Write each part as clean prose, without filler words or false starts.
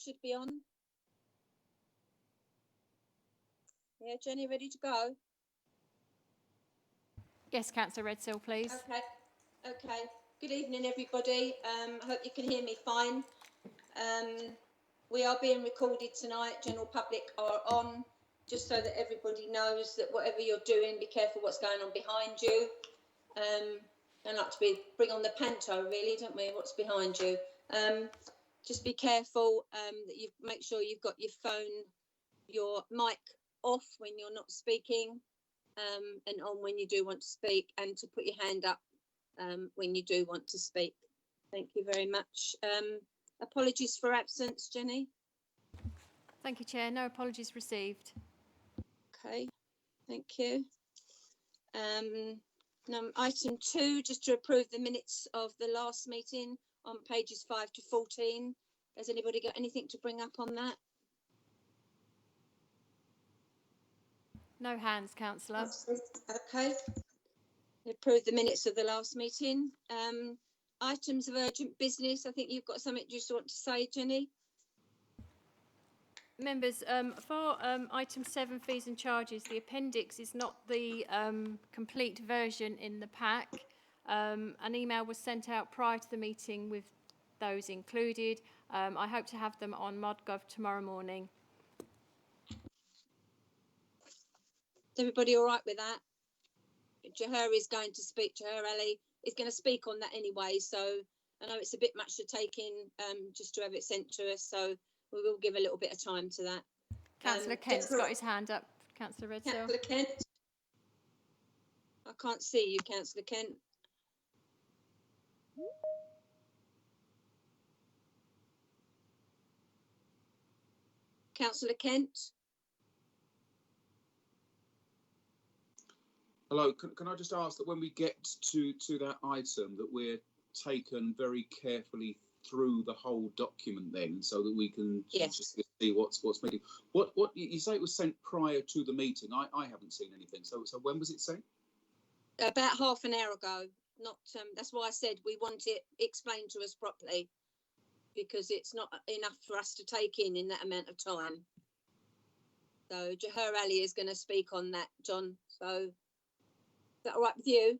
should be on. Yeah, Jenny, ready to go? Yes, Councillor Redsill, please. Okay. Good evening, everybody. I hope you can hear me fine. We are being recorded tonight. General public are on, just so that everybody knows that whatever you're doing, be careful what's going on behind you. I like to bring on the panto, really, don't we? What's behind you? Just be careful that you make sure you've got your phone, your mic off when you're not speaking, and on when you do want to speak, and to put your hand up when you do want to speak. Thank you very much. Apologies for absence, Jenny. Thank you, Chair. No apologies received. Okay, thank you. Item 2, just to approve the minutes of the last meeting on pages 5 to 14. Has anybody got anything to bring up on that? No hands, Councillor. Okay. Approve the minutes of the last meeting. Items of urgent business. I think you've got something you just want to say, Jenny. Members, for item 7, fees and charges, the appendix is not the complete version in the pack. An email was sent out prior to the meeting with those included. I hope to have them on ModGov tomorrow morning. Is everybody all right with that? Jahar is going to speak. Jahar Ali is going to speak on that anyway. So I know it's a bit much to take in just to have it sent to us. So we will give a little bit of time to that. Councillor Kent's got his hand up. Councillor Redsill. Councillor Kent. I can't see you, Councillor Kent. Councillor Kent. Hello, can I just ask that when we get to that item that we're taken very carefully through the whole document then, so that we can just see what's made. What you say it was sent prior to the meeting? I haven't seen anything. So when was it sent? About half an hour ago. Not that's why I said we want it explained to us properly, because it's not enough for us to take in that amount of time. So Jahar Ali is going to speak on that, John. So is that all right with you?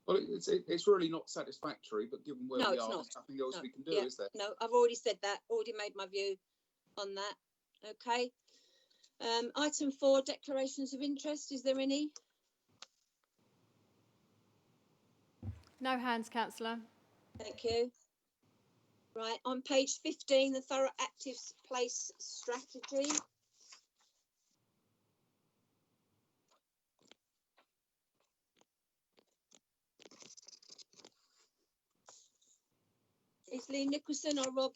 Well, it's really not satisfactory, but given where we are, there's nothing else we can do, is there? No, I've already said that, already made my view on that. Okay. Item 4, declarations of interest. Is there any? No hands, Councillor. Thank you. Right, on page 15, the Thurrock Active Place Strategy. Is Lee Nicholson or Rob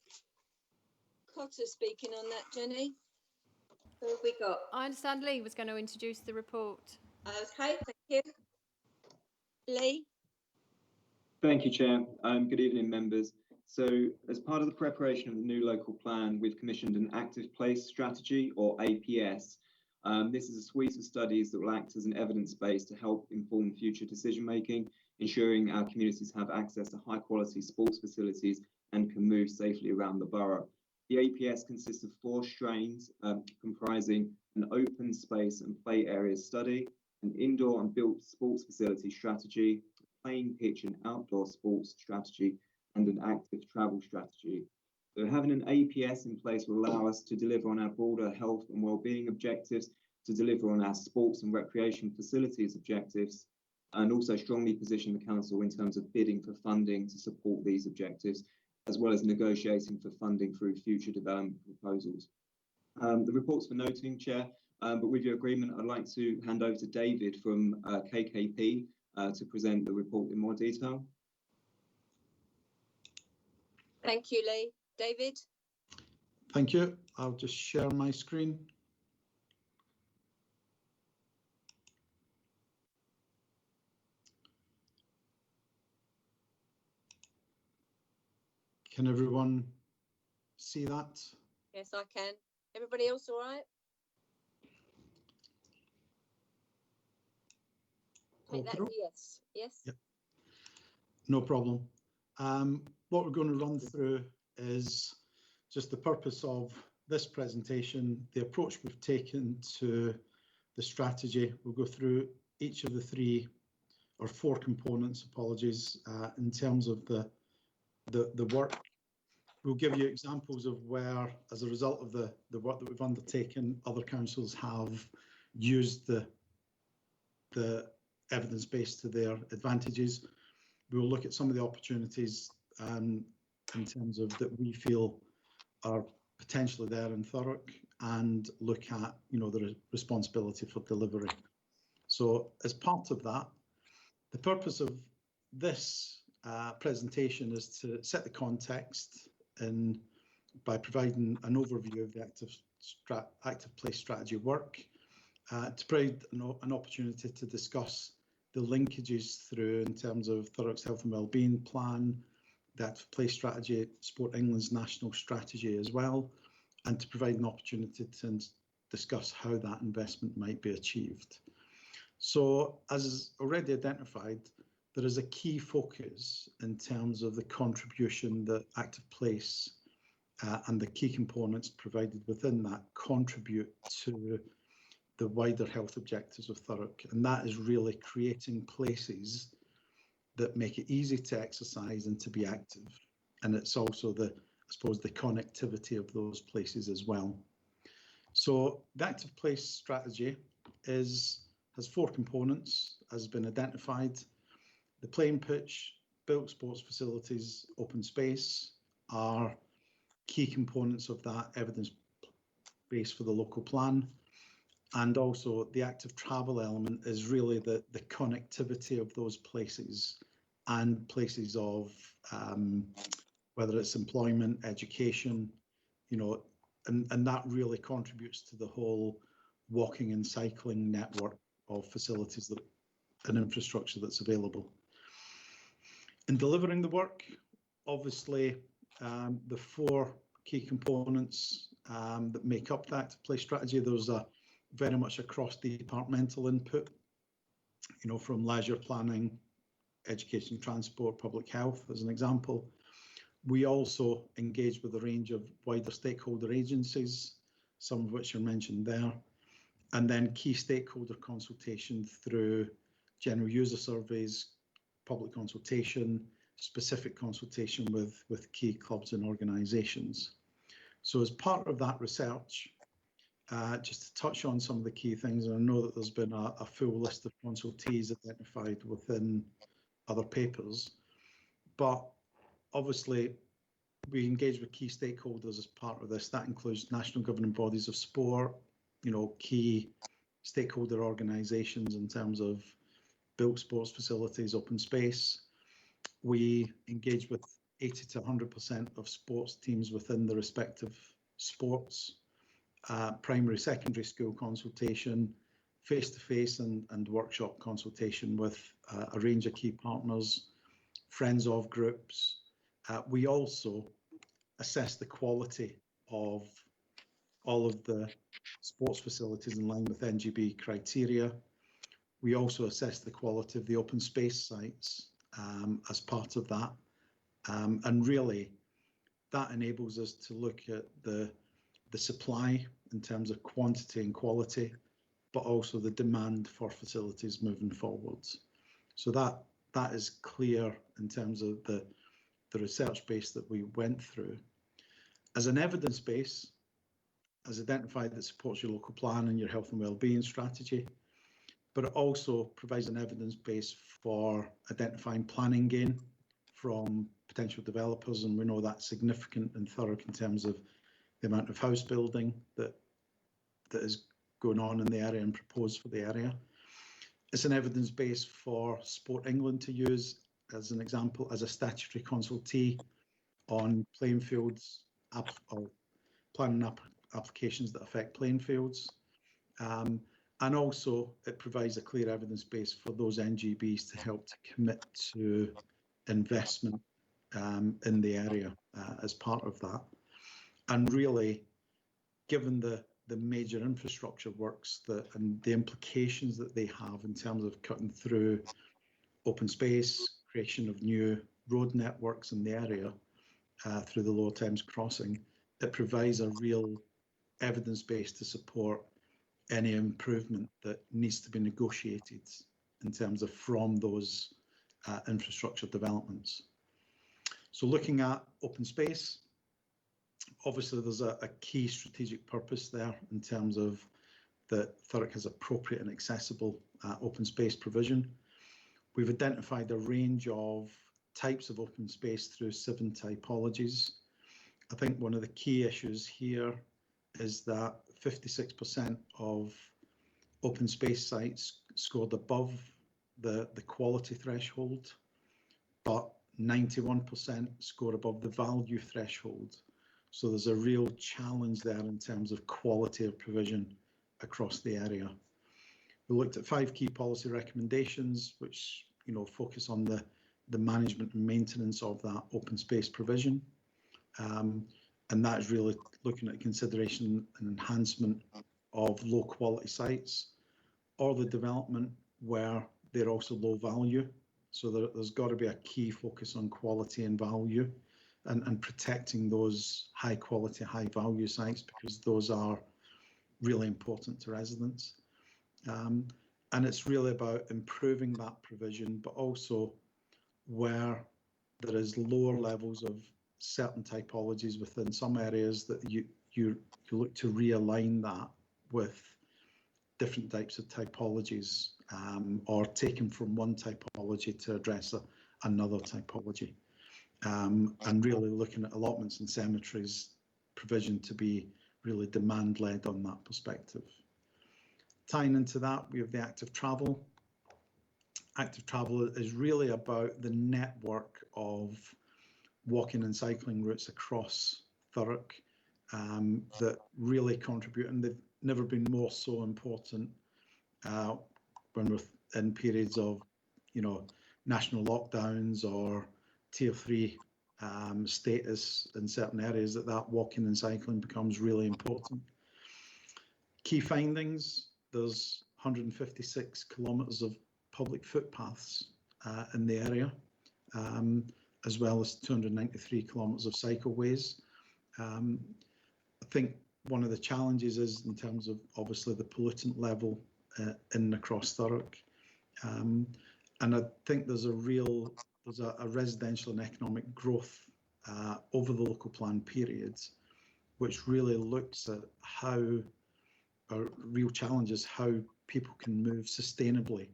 Cotter speaking on that, Jenny? Who have we got? I understand Lee was going to introduce the report. Okay, thank you. Lee? Thank you, Chair. Good evening, members. So, as part of the preparation of the new local plan, we've commissioned an Active Place Strategy, or APS. This is a suite of studies that will act as an evidence base to help inform future decision-making, ensuring our communities have access to high-quality sports facilities and can move safely around the borough. The APS consists of 4 strains, comprising an open space and play areas study, an indoor and built sports facility strategy, a playing pitch and outdoor sports strategy, and an active travel strategy. So having an APS in place will allow us to deliver on our broader health and wellbeing objectives, to deliver on our sports and recreation facilities objectives, and also strongly position the council in terms of bidding for funding to support these objectives, as well as negotiating for funding through future development proposals. The report's for noting, Chair, but with your agreement, I'd like to hand over to David from KKP to present the report in more detail. Thank you, Lee. David? Thank you. I'll just share my screen. Can everyone see that? Yes, I can. Everybody else all right? Yes. Yes. Yep. No problem. what we're going to run through is just the purpose of this presentation, the approach we've taken to the strategy. We'll go through each of the 3 or 4 components, apologies, in terms of the work. We'll give you examples of where, as a result of the work that we've undertaken, other councils have used the evidence base to their advantages. We'll look at some of the opportunities in terms of that we feel are potentially there in Thurrock, and look at, you know, the responsibility for delivery. So as part of that, the purpose of this presentation is to set the context by providing an overview of the active place strategy work, to provide an opportunity to discuss the linkages through in terms of Thurrock's health and wellbeing plan, the active place strategy, Sport England's national strategy as well, and to provide an opportunity to discuss how that investment might be achieved. So, as is already identified, there is a key focus in terms of the contribution that active place and the key components provided within that contribute to the wider health objectives of Thurrock, and that is really creating places that make it easy to exercise and to be active. And it's also I suppose, the connectivity of those places as well. So the active place strategy has 4 components, as has been identified. The playing pitch, built sports facilities, open space are key components of that evidence base for the local plan. And also the active travel element is really the connectivity of those places and places of whether it's employment, education, you know, and that really contributes to the whole walking and cycling network of facilities and infrastructure that's available. In delivering the work, obviously, the 4 key components that make up the active place strategy, those are very much across departmental input, you know, from leisure planning, education, transport, public health, as an example. We also engage with a range of wider stakeholder agencies, some of which are mentioned there, and then key stakeholder consultation through general user surveys, public consultation, specific consultation with key clubs and organisations. So as part of that research, just to touch on some of the key things, and I know that there's been a full list of consultees identified within other papers, but obviously we engage with key stakeholders as part of this. That includes national governing bodies of sport, you know, key stakeholder organisations in terms of built sports facilities, open space. We engage with 80 to 100% of sports teams within the respective sports, primary, secondary school consultation, face-to-face and workshop consultation with a range of key partners, friends of groups. We also assess the quality of all of the sports facilities in line with NGB criteria. We also assess the quality of the open space sites as part of that. And really, that enables us to look at the supply in terms of quantity and quality, but also the demand for facilities moving forwards. So that is clear in terms of the research base that we went through. As an evidence base, as identified, that supports your local plan and your health and wellbeing strategy, but it also provides an evidence base for identifying planning gain from potential developers, and we know that's significant in Thurrock in terms of the amount of house building that is going on in the area and proposed for the area. It's an evidence base for Sport England to use as an example, as a statutory consultee on playing fields or planning applications that affect playing fields. And also it provides a clear evidence base for those NGBs to help to commit to investment in the area as part of that. And really, given the major infrastructure works and the implications that they have in terms of cutting through open space, creation of new road networks in the area, through the Lower Thames crossing, it provides a real evidence base to support any improvement that needs to be negotiated in terms of from those infrastructure developments. So looking at open space, obviously there's a key strategic purpose there in terms of that Thurrock has appropriate and accessible open space provision. We've identified a range of types of open space through 7 typologies. I think one of the key issues here is that 56% of open space sites scored above the quality threshold, but 91% scored above the value threshold. So there's a real challenge there in terms of quality of provision across the area. We looked at 5 key policy recommendations, which focus on the management and maintenance of that open space provision. And that is really looking at consideration and enhancement of low quality sites or the development where they're also low value. So there's got to be a key focus on quality and value and protecting those high quality, high value sites, because those are really important to residents. And it's really about improving that provision, but also where there is lower levels of certain typologies within some areas that you look to realign that with different types of typologies, or taken from one typology to address another typology. And really looking at allotments and cemeteries provision to be really demand-led on that perspective. Tying into that, we have the active travel. Active travel is really about the network of walking and cycling routes across Thurrock that really contribute, and they've never been more so important when we're in periods of, national lockdowns or tier 3 status in certain areas, that walking and cycling becomes really important. Key findings: there's 156 kilometres of public footpaths in the area, as well as 293 kilometres of cycleways. I think one of the challenges is in terms of obviously the pollutant level in and across Thurrock. And I think there's a residential and economic growth over the local plan periods, which really looks at how a real challenge is how people can move sustainably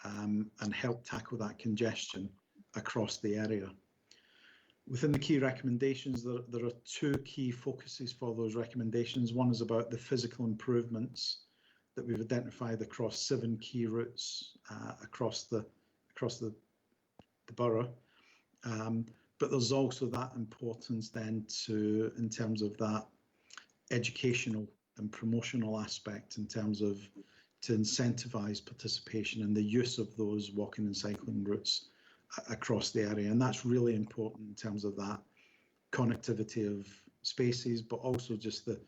and help tackle that congestion across the area. Within the key recommendations, there are 2 key focuses for those recommendations. One is about the physical improvements that we've identified across 7 key routes across the borough. But there's also that importance then in terms of that educational and promotional aspect in terms of to incentivise participation in the use of those walking and cycling routes across the area. And that's really important in terms of that connectivity of spaces, but also just the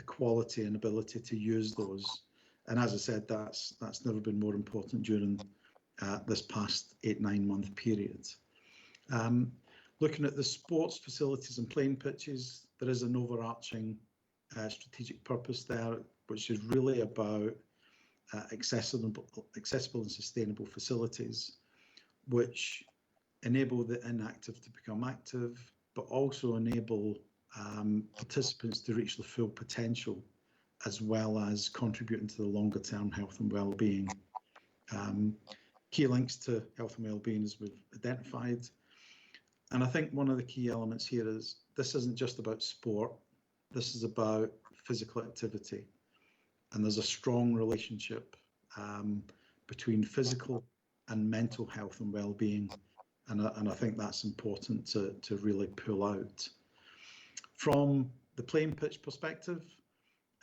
quality and ability to use those. And as I said, that's never been more important during this past 8-9 month period. Looking at the sports facilities and playing pitches, there is an overarching strategic purpose there, which is really about accessible and sustainable facilities, which enable the inactive to become active, but also enable participants to reach their full potential, as well as contributing to the longer term health and well-being. Key links to health and well-being as we've identified. And I think one of the key elements here is this isn't just about sport, this is about physical activity. And there's a strong relationship between physical and mental health and well-being. And I think that's important to really pull out. From the playing pitch perspective,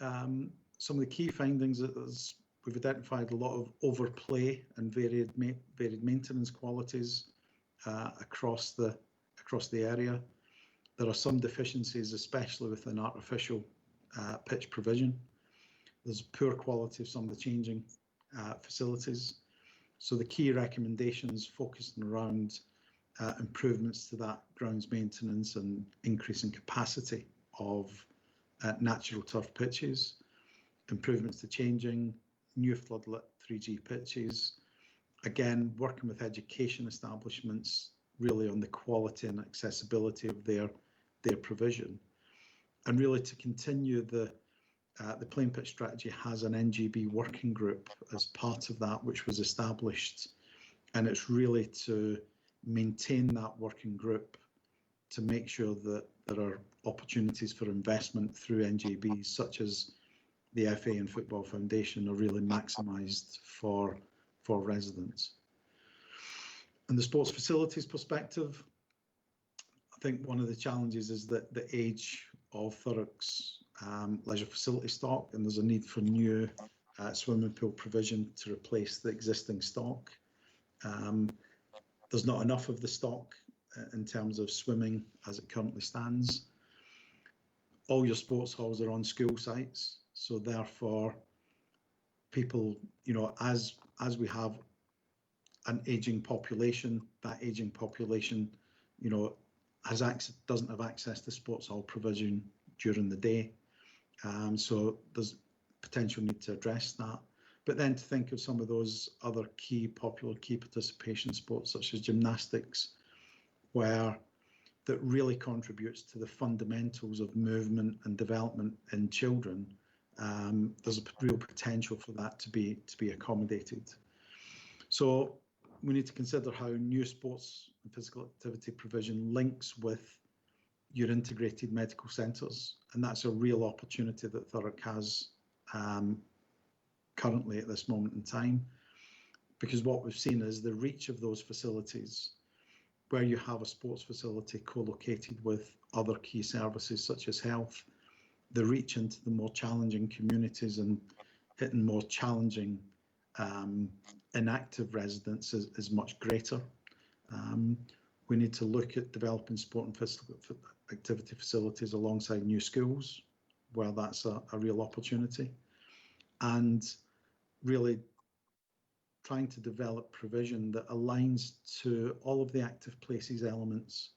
some of the key findings is we've identified a lot of overplay and varied maintenance qualities across the area. There are some deficiencies, especially within artificial pitch provision. There's poor quality of some of the changing facilities. So the key recommendations focusing around improvements to that grounds maintenance and increasing capacity of natural turf pitches, improvements to changing, new floodlit 3G pitches, again, working with education establishments really on the quality and accessibility of their provision. And really to continue the playing pitch strategy has an NGB working group as part of that, which was established. And it's really to maintain that working group to make sure that there are opportunities for investment through NGBs, such as the FA and Football Foundation, are really maximised for residents. And the sports facilities perspective, I think one of the challenges is that the age of Thurrock's leisure facility stock, and there's a need for new swimming pool provision to replace the existing stock. There's not enough of the stock in terms of swimming as it currently stands. All your sports halls are on school sites, so therefore people, you know, as we have an aging population, that aging population, you know, doesn't have access to sports hall provision during the day. So there's potential need to address that. But then to think of some of those other popular key participation sports, such as gymnastics, where that really contributes to the fundamentals of movement and development in children. There's a real potential for that to be accommodated. So we need to consider how new sports and physical activity provision links with your integrated medical centres, and that's a real opportunity that Thurrock has currently at this moment in time, because what we've seen is the reach of those facilities, where you have a sports facility co-located with other key services such as health, the reach into the more challenging communities and hitting more challenging inactive residents is much greater. We need to look at developing sport and physical activity facilities alongside new schools, where that's a real opportunity, and really trying to develop provision that aligns to all of the active places elements.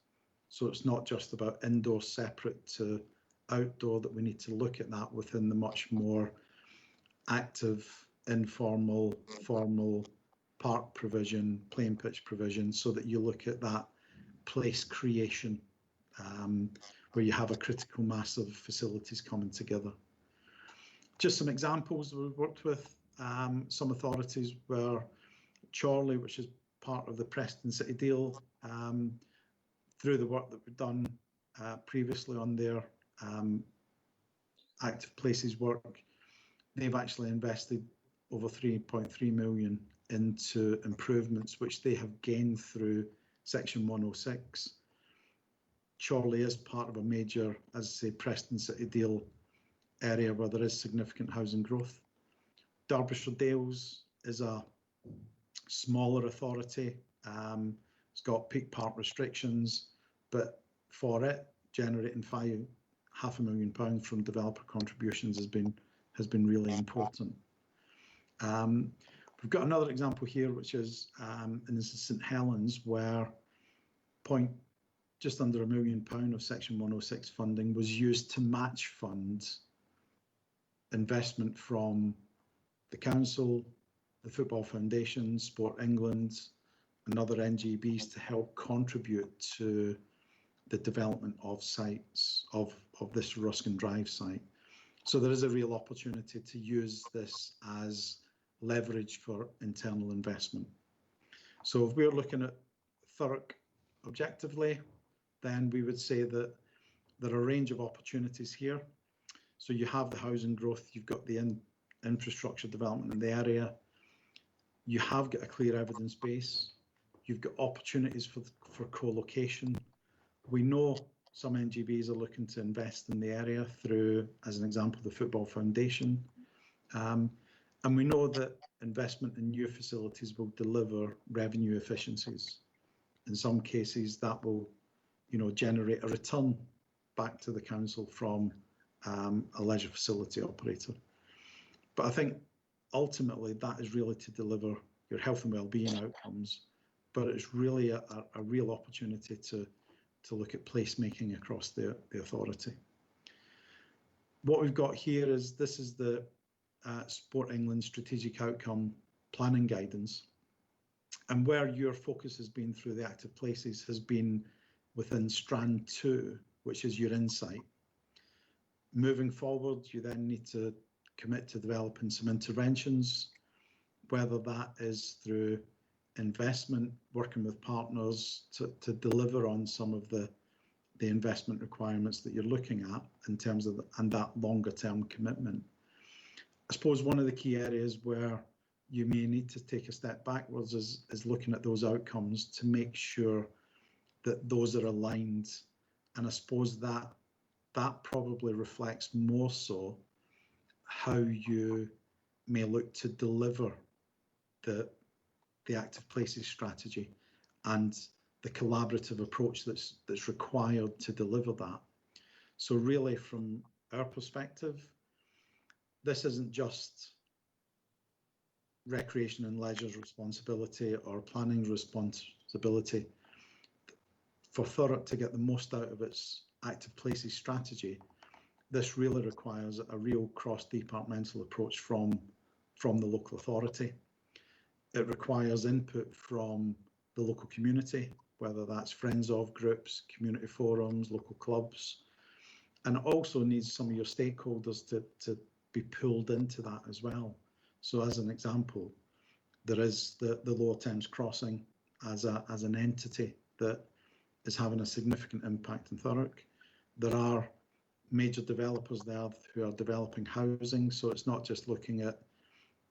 So it's not just about indoor separate to outdoor, that we need to look at that within the much more active, informal, formal park provision, playing pitch provision, so that you look at that place creation where you have a critical mass of facilities coming together. Just some examples we've worked with. Some authorities were Chorley, which is part of the Preston City deal, through the work that we've done previously on their active places work. They've actually invested over 3.3 million into improvements which they have gained through Section 106. Chorley is part of a major, as I say, Preston City deal area where there is significant housing growth. Derbyshire Dales is a smaller authority. It's got peak park restrictions, but for it, generating £500,000 from developer contributions has been really important. We've got another example here, which is in St Helens, where just under £1 million of Section 106 funding was used to match fund investment from the council, the Football Foundation, Sport England, and other NGBs to help contribute to the development of sites, of this Ruskin Drive site. So there is a real opportunity to use this as leverage for internal investment. So if we're looking at Thurrock objectively, then we would say that there are a range of opportunities here. So you have the housing growth, you've got the infrastructure development in the area, you have got a clear evidence base, you've got opportunities for co-location. We know some NGBs are looking to invest in the area through, as an example, the Football Foundation. And we know that investment in new facilities will deliver revenue efficiencies. In some cases, that will, generate a return back to the council from a leisure facility operator. But I think ultimately that is really to deliver your health and wellbeing outcomes but it's really a real opportunity to look at placemaking across the authority. What we've got here is this is the Sport England Strategic Outcome Planning Guidance, and where your focus has been through the active places has been within strand 2, which is your insight. Moving forward, you then need to commit to developing some interventions, whether that is through investment, working with partners to deliver on some of the investment requirements that you're looking at in terms of and that longer term commitment. I suppose one of the key areas where you may need to take a step backwards is looking at those outcomes to make sure that those are aligned. And I suppose that probably reflects more so how you may look to deliver the active places strategy and the collaborative approach that's required to deliver that. So really, from our perspective, this isn't just recreation and leisure's responsibility or planning's responsibility. For Thurrock to get the most out of its active places strategy, this really requires a real cross-departmental approach from the local authority. It requires input from the local community, whether that's friends of groups, community forums, local clubs, and it also needs some of your stakeholders to be pulled into that as well. So as an example, there is the Lower Thames Crossing as an entity that is having a significant impact in Thurrock. There are major developers there who are developing housing, so it's not just looking at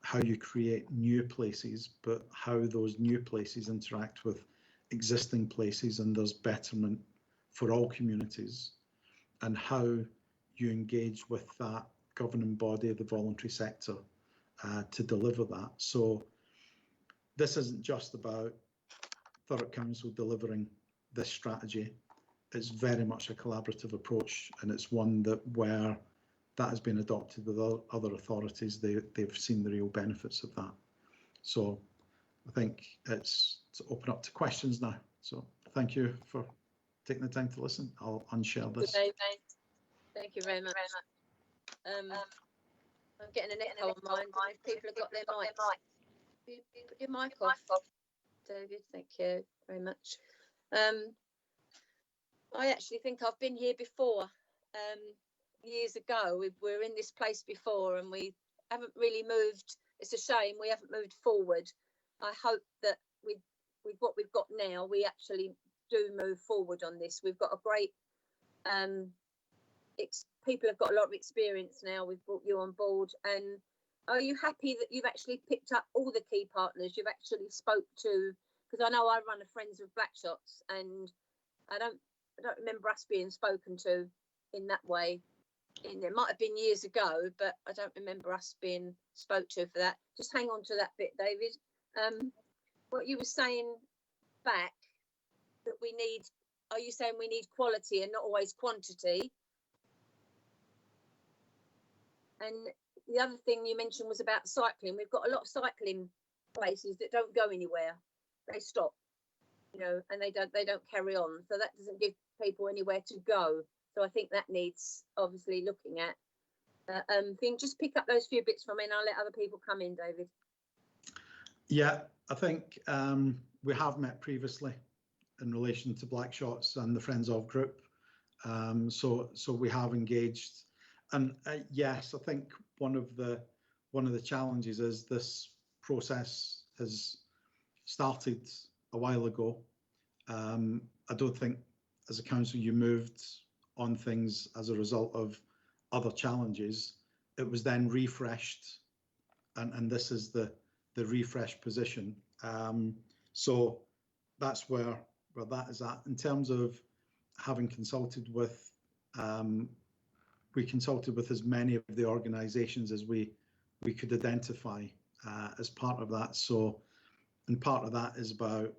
how you create new places, but how those new places interact with existing places, and there's betterment for all communities, and how you engage with that governing body, the voluntary sector, to deliver that. So this isn't just about Thurrock Council delivering this strategy. It's very much a collaborative approach, and it's one that where that has been adopted with other authorities, they've seen the real benefits of that. So I think it's to open up to questions now. So thank you for taking the time to listen. I'll unshare this. Thank you very much. I'm getting an echo on mine. If people have got their mics. Put your mic off, David. Thank you very much. I actually think I've been here before. Years ago, we were in this place before, and we haven't really moved. It's a shame we haven't moved forward. I hope that with what we've got now, we actually do move forward on this. We've got a great people have got a lot of experience now. We've brought you on board, and are you happy that you've actually picked up all the key partners you've actually spoke to? Because I know I run a Friends of Blackshots, and I don't remember us being spoken to in that way. And it might have been years ago, but I don't remember us being spoke to for that. Just hang on to that bit, David. What you were saying back, that we need, are you saying we need quality and not always quantity? And the other thing you mentioned was about cycling. We've got a lot of cycling places that don't go anywhere. They stop, you know, and they don't carry on. So that doesn't give people anywhere to go. So I think that needs obviously looking at. Just pick up those few bits from me, and I'll let other people come in, David. Yeah, I think we have met previously in relation to Blackshots and the Friends of group. So we have engaged, and yes, I think one of the challenges is this process has started a while ago. I don't think as a council you moved on things as a result of other challenges. It was then refreshed, and this is the refreshed position. So that's where that is at. In terms of having consulted with, we consulted with as many of the organisations as we could identify as part of that. So, and part of that is about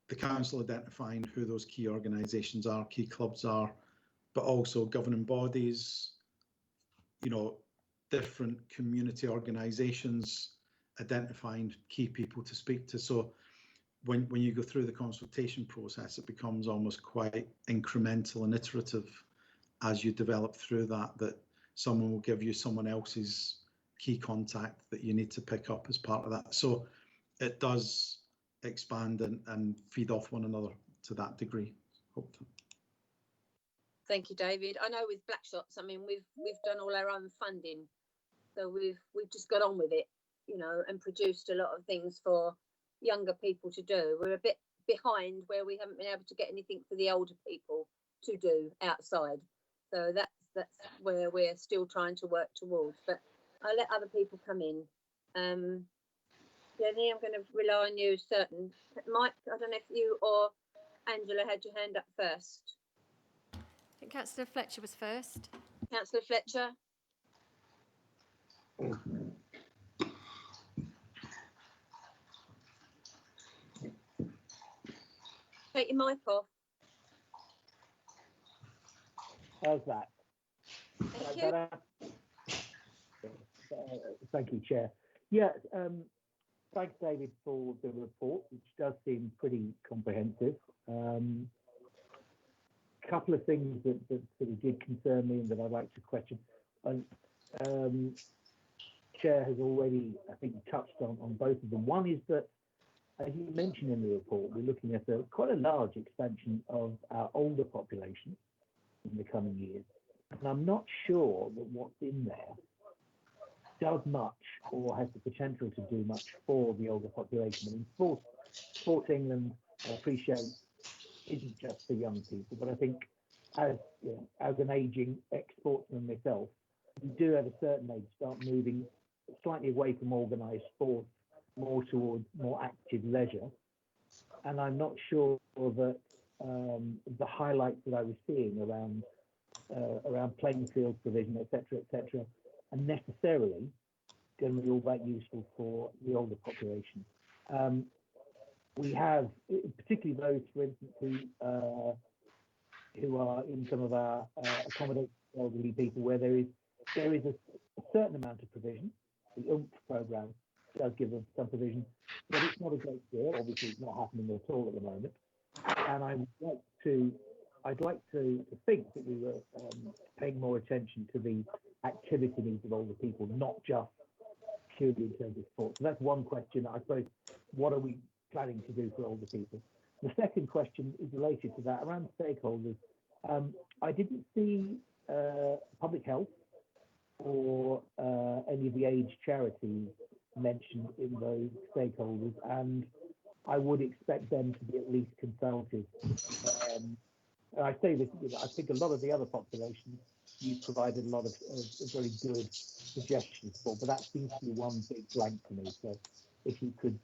the council identifying who those key organisations are, key clubs are, but also governing bodies, you know, different community organisations, identifying key people to speak to. So when you go through the consultation process, it becomes almost quite incremental and iterative as you develop through that someone will give you someone else's key contact that you need to pick up as part of that. So it does expand and feed off one another to that degree, hopefully. Thank you, David. I know with Blackshots, I mean, we've done all our own funding, so we've just got on with it, you know, and produced a lot of things for younger people to do. We're a bit behind where we haven't been able to get anything for the older people to do outside. So that's where we're still trying to work towards. But I'll let other people come in. Jenny, I'm going to rely on you. Certain Mike, I don't know if you or Angela had your hand up first. I think Councillor Fletcher was first. Councillor Fletcher. Take your mic off. How's that? Thank you. Thank you, Chair. Yeah, thanks, David, for the report, which does seem pretty comprehensive. Couple of things that sort of did concern me and that I'd like to question. Chair has already, I think, touched on both of them. One is that, as you mentioned in the report, we're looking at quite a large expansion of our older population in the coming years. And I'm not sure that what's in there does much or has the potential to do much for the older population. I mean, Sports England, I appreciate, isn't just for young people, but I think as an aging ex-sportsman myself, you do at a certain age start moving slightly away from organised sport, more towards more active leisure. And I'm not sure that the highlights that I was seeing around playing field provision, etc., are necessarily going to be all that useful for the older population. We have, particularly those, for instance, who are in some of our accommodated elderly people, where there is a certain amount of provision. The UMP programme does give them some provision, but it's not a great deal. Obviously, it's not happening at all at the moment. And I'd like to think that we were paying more attention to the activity needs of older people, not just purely in terms of sport. So that's one question. I suppose, what are we planning to do for older people? The second question is related to that, around stakeholders. I didn't see public health or any of the age charities mentioned in those stakeholders, and I would expect them to be at least consulted. And I say this, I think a lot of the other populations you provided a lot of very good suggestions for, but that seems to be one big blank for me. So if you could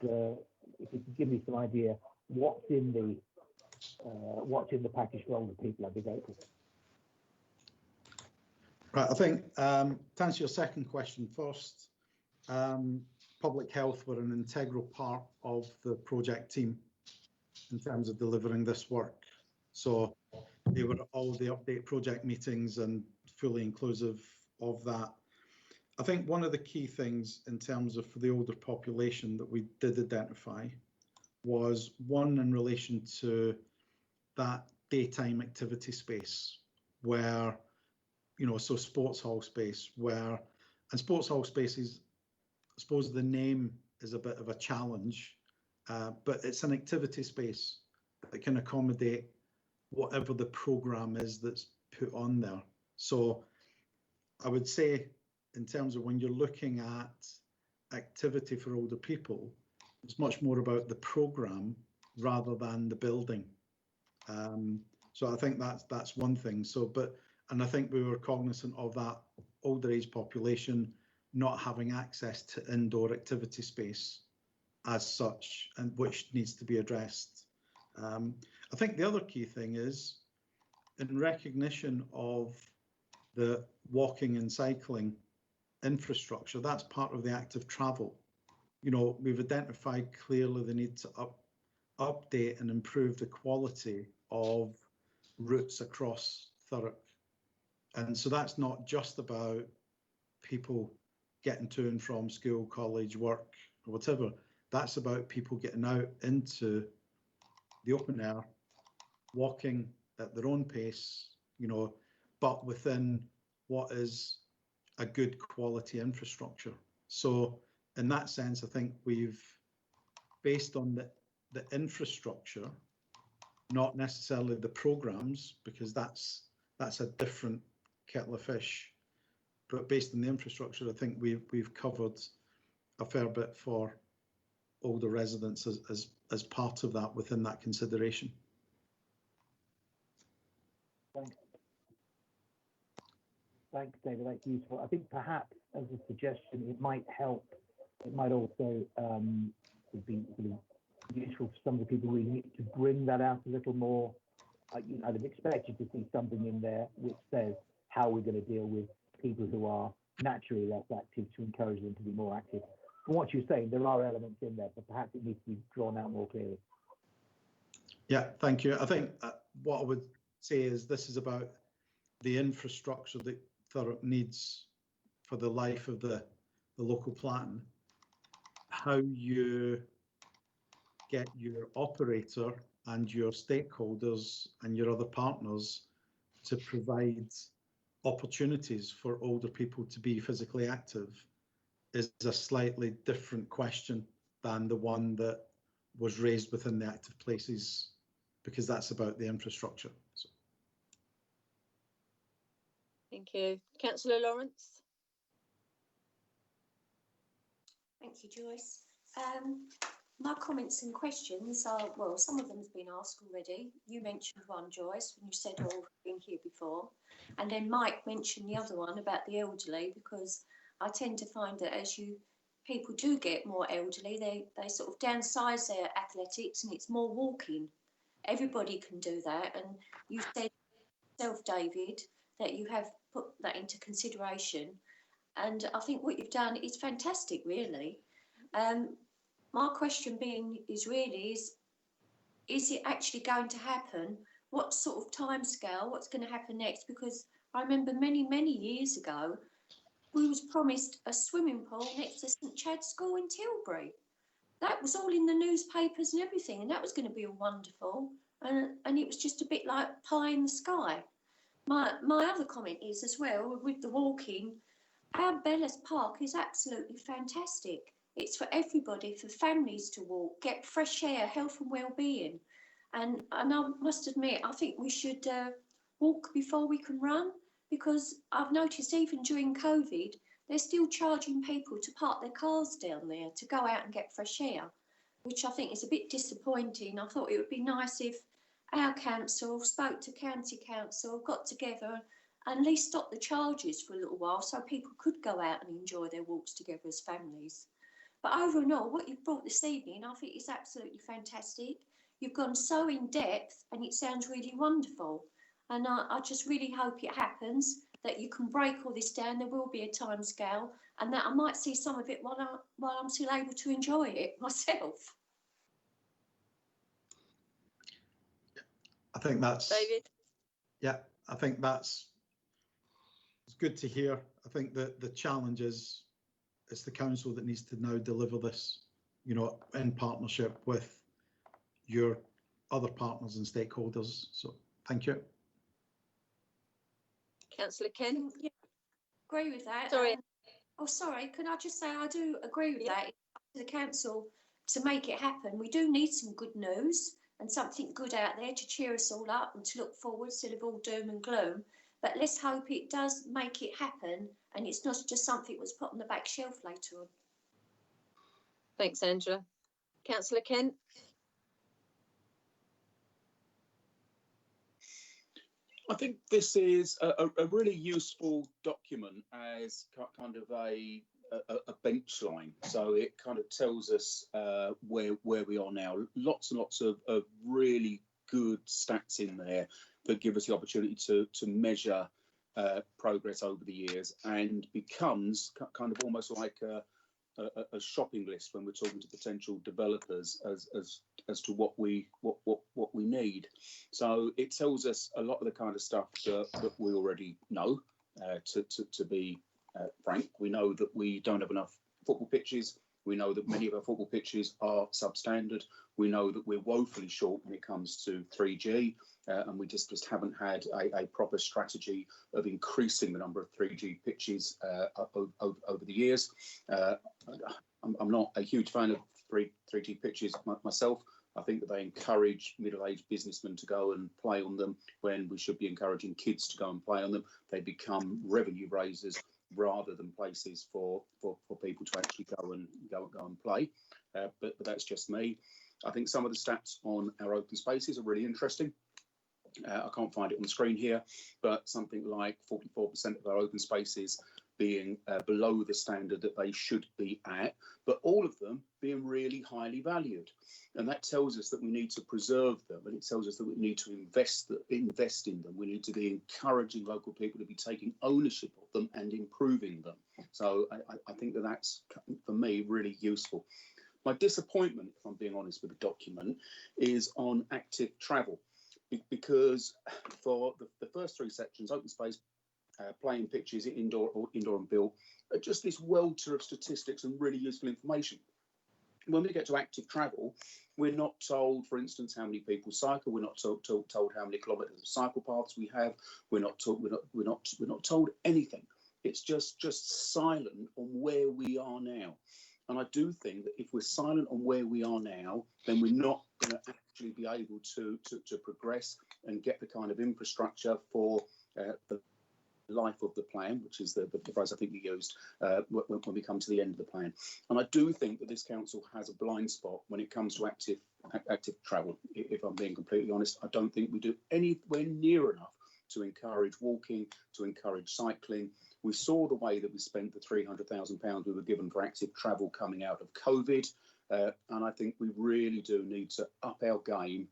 give me some idea what's in the package for older people, I'd be grateful. Right, I think to answer your second question first, public health were an integral part of the project team in terms of delivering this work. So they were at all the update project meetings and fully inclusive of that. I think one of the key things in terms of for the older population that we did identify was one in relation to that daytime activity space where, so sports hall space and sports hall spaces, I suppose the name is a bit of a challenge, but it's an activity space that can accommodate whatever the programme is that's put on there. So I would say in terms of when you're looking at activity for older people, it's much more about the programme rather than the building. So I think that's one thing. And I think we were cognizant of that older age population not having access to indoor activity space as such, and which needs to be addressed. I think the other key thing is in recognition of the walking and cycling infrastructure, that's part of the active travel. We've identified clearly the need to update and improve the quality of routes across Thurrock. And so that's not just about people getting to and from school, college, work, or whatever. That's about people getting out into the open air, walking at their own pace, you know, but within what is a good quality infrastructure. So in that sense, I think we've, based on the infrastructure, not necessarily the programs, because that's a different kettle of fish, but based on the infrastructure, I think we've covered a fair bit for older residents as part of that, within that consideration. Thanks, David. That's useful. I think perhaps as a suggestion, it might help. It might also would be sort of useful for some of the people reading it to bring that out a little more. You know, I'd have expected to see something in there which says how we're going to deal with people who are naturally less active, to encourage them to be more active. From what you're saying, there are elements in there, but perhaps it needs to be drawn out more clearly. Yeah, thank you. I think what I would say is this is about the infrastructure that Thurrock needs for the life of the local plan. How you get your operator and your stakeholders and your other partners to provide opportunities for older people to be physically active is a slightly different question than the one that was raised within the active places, because that's about the infrastructure. So. Thank you. Councillor Lawrence. Thank you, Joyce. My comments and questions are, well, some of them have been asked already. You mentioned one, Joyce, when you said, oh, we've been here before. And then Mike mentioned the other one about the elderly, because I tend to find that as people do get more elderly, they sort of downsize their athletics and it's more walking. Everybody can do that. And you said yourself, David, that you have put that into consideration. And I think what you've done is fantastic, really. My question is it actually going to happen? What sort of timescale? What's going to happen next? Because I remember many, many years ago, we was promised a swimming pool next to St Chad's School in Tilbury. That was all in the newspapers and everything, and that was going to be all wonderful. And it was just a bit like pie in the sky. My other comment is as well, with the walking, our Bellas Park is absolutely fantastic. It's for everybody, for families to walk, get fresh air, health and well-being. And I must admit, I think we should walk before we can run, because I've noticed even during COVID, they're still charging people to park their cars down there to go out and get fresh air, which I think is a bit disappointing. I thought it would be nice if our council spoke to county council, got together and at least stop the charges for a little while so people could go out and enjoy their walks together as families. But overall, what you've brought this evening, I think is absolutely fantastic. You've gone so in depth and it sounds really wonderful. And I just really hope it happens, that you can break all this down. There will be a time scale, and that I might see some of it while I'm still able to enjoy it myself. I think that's... David? Yeah, I think it's good to hear. I think that the challenge is it's the council that needs to now deliver this, you know, in partnership with your other partners and stakeholders. So thank you. Councillor Ken? Yeah, agree with that. Sorry. Sorry, can I just say I do agree with that. It's up to the council to make it happen. We do need some good news and something good out there to cheer us all up and to look forward instead of all doom and gloom. But let's hope it does make it happen and it's not just something that was put on the back shelf later on. Thanks, Angela. Councillor Kent? I think this is a really useful document as kind of a bench line. So it kind of tells us where we are now. Lots and lots of really good stats in there that give us the opportunity to measure progress over the years, and becomes kind of almost like a shopping list when we're talking to potential developers as to what we need. So it tells us a lot of the kind of stuff that we already know. To be frank, we know that we don't have enough football pitches We know that many of our football pitches are substandard. We know that we're woefully short when it comes to 3G, and we just haven't had a proper strategy of increasing the number of 3G pitches over the years. I'm not a huge fan of 3G pitches myself. I think that they encourage middle-aged businessmen to go and play on them when we should be encouraging kids to go and play on them. They become revenue raisers rather than places for people to actually go and play. But that's just me. I think some of the stats on our open spaces are really interesting. I can't find it on the screen here, but something like 44% of our open spaces being below the standard that they should be at, but all of them being really highly valued. And that tells us that we need to preserve them, and it tells us that we need to invest in them. We need to be encouraging local people to be taking ownership of them and improving them. So I think that that's, for me, really useful. My disappointment, if I'm being honest with the document, is on active travel, because for the first three sections, open space, playing pitches, indoor and built, are just this welter of statistics and really useful information. When we get to active travel, we're not told, for instance, how many people cycle. We're not told how many kilometres of cycle paths we have. We're not told anything. It's just silent on where we are now. And I do think that if we're silent on where we are now, then we're not going to actually be able to progress and get the kind of infrastructure for the life of the plan, which is the phrase I think you used when we come to the end of the plan. And I do think that this council has a blind spot when it comes to active travel. If I'm being completely honest, I don't think we do anywhere near enough to encourage walking, to encourage cycling. We saw the way that we spent the £300,000 we were given for active travel coming out of COVID. And I think we really do need to up our game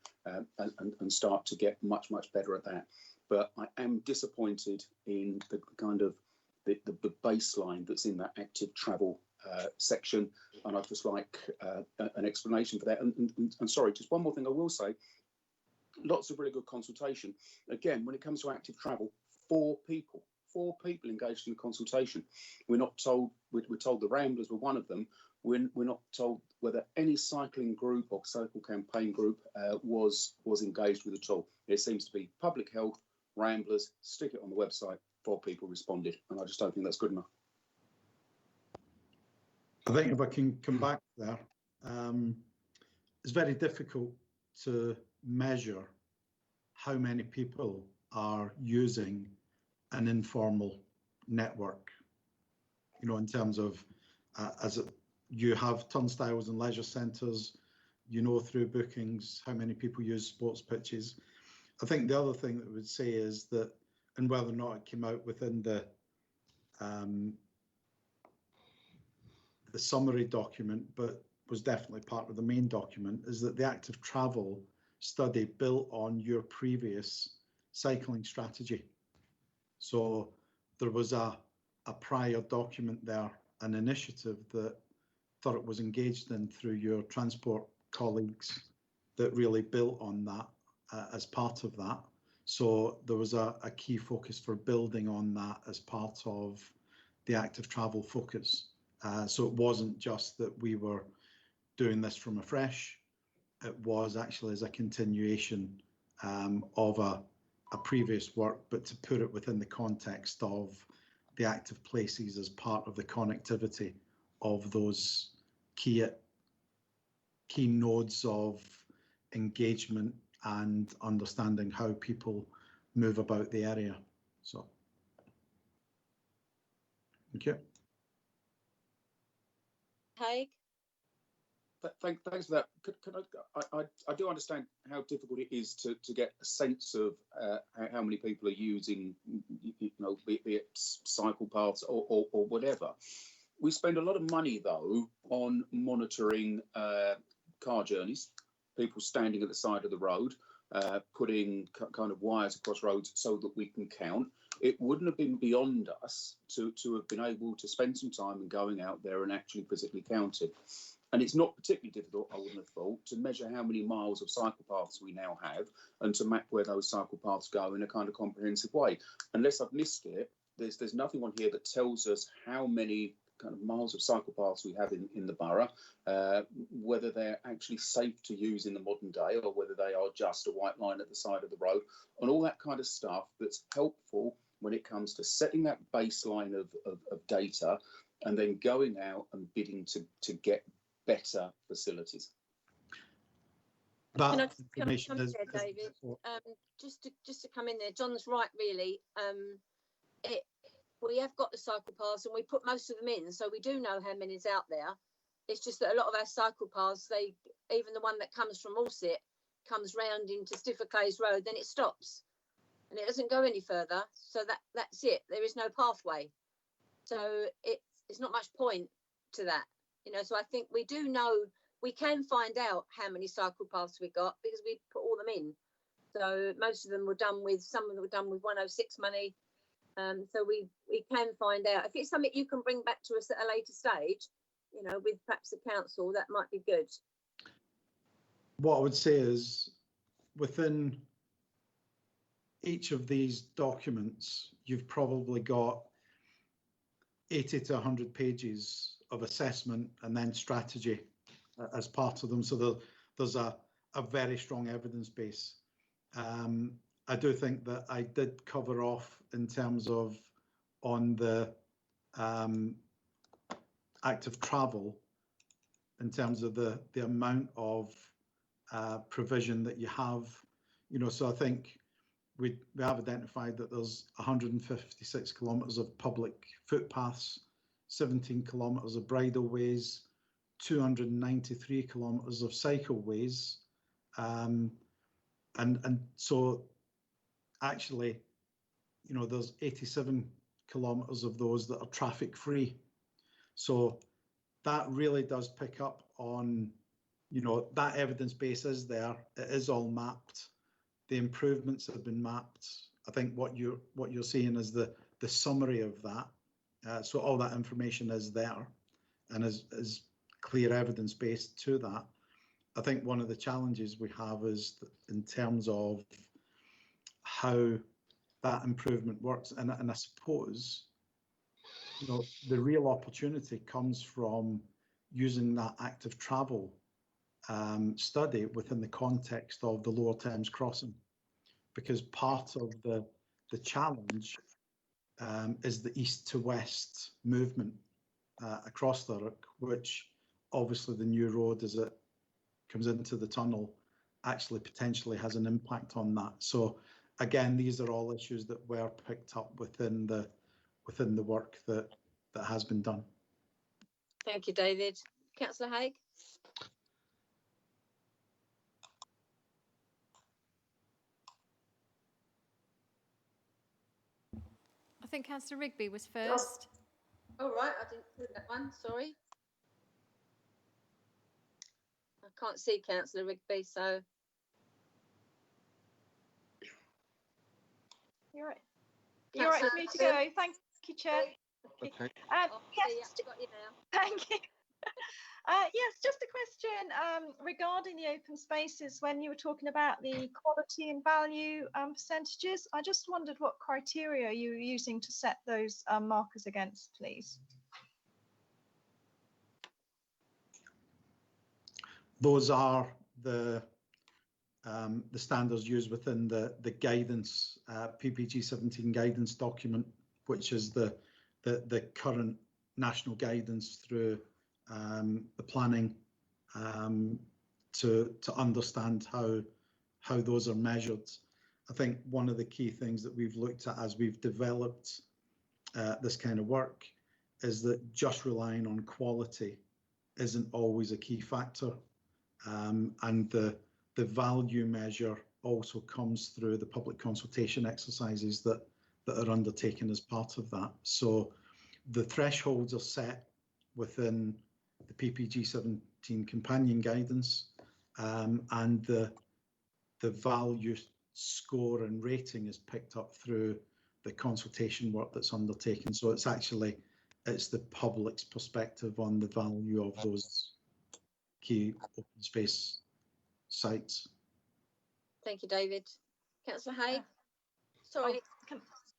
and start to get much better at that. But I am disappointed in the kind of the baseline that's in that active travel section, and I'd just like an explanation for that. And sorry, just one more thing I will say. Lots of really good consultation. Again, when it comes to active travel, four people engaged in the consultation. We're not told. We're told the Ramblers were one of them. We're not told whether any cycling group or cycle campaign group was engaged with at all. It seems to be public health, Ramblers, stick it on the website. 4 people responded, and I just don't think that's good enough. I think if I can come back there, it's very difficult to measure how many people are using an informal network. You know, in terms of you have turnstiles and leisure centres, you know, through bookings how many people use sports pitches. I think the other thing that we would say is that, and whether or not it came out within the summary document, but was definitely part of the main document, is that the active travel study built on your previous cycling strategy. So there was a prior document there, an initiative that Thurrock was engaged in through your transport colleagues that really built on that as part of that. So there was a key focus for building on that as part of the active travel focus. So it wasn't just that we were doing this from afresh, it was actually as a continuation of a previous work, but to put it within the context of the active places as part of the connectivity of those key nodes of engagement and understanding how people move about the area. So, thank you. Haig? Thanks for that. I do understand how difficult it is to get a sense of how many people are using, you know, be it cycle paths or whatever. We spend a lot of money though on monitoring car journeys, people standing at the side of the road, putting kind of wires across roads so that we can count. It wouldn't have been beyond us to have been able to spend some time and going out there and actually physically counting. And it's not particularly difficult, I wouldn't have thought, to measure how many miles of cycle paths we now have and to map where those cycle paths go in a kind of comprehensive way. Unless I've missed it, there's nothing on here that tells us how many kind of miles of cycle paths we have in the borough, whether they're actually safe to use in the modern day or whether they are just a white line at the side of the road, and all that kind of stuff that's helpful when it comes to setting that baseline of data and then going out and bidding to get better facilities. Can I come in there, David? Just to come in there, John's right, really. We have got the cycle paths and we put most of them in, so we do know how many's out there. It's just that a lot of our cycle paths, even the one that comes from Allset, comes round into Stifferclays Road, then it stops and it doesn't go any further. So that's it. There is no pathway. So it's not much point to that, you know. So I think we do know, we can find out how many cycle paths we got because we put all them in. So most of them were done with, some of them were done with 106 money. So we can find out. If it's something you can bring back to us at a later stage, you know, with perhaps the council, that might be good. What I would say is within each of these documents, you've probably got 80 to 100 pages of assessment and then strategy as part of them. So there's a very strong evidence base. I do think that I did cover off in terms of on the active travel, in terms of the amount of provision that you have, you know. So I think we have identified that there's 156 kilometres of public footpaths, 17 kilometres of bridleways, 293 kilometres of cycleways, and so actually, you know, there's 87 kilometres of those that are traffic free. So that really does pick up on, you know, that evidence base is there. It is all mapped. The improvements have been mapped. I think what you're seeing is the summary of that. So all that information is there and is clear evidence based to that. I think one of the challenges we have is in terms of how that improvement works, and I suppose, you know, the real opportunity comes from using that active travel study within the context of the Lower Thames crossing, because part of the challenge is the east to west movement across Thurrock, which obviously the new road as it comes into the tunnel actually potentially has an impact on that. So again, these are all issues that were picked up within the work that has been done. Thank you, David. Councillor Haigh. I think Councillor Rigby was first. All right, I didn't see that one, sorry. I can't see Councillor Rigby, so. You're right. You're right for me to go. Thank you, Chair. Okay. Yes, I've got you now. thank you. Yes, just a question regarding the open spaces. When you were talking about the quality and value percentages, I just wondered what criteria you were using to set those markers against, please. Those are the standards used within the guidance, PPG 17 guidance document, which is the current national guidance through the planning to understand how those are measured. I think one of the key things that we've looked at as we've developed this kind of work is that just relying on quality isn't always a key factor, and the value measure also comes through the public consultation exercises that are undertaken as part of that. So the thresholds are set within the PPG 17 companion guidance, and the value score and rating is picked up through the consultation work that's undertaken. So it's the public's perspective on the value of those key open space sites. Thank you, David. Councillor Haigh. Sorry.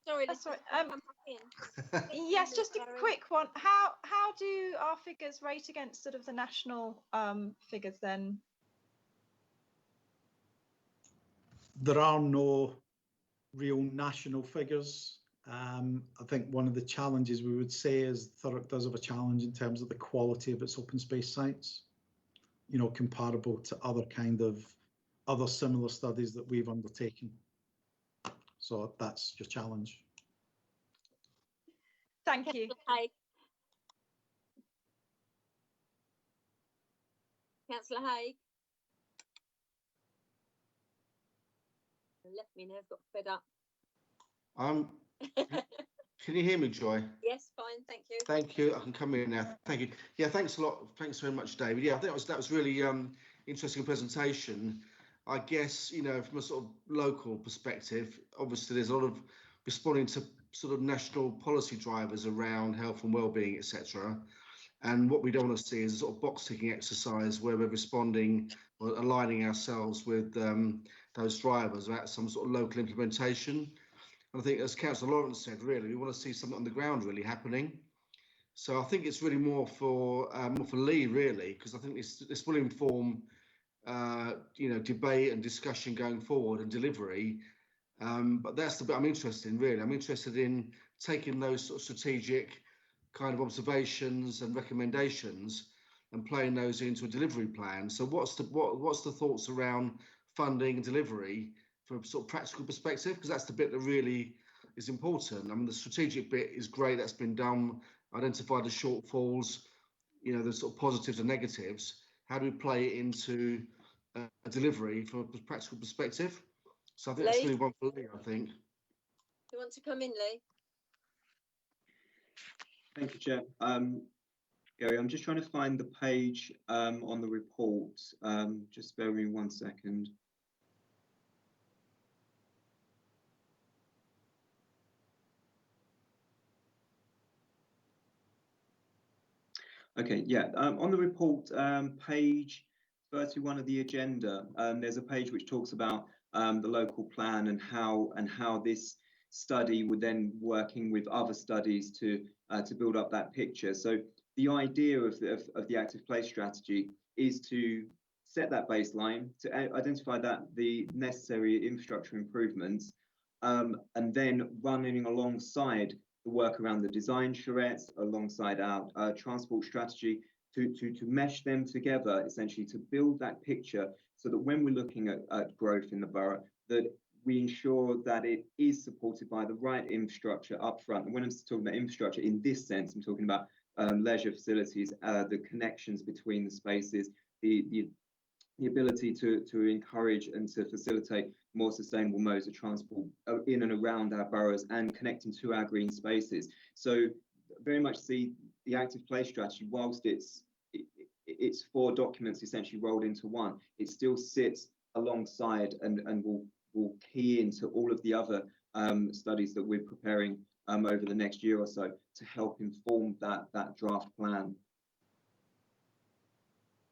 Sorry, That's Liz, right. come back in. Yes, just a quick one. How do our figures rate against sort of the national figures then? There are no real national figures. I think one of the challenges we would say is Thurrock does have a challenge in terms of the quality of its open space sites, you know, comparable to other similar studies that we've undertaken. So that's your challenge. Thank you. Councillor Haig. Left me now, got fed up. Can you hear me, Joy? Yes, fine, thank you. Thank you. I can come in now. Thank you. Yeah, thanks a lot. Thanks very much, David. Yeah, I think that was really interesting presentation. I guess, you know, from a sort of local perspective, obviously there's a lot of responding to sort of national policy drivers around health and well-being, etc. And what we don't want to see is a sort of box ticking exercise where we're responding or aligning ourselves with those drivers without some sort of local implementation. And I think, as Councillor Lawrence said, really, we want to see something on the ground really happening. So I think it's really more for Lee, really, because I think this will inform, you know, debate and discussion going forward and delivery. But that's the bit I'm interested in, really. I'm interested in taking those sort of strategic kind of observations and recommendations and playing those into a delivery plan. So what's the thoughts around funding and delivery from a sort of practical perspective? Because that's the bit that really is important. I mean, the strategic bit is great, that's been done, identify the shortfalls, you know, the sort of positives and negatives. How do we play it into a delivery from a practical perspective? So I think that's really one for Lee, I think. Do you want to come in, Lee? Thank you, Chair. Gary, I'm just trying to find the page on the report. Just bear with me 1 second. Okay, yeah, on the report, page 31 of the agenda, there's a page which talks about the local plan and how this study would then working with other studies to build up that picture. So the idea of the active place strategy is to set that baseline, to identify that the necessary infrastructure improvements, and then running alongside the work around the design charrettes, alongside our transport strategy, to mesh them together, essentially to build that picture so that when we're looking at growth in the borough, that we ensure that it is supported by the right infrastructure up front. And when I'm talking about infrastructure in this sense, I'm talking about leisure facilities, the connections between the spaces, the ability to encourage and to facilitate more sustainable modes of transport in and around our boroughs and connecting to our green spaces. So very much see the active place strategy, whilst it's 4 documents essentially rolled into one, it still sits alongside and will key into all of the other studies that we're preparing over the next year or so to help inform that draft plan.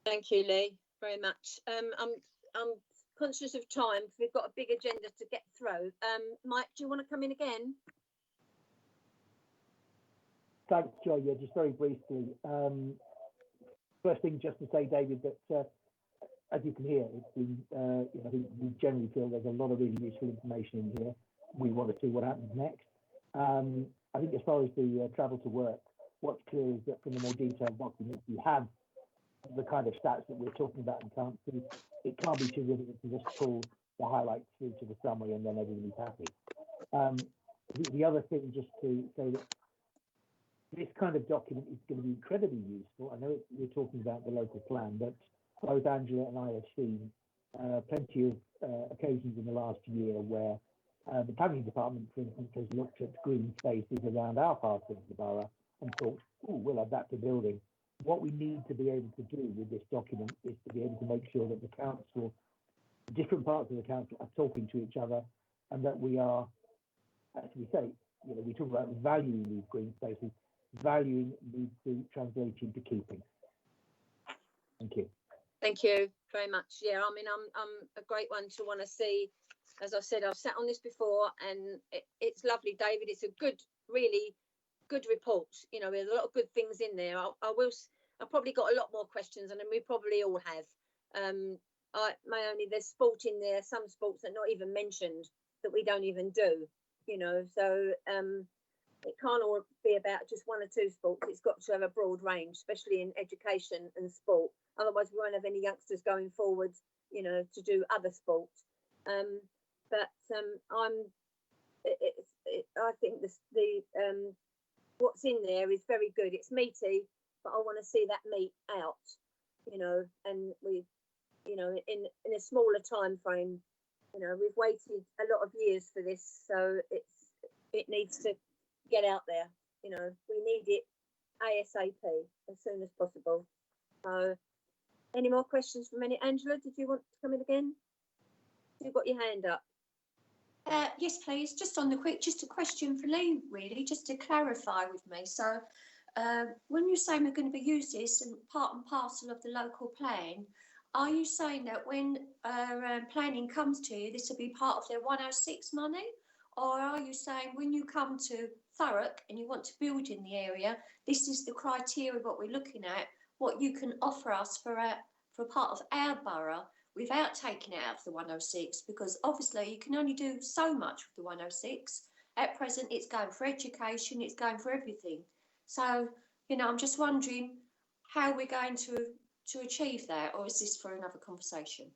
Thank you, Lee, very much. I'm conscious of time because we've got a big agenda to get through. Mike, do you want to come in again? Thanks, Joy. Yeah, just very briefly. First thing, just to say, David, that as you can hear, it's been, you know, I think we generally feel there's a lot of really useful information in here. We want to see what happens next. I think as far as the travel to work, what's clear is that from the more detailed documents, you have the kind of stats that we're talking about and can't see. It can't be too difficult to just pull the highlights through to the summary and then everybody's happy. The other thing, just to say that this kind of document is going to be incredibly useful. I know we're talking about the local plan, but both Angela and I have seen plenty of occasions in the last year where the planning department, for instance, has looked at green spaces around our part of the borough and thought, oh, we'll add that to building. What we need to be able to do with this document is to be able to make sure that the council, different parts of the council, are talking to each other, and that we are, as we say, you know, we talk about valuing these green spaces. Valuing needs to translate into keeping. Thank you. Thank you very much. Yeah, I mean, I'm a great one to want to see as I said, I've sat on this before, and it's lovely, David. It's a good, really good report. You know, there's a lot of good things in there. I've probably got a lot more questions, and we probably all have. There's sport in there, some sports that are not even mentioned, that we don't even do, you know, so it can't all be about just one or two sports. It's got to have a broad range, especially in education and sport. Otherwise, we won't have any youngsters going forward, you know, to do other sports. I think what's in there is very good. It's meaty, but I want to see that meat out, you know, and we, you know, in a smaller time frame. You know, we've waited a lot of years for this, so it needs to get out there. You know, we need it ASAP, as soon as possible. So, any more questions from Angela? Did you want to come in again? You've got your hand up. Yes, please. Just on the quick, just a question for Lee, really, just to clarify with me. So, when you're saying we're going to be using this and part and parcel of the local plan, are you saying that when planning comes to you, this will be part of their 106 money? Or are you saying when you come to Thurrock and you want to build in the area, this is the criteria what we're looking at, what you can offer us for part of our borough without taking it out of the 106? Because obviously you can only do so much with the 106. At present, it's going for education, it's going for everything. So, you know, I'm just wondering how we're going to achieve that, or is this for another conversation?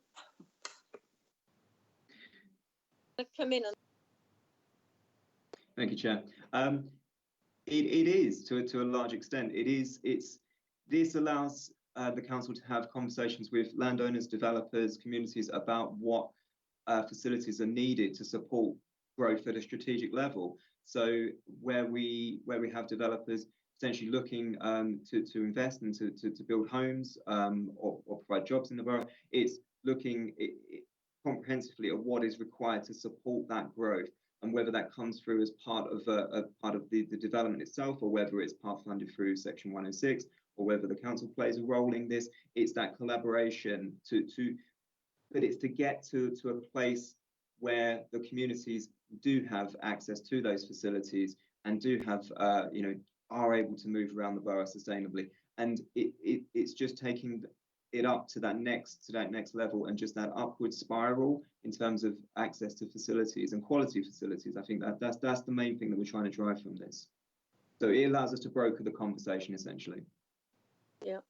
Come in on. Thank you, Chair. It is to a large extent. This allows the council to have conversations with landowners, developers, communities about what facilities are needed to support growth at a strategic level. So where we have developers potentially looking to invest and to build homes or provide jobs in the borough, it's looking comprehensively at what is required to support that growth, and whether that comes through as part of the development itself, or whether it's part funded through Section 106, or whether the council plays a role in this. It's that collaboration but it's to get to a place where the communities do have access to those facilities and do have are able to move around the borough sustainably. And it's just taking it up to that next level, and just that upward spiral in terms of access to facilities and quality facilities. I think that's the main thing that we're trying to drive from this. So it allows us to broker the conversation, essentially. Yeah.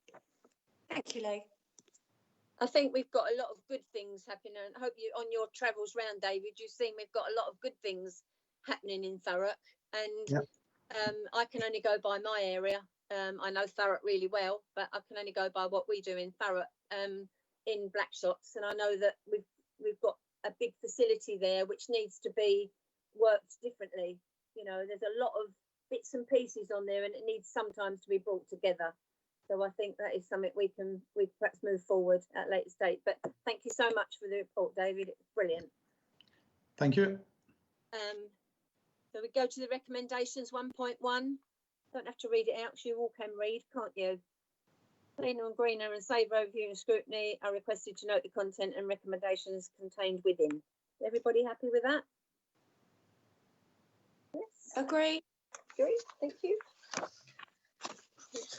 Thank you, Lee. I think we've got a lot of good things happening, and I hope you, on your travels round, David, you've seen we've got a lot of good things happening in Thurrock. And yep. I can only go by my area. I know Thurrock really well, but I can only go by what we do in Thurrock, in Blackshots, and I know that we've got a big facility there which needs to be worked differently. You know, there's a lot of bits and pieces on there, and it needs sometimes to be brought together. So I think that is something we perhaps move forward at a later date. But thank you so much for the report, David. It's brilliant. Thank you. So we go to the recommendations 1.1. Don't have to read it out, because you all can read, can't you? Cleaner and greener and safer overview and scrutiny are requested to note the content and recommendations contained within. Everybody happy with that? Yes. Agree. Agree. Thank you.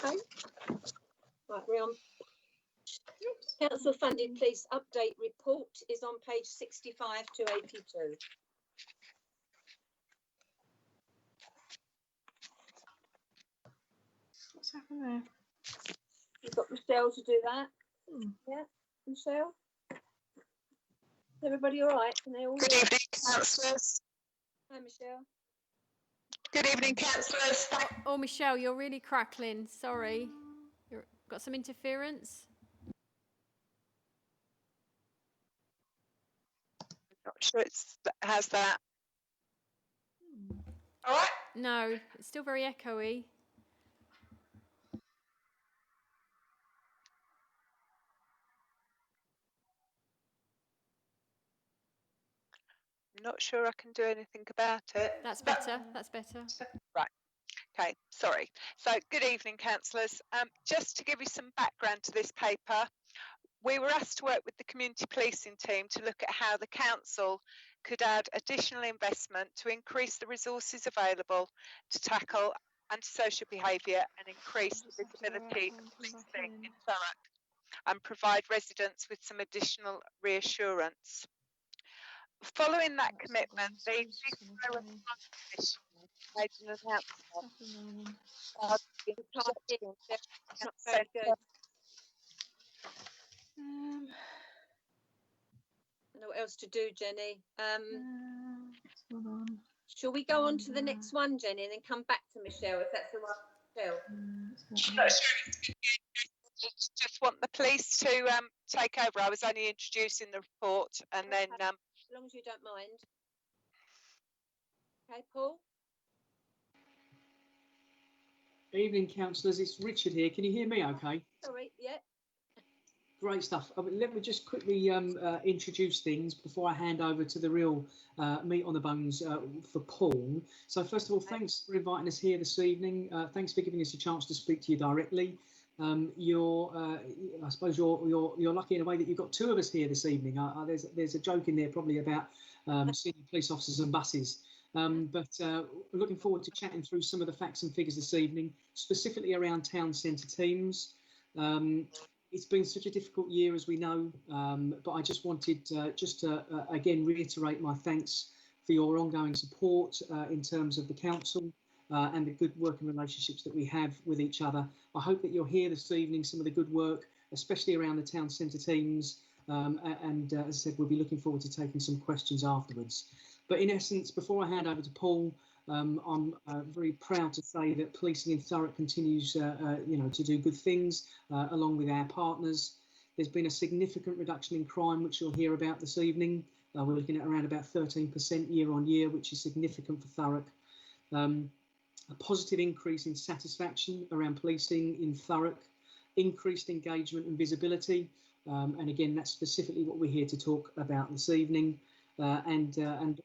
Okay. Right, we're on. Council funded police update report is on page 65 to 82. What's happened there? You've got Michelle to do that. Yeah, Michelle. Is everybody all right? Can they all? Good evening, councillors. Hi, Michelle. Good evening, councillors. Oh, Michelle, you're really crackling. Sorry. You've got some interference? Not sure it has that. All right. No, it's still very echoey. Not sure I can do anything about it. That's better. That's better. Right. Okay. Sorry. So, good evening, councillors. Just to give you some background to this paper, we were asked to work with the community policing team to look at how the council could add additional investment to increase the resources available to tackle antisocial behaviour and increase the visibility of policing in Thurrock and provide residents with some additional reassurance. Following that commitment, the Commission made an announcement Not very good. I don't know what else to do, Jenny. Hold on. Shall we go on to the next one, Jenny, and then come back to Michelle, if that's all right, Michelle? Just want the police to take over. I was only introducing the report, and then as long as you don't mind. Okay, Paul. Evening, councillors. It's Richard here. Can you hear me okay? Sorry, yeah. Great stuff. Let me just quickly introduce things before I hand over to the real meat on the bones for Paul. So first of all, thanks for inviting us here this evening. Thanks for giving us a chance to speak to you directly. I suppose you're lucky in a way that you've got two of us here this evening. There's a joke in there probably about senior police officers and buses. But we're looking forward to chatting through some of the facts and figures this evening, specifically around town centre teams. It's been such a difficult year, as we know, but I just wanted to again reiterate my thanks for your ongoing support in terms of the council and the good working relationships that we have with each other. I hope that you'll hear this evening some of the good work, especially around the town centre teams, and as I said, we'll be looking forward to taking some questions afterwards. But in essence, before I hand over to Paul, I'm very proud to say that policing in Thurrock continues, to do good things along with our partners. There's been a significant reduction in crime, which you'll hear about this evening. We're looking at around about 13% year on year, which is significant for Thurrock. A positive increase in satisfaction around policing in Thurrock, increased engagement and visibility, and again, that's specifically what we're here to talk about this evening. And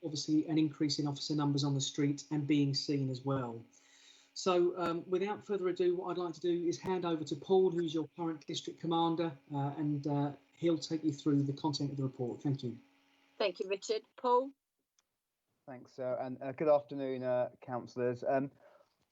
obviously an increase in officer numbers on the street and being seen as well. So without further ado, what I'd like to do is hand over to Paul, who's your current district commander, and he'll take you through the content of the report. Thank you. Thank you, Richard. Paul? Thanks, and good afternoon, councillors.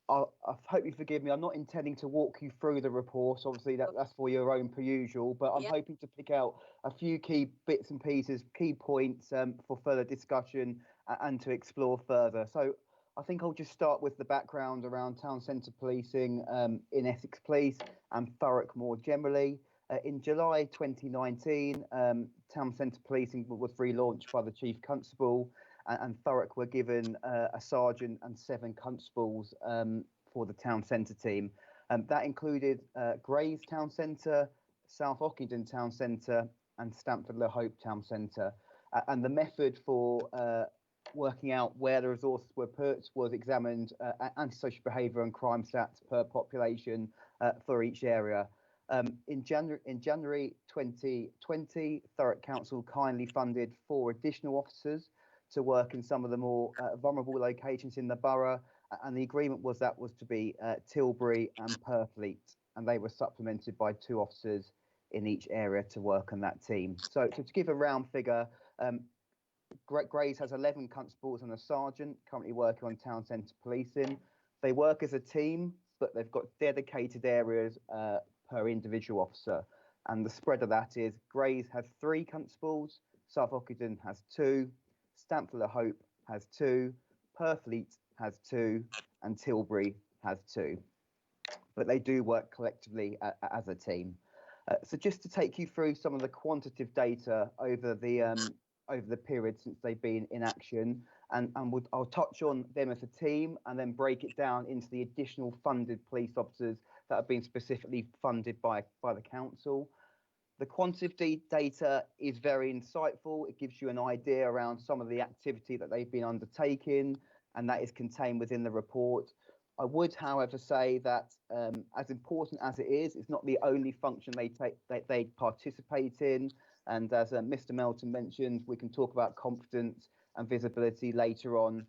I hope you forgive me. I'm not intending to walk you through the report. Obviously, that's for your own per usual, but I'm hoping to pick out a few key bits and pieces, key points for further discussion and to explore further. So I think I'll just start with the background around town centre policing in Essex Police and Thurrock more generally. In July 2019, town centre policing was relaunched by the Chief Constable, and Thurrock were given a sergeant and 7 constables for the town centre team. That included Grays Town Centre, South Ockenden Town Centre and Stamford Le Hope Town Centre. And the method for working out where the resources were put was examined antisocial behaviour and crime stats per population for each area. In January 2020, Thurrock Council kindly funded 4 additional officers to work in some of the more vulnerable locations in the borough, and the agreement was that was to be Tilbury and Purfleet, and they were supplemented by 2 officers in each area to work on that team. So to give a round figure, Grays has 11 constables and a sergeant currently working on town centre policing. They work as a team, but they've got dedicated areas per individual officer, and the spread of that is Grays has 3 constables, South Ockenden has 2, Stamford Le Hope has 2, Purfleet has 2, and Tilbury has 2. But they do work collectively as a team. So just to take you through some of the quantitative data over the period since they've been in action, and I'll touch on them as a team and then break it down into the additional funded police officers that have been specifically funded by the council. The quantitative data is very insightful. It gives you an idea around some of the activity that they've been undertaking, and that is contained within the report. I would, however, say that as important as it is, it's not the only function they participate in. And as Mr. Melton mentioned, we can talk about confidence and visibility later on,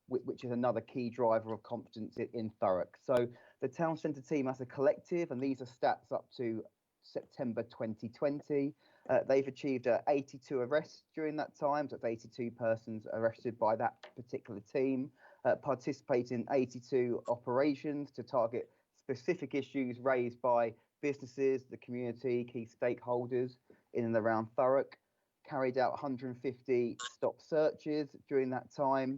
which is another key driver of confidence in Thurrock. So the town centre team as a collective, and these are stats up to September 2020, They've achieved 82 arrests during that time. So that's 82 persons arrested by that particular team, participating in 82 operations to target specific issues raised by businesses, the community, key stakeholders in and around Thurrock. Carried out 150 stop searches during that time,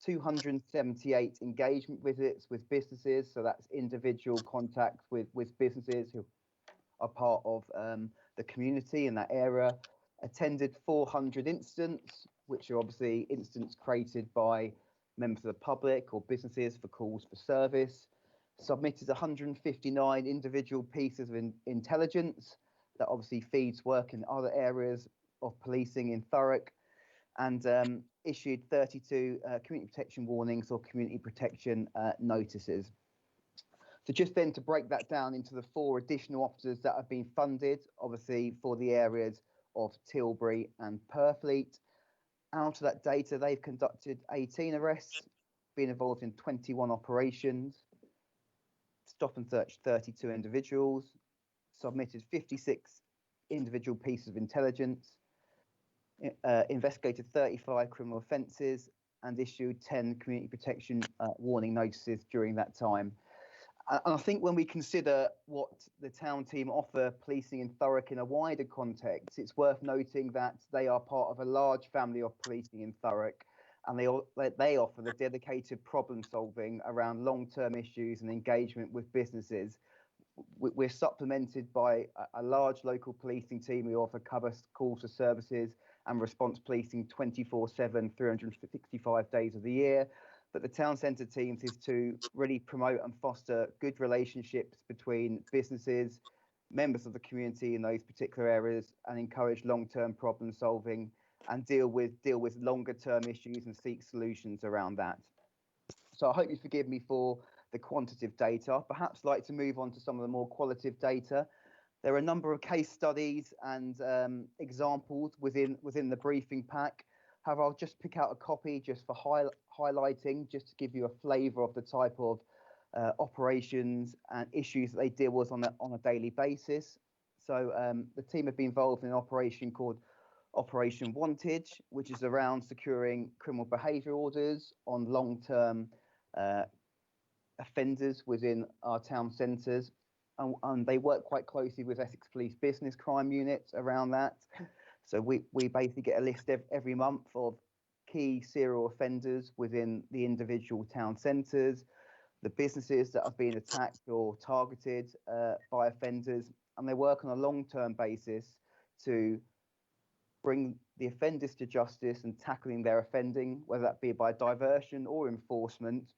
278 engagement visits with businesses. So that's individual contacts with businesses who are part of the community in that area. Attended 400 incidents, which are obviously incidents created by members of the public or businesses for calls for service. Submitted 159 individual pieces of intelligence that obviously feeds work in other areas of policing in Thurrock, and issued 32 community protection warnings or community protection notices. So just then to break that down into the 4 additional officers that have been funded, obviously for the areas of Tilbury and Purfleet. Out of that data, they've conducted 18 arrests, been involved in 21 operations, stop and search 32 individuals, submitted 56 individual pieces of intelligence, investigated 35 criminal offences, and issued 10 community protection warning notices during that time. And I think when we consider what the town team offer policing in Thurrock in a wider context, it's worth noting that they are part of a large family of policing in Thurrock, and they offer the dedicated problem solving around long-term issues and engagement with businesses. We're supplemented by a large local policing team who offer cover calls for services and response policing 24/7, 365 days of the year. But the town centre teams is to really promote and foster good relationships between businesses, members of the community in those particular areas, and encourage long-term problem solving and deal with longer-term issues and seek solutions around that. So I hope you forgive me for the quantitative data. Perhaps like to move on to some of the more qualitative data. There are a number of case studies and examples within the briefing pack. However, I'll just pick out a copy just for highlighting, just to give you a flavour of the type of operations and issues that they deal with on a daily basis. So the team have been involved in an operation called Operation Wantage, which is around securing criminal behaviour orders on long-term offenders within our town centres. And they work quite closely with Essex Police business crime units around that. So we basically get a list every month of key serial offenders within the individual town centres, the businesses that have been attacked or targeted by offenders, and they work on a long-term basis to bring the offenders to justice and tackling their offending, whether that be by diversion or enforcement,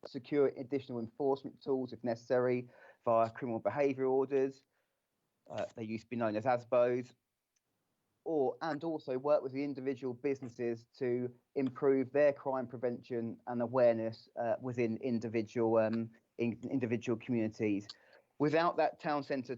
secure additional enforcement tools if necessary via criminal behaviour orders. They used to be known as ASBOs. And also work with the individual businesses to improve their crime prevention and awareness within individual communities. Without that town centre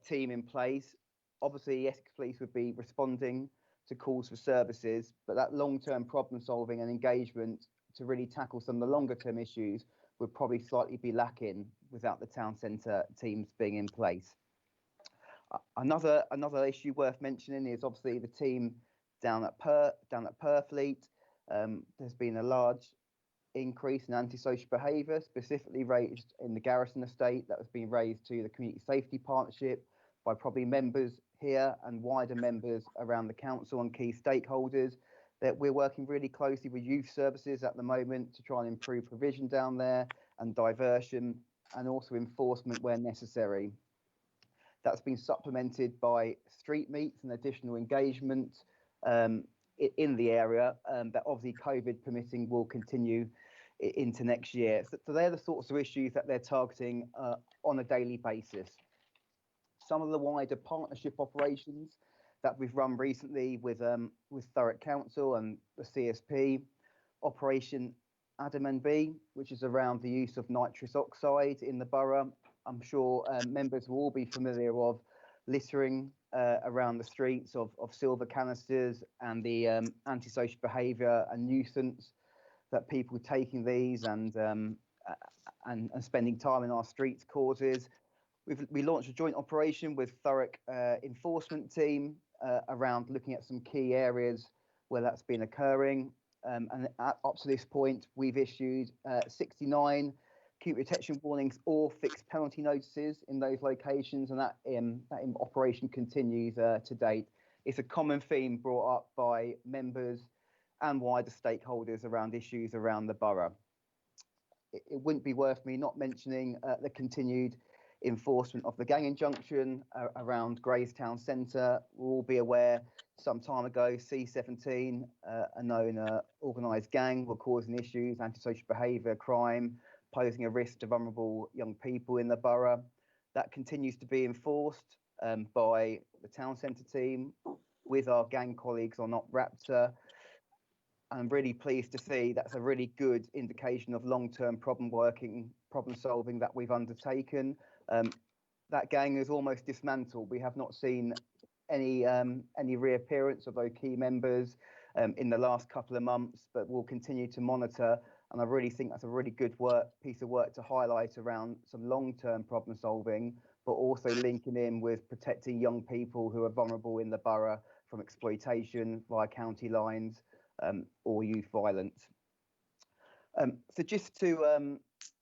team in place, obviously Essex Police would be responding to calls for services, but that long-term problem solving and engagement to really tackle some of the longer-term issues would probably slightly be lacking without the town centre teams being in place. Another issue worth mentioning is obviously the team down at Purfleet. There's been a large increase in antisocial behaviour, specifically raised in the Garrison estate, that was being raised to the Community Safety Partnership by probably members here and wider members around the council and key stakeholders. That we're working really closely with youth services at the moment to try and improve provision down there and diversion, and also enforcement where necessary. That's been supplemented by street meets and additional engagement in the area that obviously COVID permitting will continue into next year. So they're the sorts of issues that they're targeting on a daily basis. Some of the wider partnership operations that we've run recently with Thurrock Council and the CSP, Operation Adam and B, which is around the use of nitrous oxide in the borough. I'm sure members will all be familiar of littering around the streets of silver canisters and the antisocial behaviour and nuisance that people taking these and spending time in our streets causes. We launched a joint operation with Thurrock enforcement team around looking at some key areas where that's been occurring. And up to this point, we've issued 69 acute retention warnings or fixed penalty notices in those locations, and that operation continues to date. It's a common theme brought up by members and wider stakeholders around issues around the borough. It wouldn't be worth me not mentioning the continued enforcement of the gang injunction around Grays Town Centre. We'll all be aware some time ago, C17, a known organised gang, were causing issues, antisocial behaviour, crime, posing a risk to vulnerable young people in the borough. That continues to be enforced by the town centre team with our gang colleagues on Op Raptor. I'm really pleased to see that's a really good indication of long-term problem solving that we've undertaken. That gang is almost dismantled. We have not seen any reappearance of those key members in the last couple of months, but we'll continue to monitor. And I really think that's a really good piece of work to highlight around some long-term problem solving, but also linking in with protecting young people who are vulnerable in the borough from exploitation via county lines or youth violence. So just to,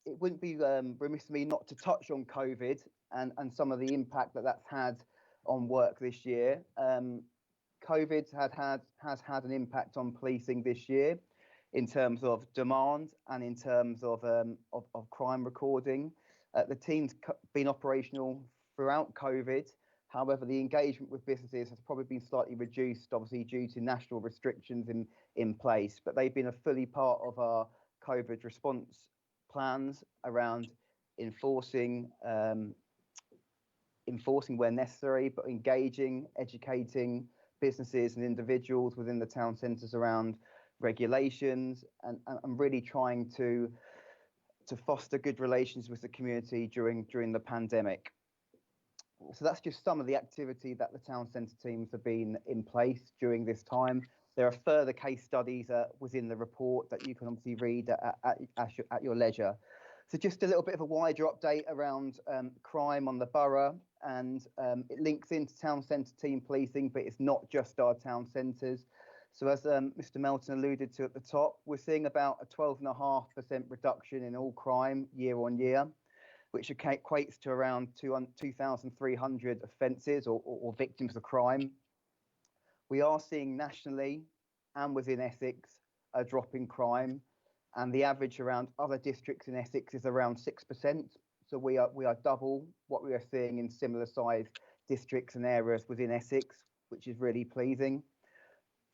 it wouldn't be remiss of me not to touch on COVID and some of the impact that that's had on work this year. COVID has had an impact on policing this year in terms of demand and in terms of crime recording. The team's been operational throughout COVID. However, the engagement with businesses has probably been slightly reduced, obviously due to national restrictions in place, but they've been a fully part of our COVID response plans around enforcing where necessary, but engaging, educating businesses and individuals within the town centres around regulations and really trying to foster good relations with the community during the pandemic. So that's just some of the activity that the town centre teams have been in place during this time. There are further case studies within the report that you can obviously read at your leisure. So just a little bit of a wider update around crime on the borough, and it links into town centre team policing, but it's not just our town centres. So as Mr. Melton alluded to at the top, we're seeing about a 12.5% reduction in all crime year on year, which equates to around 2,300 offences or victims of crime. We are seeing nationally and within Essex a drop in crime, and the average around other districts in Essex is around 6%. So we are double what we are seeing in similar sized districts and areas within Essex, which is really pleasing.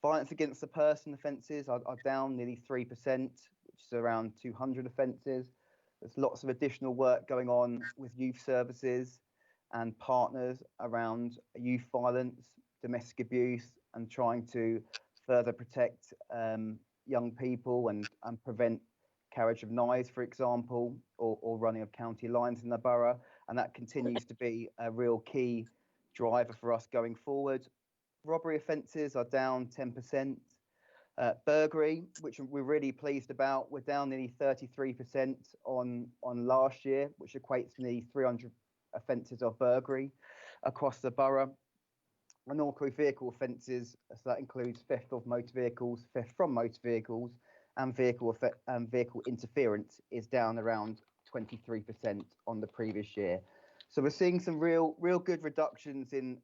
Violence against the person offences are down nearly 3%, which is around 200 offences. There's lots of additional work going on with youth services and partners around youth violence, domestic abuse, and trying to further protect young people and prevent carriage of knives, for example, or running of county lines in the borough. And that continues to be a real key driver for us going forward. Robbery offences are down 10%. Burglary, which we're really pleased about, we're down nearly 33% on last year, which equates to nearly 300 offences of burglary across the borough. And also vehicle offences, so that includes theft of motor vehicles, theft from motor vehicles, and vehicle interference is down around 23% on the previous year. So we're seeing some real good reductions in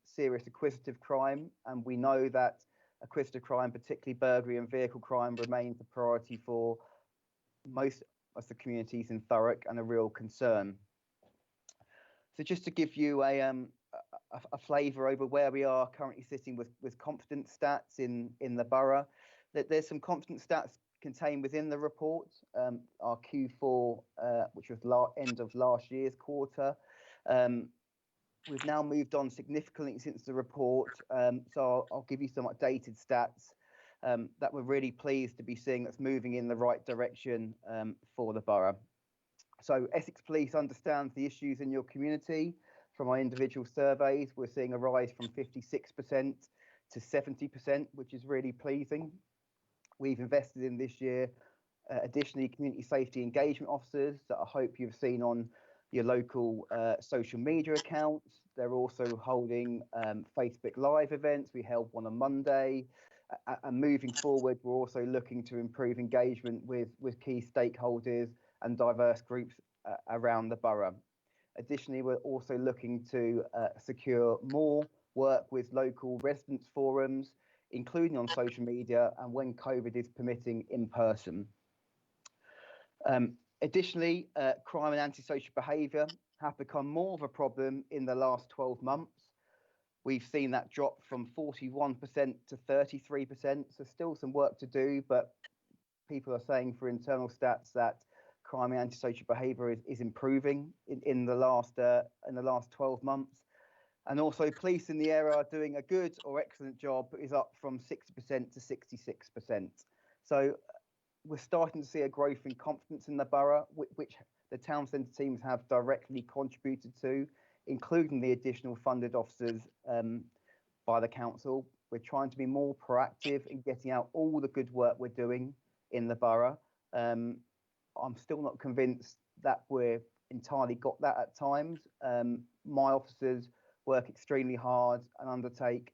serious acquisitive crime, and we know that acquisitive crime, particularly burglary and vehicle crime, remains a priority for most of the communities in Thurrock and a real concern. So just to give you a flavour over where we are currently sitting with confidence stats in the borough, that there's some confidence stats contained within the report. Our Q4, which was end of last year's quarter, we've now moved on significantly since the report, so I'll give you some updated stats that we're really pleased to be seeing that's moving in the right direction for the borough. So Essex Police understands the issues in your community. From our individual surveys, we're seeing a rise from 56% to 70%, which is really pleasing. We've invested in this year, additionally, community safety engagement officers that I hope you've seen on your local social media accounts. They're also holding Facebook Live events. We held one on Monday. And moving forward, we're also looking to improve engagement with key stakeholders and diverse groups around the borough. Additionally, we're also looking to secure more work with local residents forums, including on social media and when COVID is permitting in person. Additionally, crime and antisocial behaviour have become more of a problem in the last 12 months. We've seen that drop from 41% to 33%, so still some work to do, but people are saying for internal stats that crime and antisocial behaviour is improving in the last 12 months. And also police in the area are doing a good or excellent job, is up from 60% to 66%. So we're starting to see a growth in confidence in the borough, which the town centre teams have directly contributed to, including the additional funded officers by the council. We're trying to be more proactive in getting out all the good work we're doing in the borough. I'm still not convinced that we're entirely got that at times. My officers work extremely hard and undertake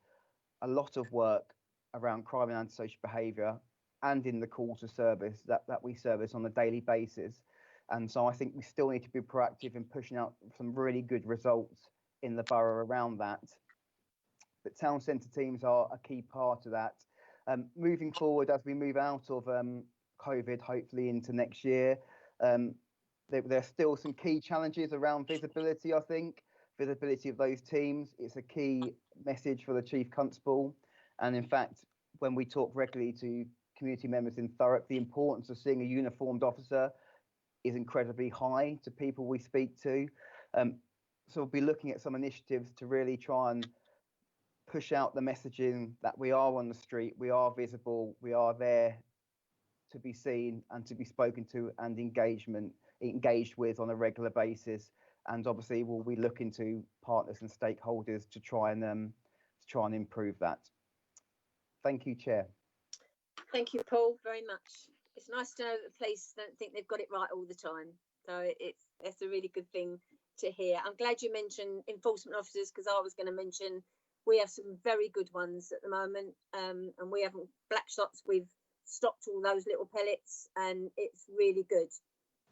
a lot of work around crime and antisocial behaviour and in the call to service that we service on a daily basis. And so I think we still need to be proactive in pushing out some really good results in the borough around that. But town centre teams are a key part of that. Moving forward, as we move out of COVID, hopefully into next year, there's still some key challenges around visibility, I think. Visibility of those teams, it's a key message for the Chief Constable. And in fact, when we talk regularly to community members in Thurrock, the importance of seeing a uniformed officer is incredibly high to people we speak to. So we'll be looking at some initiatives to really try and push out the messaging that we are on the street, we are visible, we are there to be seen and to be spoken to and engaged with on a regular basis. And obviously we'll be looking to partners and stakeholders to try and improve that. Thank you, Chair. Thank you, Paul, very much. It's nice to know that the police don't think they've got it right all the time. So that's a really good thing to hear. I'm glad you mentioned enforcement officers, because I was going to mention we have some very good ones at the moment, and we haven't black shots. We've stopped all those little pellets, and it's really good.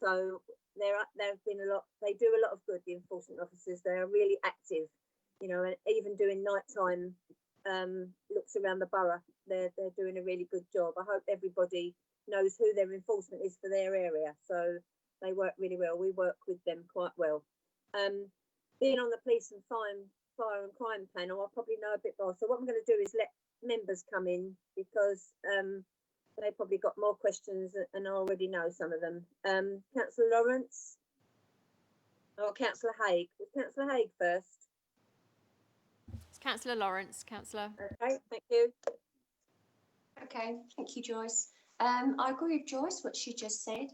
So there have been a lot. They do a lot of good. The enforcement officers, they are really active, you know, and even doing nighttime looks around the borough. They're doing a really good job. I hope everybody knows who their enforcement is for their area. So they work really well. We work with them quite well. Being on the police and fire and crime panel, I'll probably know a bit more. So what I'm going to do is let members come in, because they probably got more questions and I already know some of them. Councillor Lawrence or Councillor Haigh? Was Councillor Haigh first? It's Councillor Lawrence. Councillor. Okay, thank you. Okay, thank you, Joyce. I agree with Joyce, what she just said,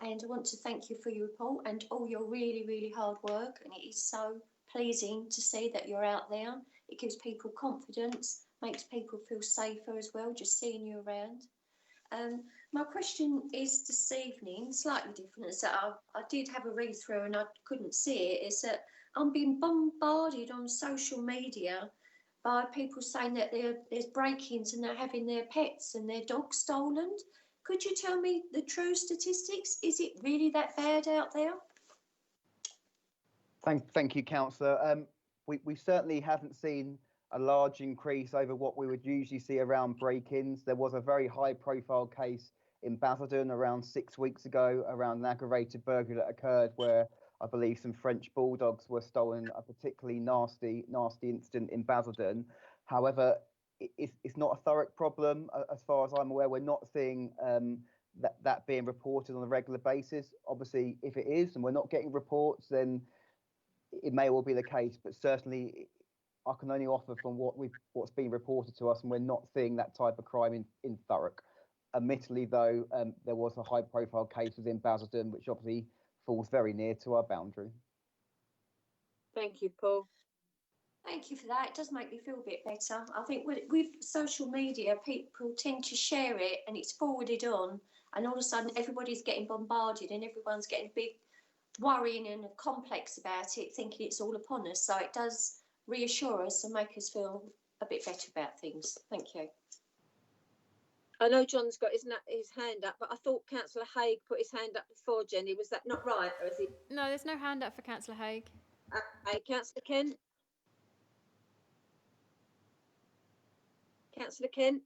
and I want to thank you for your report and all your really, really hard work. And it is so pleasing to see that you're out there. It gives people confidence, makes people feel safer as well, just seeing you around. My question is this evening, slightly different, is that I did have a read through and I couldn't see it, is that I'm being bombarded on social media by people saying that there's break-ins and they're having their pets and their dogs stolen. Could you tell me the true statistics? Is it really that bad out there? Thank you, Councillor. We certainly haven't seen a large increase over what we would usually see around break-ins. There was a very high-profile case in Basildon around 6 weeks ago around an aggravated burglary that occurred where I believe some French bulldogs were stolen, a particularly nasty incident in Basildon. However, it's not a Thurrock problem. As far as I'm aware, we're not seeing that being reported on a regular basis. Obviously, if it is and we're not getting reports, then it may well be the case, but certainly I can only offer from what's been reported to us, and we're not seeing that type of crime in Thurrock. Admittedly, though, there was a high-profile case within Basildon, which obviously falls very near to our boundary. Thank you, Paul. Thank you for that. It does make me feel a bit better. I think with social media, people tend to share it and it's forwarded on, and all of a sudden everybody's getting bombarded and everyone's getting big worrying and complex about it, thinking it's all upon us. So it does reassure us and make us feel a bit better about things. Thank you. I know John's got his hand up, but I thought Councillor Haigh put his hand up before, Jenny. Was that not right? Or is it? No, there's no hand up for Councillor Haigh. Councillor Kent? Councillor Kent?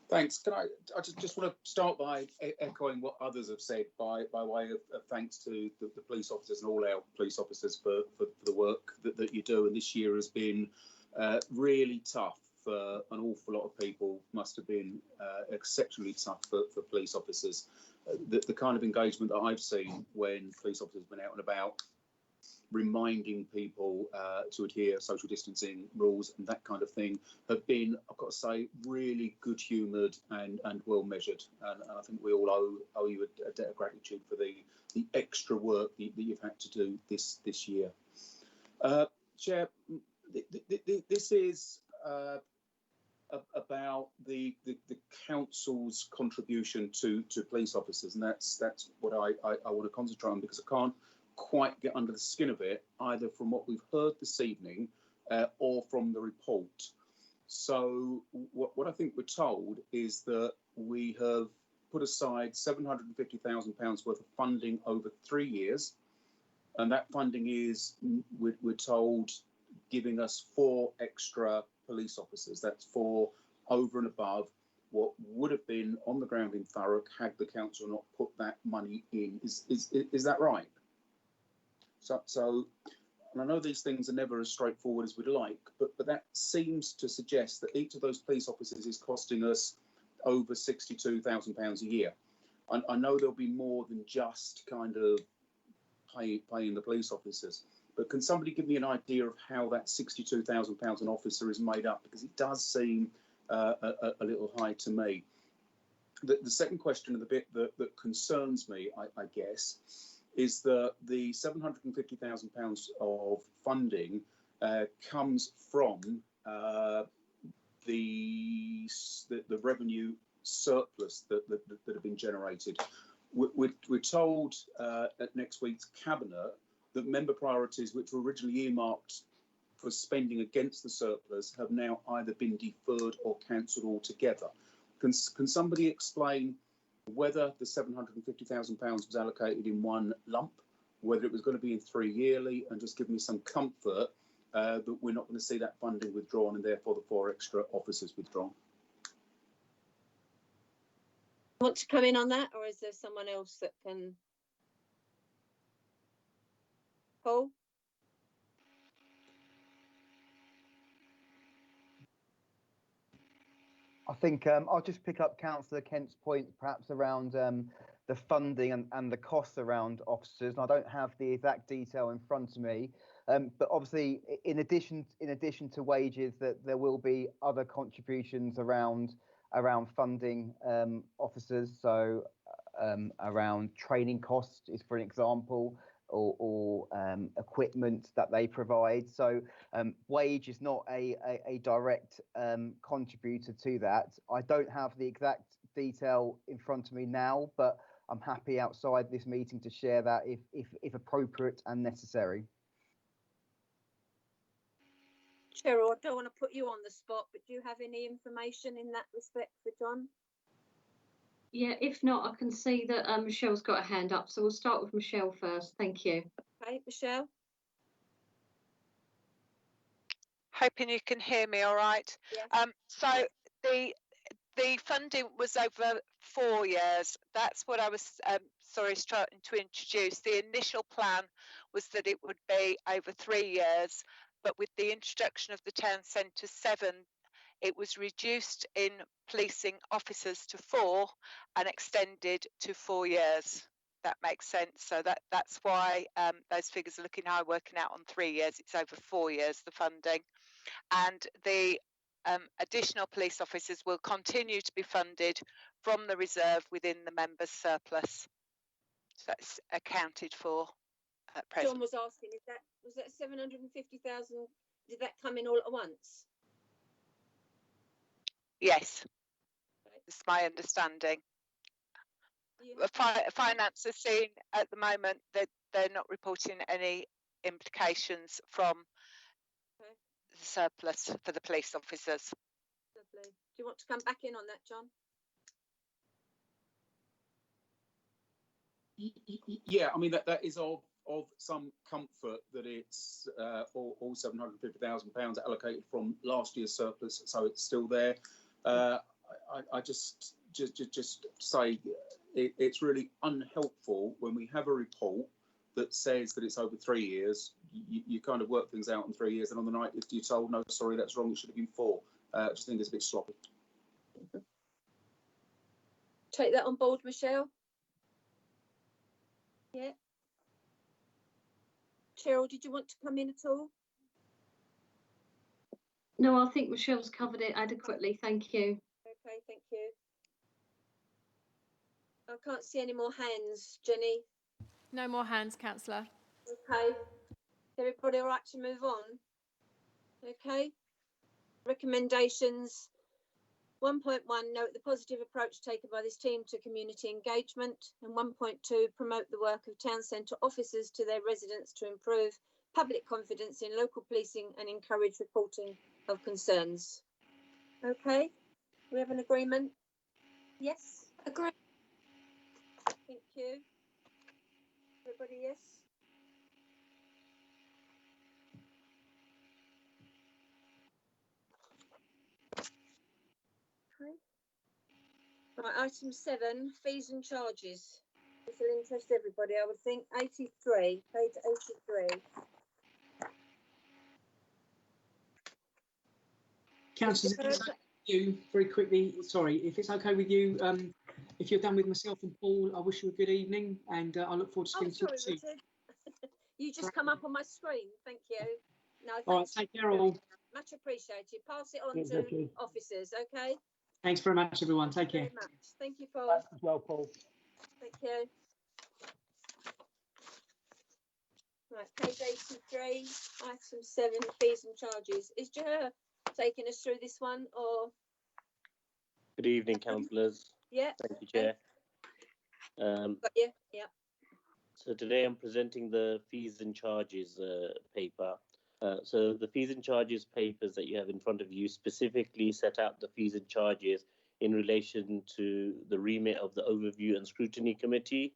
Thanks. Can I just want to start by echoing what others have said by way of thanks to the police officers and all our police officers for the work that you do. And this year has been really tough for an awful lot of people. Must have been exceptionally tough for police officers. The kind of engagement that I've seen when police officers have been out and about, reminding people to adhere social distancing rules and that kind of thing, have been, I've got to say, really good humoured and well measured. And I think we all owe you a debt of gratitude for the extra work that you've had to do this year. Chair, this is about the council's contribution to police officers, and that's what I want to concentrate on, because I can't quite get under the skin of it, either from what we've heard this evening or from the report. So what I think we're told is that we have put aside £750,000 worth of funding over 3 years, and that funding is, we're told, giving us 4 extra police officers. That's 4 over and above what would have been on the ground in Thurrock had the council not put that money in. Is that right? So, and I know these things are never as straightforward as we'd like, but that seems to suggest that each of those police officers is costing us over £62,000 a year. I know there'll be more than just kind of paying the police officers, but can somebody give me an idea of how that £62,000 an officer is made up? Because it does seem a little high to me. The second question, and the bit that concerns me, I guess, is that the £750,000 of funding comes from the revenue surplus that have been generated. We're told at next week's cabinet that member priorities, which were originally earmarked for spending against the surplus, have now either been deferred or cancelled altogether. Can somebody explain whether the £750,000 was allocated in one lump, whether it was going to be in 3 yearly, and just give me some comfort that we're not going to see that funding withdrawn and therefore the 4 extra officers withdrawn? Want to come in on that, or is there someone else that can? Paul? I think I'll just pick up Councillor Kent's point, perhaps around the funding and the costs around officers. And I don't have the exact detail in front of me, but obviously, in addition to wages, that there will be other contributions around funding officers. So around training costs is, for an example, or equipment that they provide. So wage is not a direct contributor to that. I don't have the exact detail in front of me now, but I'm happy outside this meeting to share that if appropriate and necessary. Cheryl, I don't want to put you on the spot, but do you have any information in that respect for John? Yeah, if not, I can see that Michelle's got a hand up, so we'll start with Michelle first. Thank you. Okay, Michelle. Hoping you can hear me all right. Yes. So the funding was over 4 years. That's what I was trying to introduce. The initial plan was that it would be over 3 years, but with the introduction of the Town Centre 7, it was reduced in policing officers to 4 and extended to 4 years. That makes sense. So that's why those figures are looking high, working out on 3 years. It's over 4 years, the funding. And the additional police officers will continue to be funded from the reserve within the members' surplus. So that's accounted for at present. John was asking, was that 750,000? Did that come in all at once? Yes, that's my understanding. finance are seeing at the moment that they're not reporting any implications from the surplus for the police officers. Lovely. Do you want to come back in on that, John? Yeah, I mean that is of some comfort that it's all £750,000 allocated from last year's surplus, so it's still there. I just say it's really unhelpful when we have a report that says that it's over 3 years. You kind of work things out in 3 years, and on the night you're told, no, sorry, that's wrong, it should have been 4. I just think it's a bit sloppy. Take that on board, Michelle. Yeah. Cheryl, did you want to come in at all? No, I think Michelle's covered it adequately. Thank you. Okay, thank you. I can't see any more hands, Jenny. No more hands, Councillor. Okay. Is everybody all right to move on? Okay. Recommendations. 1.1, note the positive approach taken by this team to community engagement, and 1.2, promote the work of town centre officers to their residents to improve public confidence in local policing and encourage reporting of concerns. Okay, we have an agreement? Yes? Agree. Thank you. Everybody, yes? Okay. Right, item 7, fees and charges. This will interest everybody, I would think. 83, page 83. Councillors, if it's okay with you, very quickly, sorry, if it's okay with you, if you're done with myself and Paul, I wish you a good evening, and I look forward to speaking to you soon. Richard. You just come up on my screen. Thank you. No, thanks. All right, take care all. Much appreciated. Pass it on Thanks, to Richard. officers, okay? Thanks very much, everyone. Take care. Very much. Thank you, Paul. Thanks as well, Paul. Thank you. Right, page 83, item 7, fees and charges. Is Jer taking us through this one, or? Good evening, councillors. Yeah. Thank you, Chair. Got you. Yeah. So today I'm presenting the fees and charges paper. So the fees and charges papers that you have in front of you specifically set out the fees and charges in relation to the remit of the Overview and Scrutiny Committee.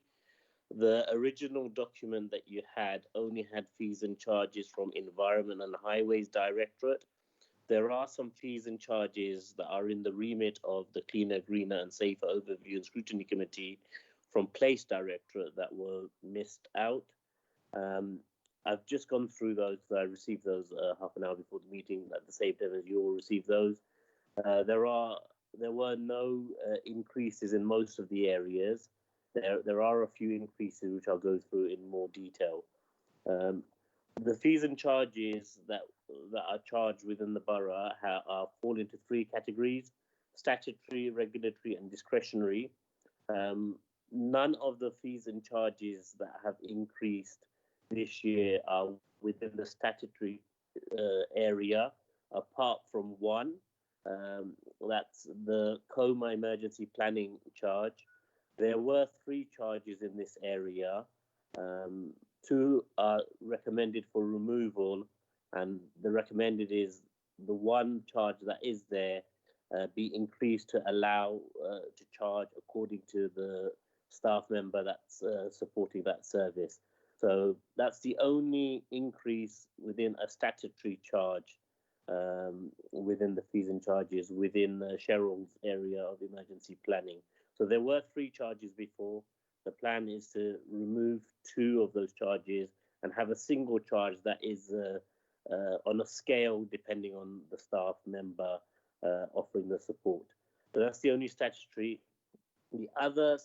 The original document that you had only had fees and charges from Environment and Highways Directorate. There are some fees and charges that are in the remit of the Cleaner, Greener and Safer Overview and Scrutiny Committee from Place Directorate that were missed out. I've just gone through those. I received those half an hour before the meeting at the same time as you all received those. There were no increases in most of the areas. There are a few increases which I'll go through in more detail. The fees and charges that are charged within the borough fall into 3 categories: statutory, regulatory and discretionary. None of the fees and charges that have increased this year are within the statutory area, apart from one. That's the COMA emergency planning charge. There were 3 charges in this area. 2 are recommended for removal, and the recommended is the one charge that is there be increased to allow to charge according to the staff member that's supporting that service. So that's the only increase within a statutory charge within the fees and charges within Cheryl's area of emergency planning. So there were 3 charges before. The plan is to remove 2 of those charges and have a single charge that is on a scale depending on the staff member offering the support. So that's the only statutory. The other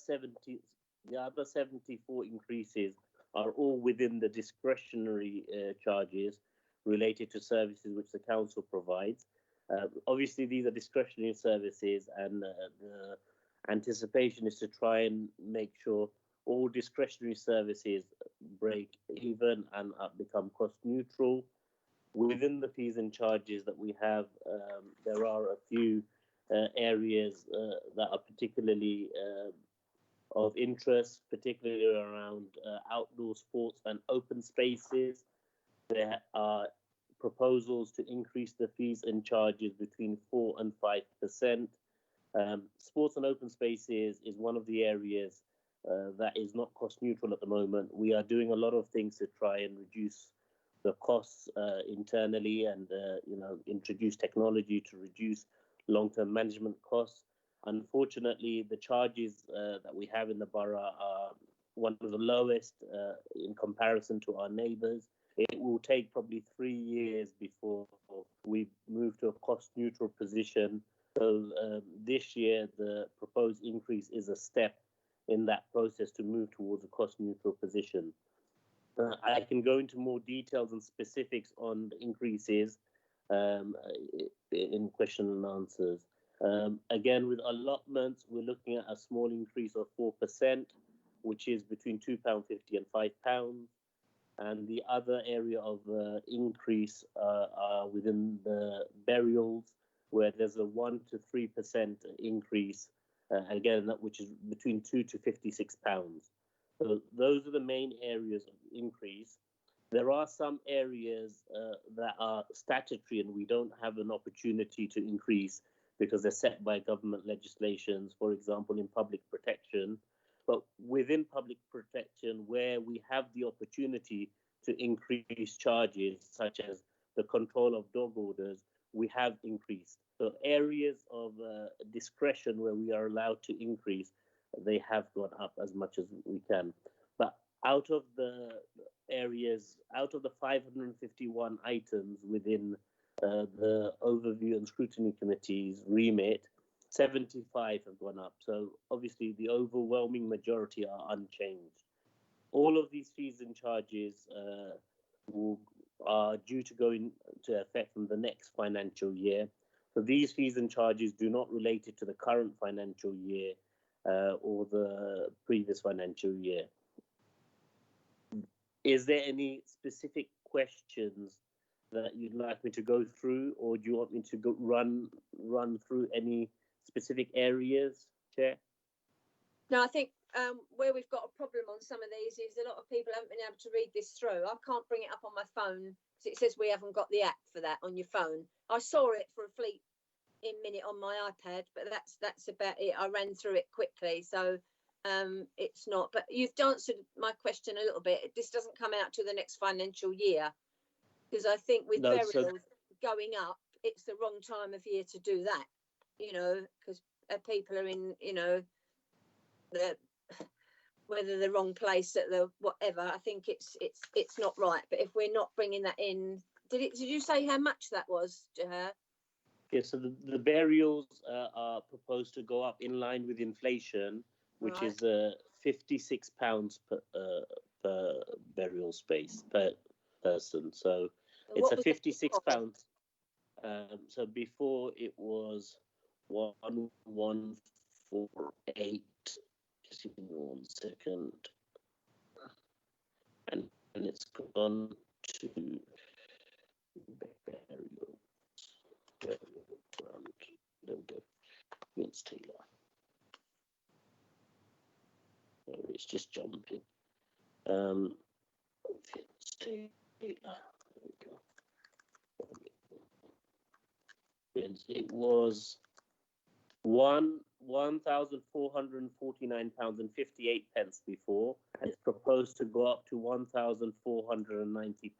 74 increases are all within the discretionary charges related to services which the council provides. Obviously, these are discretionary services, and the anticipation is to try and make sure all discretionary services break even and become cost neutral. Within the fees and charges that we have, there are a few areas that are particularly of interest, particularly around outdoor sports and open spaces. There are proposals to increase the fees and charges between 4 and 5%. Sports and open spaces is one of the areas that is not cost neutral at the moment. We are doing a lot of things to try and reduce the costs internally, and introduce technology to reduce long-term management costs. Unfortunately, the charges that we have in the borough are one of the lowest in comparison to our neighbours. It will take probably 3 years before we move to a cost-neutral position. So this year, the proposed increase is a step in that process to move towards a cost-neutral position. I can go into more details and specifics on the increases in question and answers. Again, with allotments, we're looking at a small increase of 4%, which is between £2.50 and £5. And the other area of increase are within the burials, where there's a 1 to 3% increase, again, that which is between £2 to £56. So those are the main areas of increase. There are some areas that are statutory and we don't have an opportunity to increase because they're set by government legislations, for example, in public protection. But within public protection, where we have the opportunity to increase charges, such as the control of dog orders, we have increased. So areas of discretion where we are allowed to increase, they have gone up as much as we can. But out of the 551 items within the overview and scrutiny committee's remit, 75 have gone up. So obviously the overwhelming majority are unchanged. All of these fees and charges are due to go into effect from the next financial year. So these fees and charges do not relate to the current financial year or the previous financial year. Is there any specific questions that you'd like me to go through, or do you want me to run through any specific areas, Chair? No, I think where we've got a problem on some of these is a lot of people haven't been able to read this through. I can't bring it up on my phone because it says we haven't got the app for that on your phone. I saw it for a fleeting minute on my iPad, but that's about it. I ran through it quickly, so it's not. But you've answered my question a little bit. This doesn't come out to the next financial year, because I think with burials going up, it's the wrong time of year to do that. Because people are in, whether the wrong place at the whatever. I think it's not right. But if we're not bringing that in, did you say how much that was, Jaher? Yeah, so the burials are proposed to go up in line with inflation, which is £56 per burial space per person. So it's a £56. So before it was 1148. Just give me 1 second. And it's gone to burial. There we go. Vince Taylor. It's just jumping. Vince Taylor. There we go. It was £1,449.58 before, and it's proposed to go up to £1,490.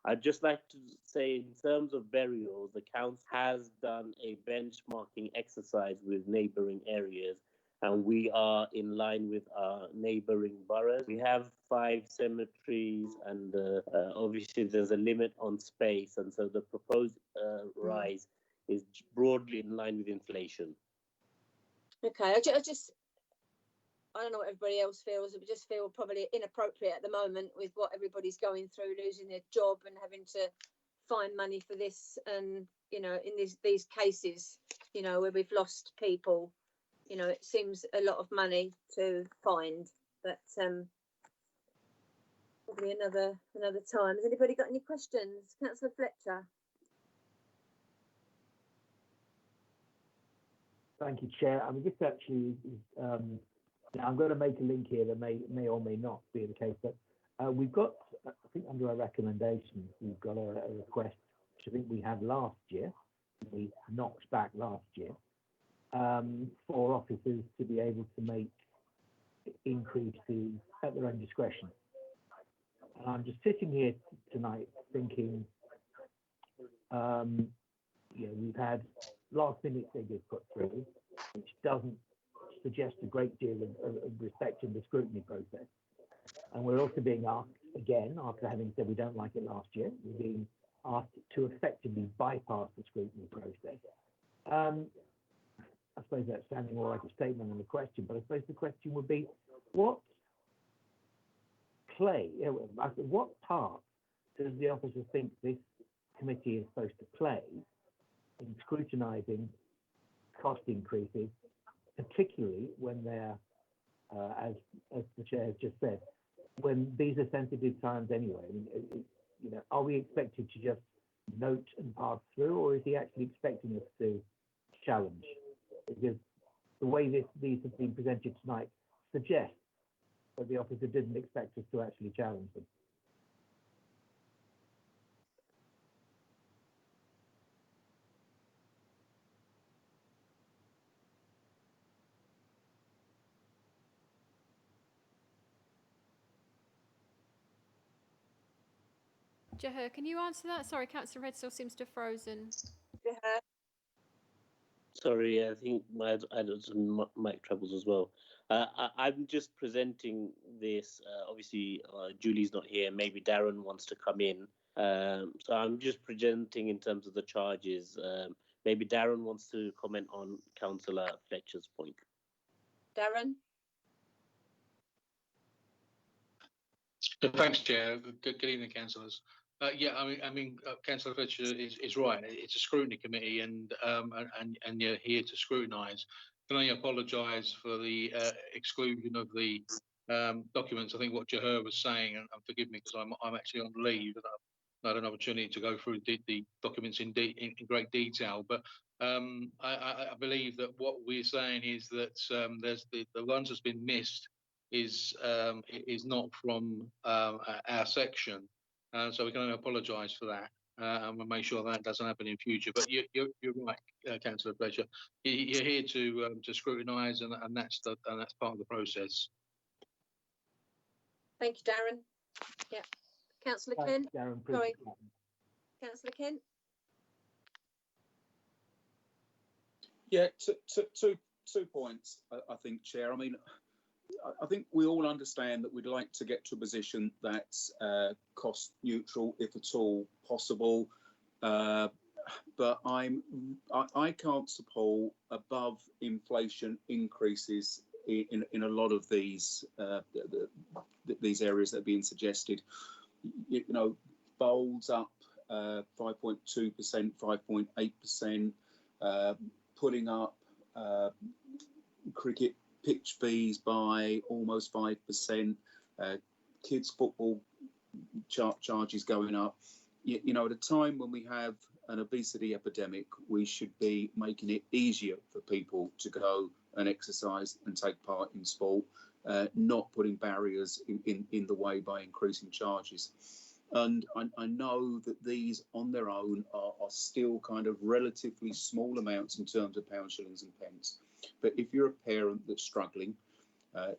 I'd just like to say, in terms of burials, the council has done a benchmarking exercise with neighbouring areas, and we are in line with our neighbouring boroughs. We have 5 cemeteries, and obviously there's a limit on space, and so the proposed rise is broadly in line with inflation. Okay, I don't know what everybody else feels. I just feel probably inappropriate at the moment with what everybody's going through, losing their job and having to find money for this. And, in these cases, where we've lost people, it seems a lot of money to find. But probably another time. Has anybody got any questions? Councillor Fletcher. Thank you, Chair. I mean, this actually is Now, I'm going to make a link here that may or may not be the case, but we've got, I think under our recommendations, we've got a request, which I think we had last year, we knocked back last year, for officers to be able to make increases at their own discretion. And I'm just sitting here tonight thinking, we've had last minute figures put through, which doesn't suggest a great deal of respect in the scrutiny process. And we're also being asked, again, after having said we don't like it last year, we're being asked to effectively bypass the scrutiny process. I suppose that's sounding more like a statement than a question, but I suppose the question would be, what part does the officer think this committee is supposed to play in scrutinising cost increases, particularly when they're, as the chair has just said, when these are sensitive times anyway? I mean, are we expected to just note and pass through, or is he actually expecting us to challenge? Because the way these have been presented tonight suggests that the officer didn't expect us to actually challenge them. Jahir, can you answer that? Sorry, Councillor Red still seems to have frozen. Jahir? Sorry, I think I had some mic troubles as well. I'm just presenting this. Obviously, Julie's not here. Maybe Darren wants to come in. So I'm just presenting in terms of the charges. Maybe Darren wants to comment on Councillor Fletcher's point. Darren? Thanks, Chair. Good evening, councillors. Councillor Fletcher is right. It's a scrutiny committee, and you're here to scrutinise. Can I apologise for the exclusion of the documents? I think what Jahir was saying, and forgive me because I'm actually on leave, and I've had an opportunity to go through the documents in great detail. But I believe that what we're saying is that there's the ones that's been missed is not from our section. So we can only apologise for that, and we'll make sure that doesn't happen in future. But you're right, Councillor Fletcher. You're here to scrutinise, and that's part of the process. Thank you, Darren. Yeah, Councillor Kent. Darren, sorry, Councillor Kent. Yeah, two points. I think, Chair. I mean, I think we all understand that we'd like to get to a position that's cost neutral, if at all possible. But I can't support above inflation increases in a lot of these areas that are being suggested. Bowls up 5.2%, 5.8%, putting up cricket pitch fees by almost 5%, kids football charges going up. At a time when we have an obesity epidemic, we should be making it easier for people to go and exercise and take part in sport, not putting barriers in the way by increasing charges. And I know that these on their own are still kind of relatively small amounts in terms of pounds, shillings and pence. But if you're a parent that's struggling,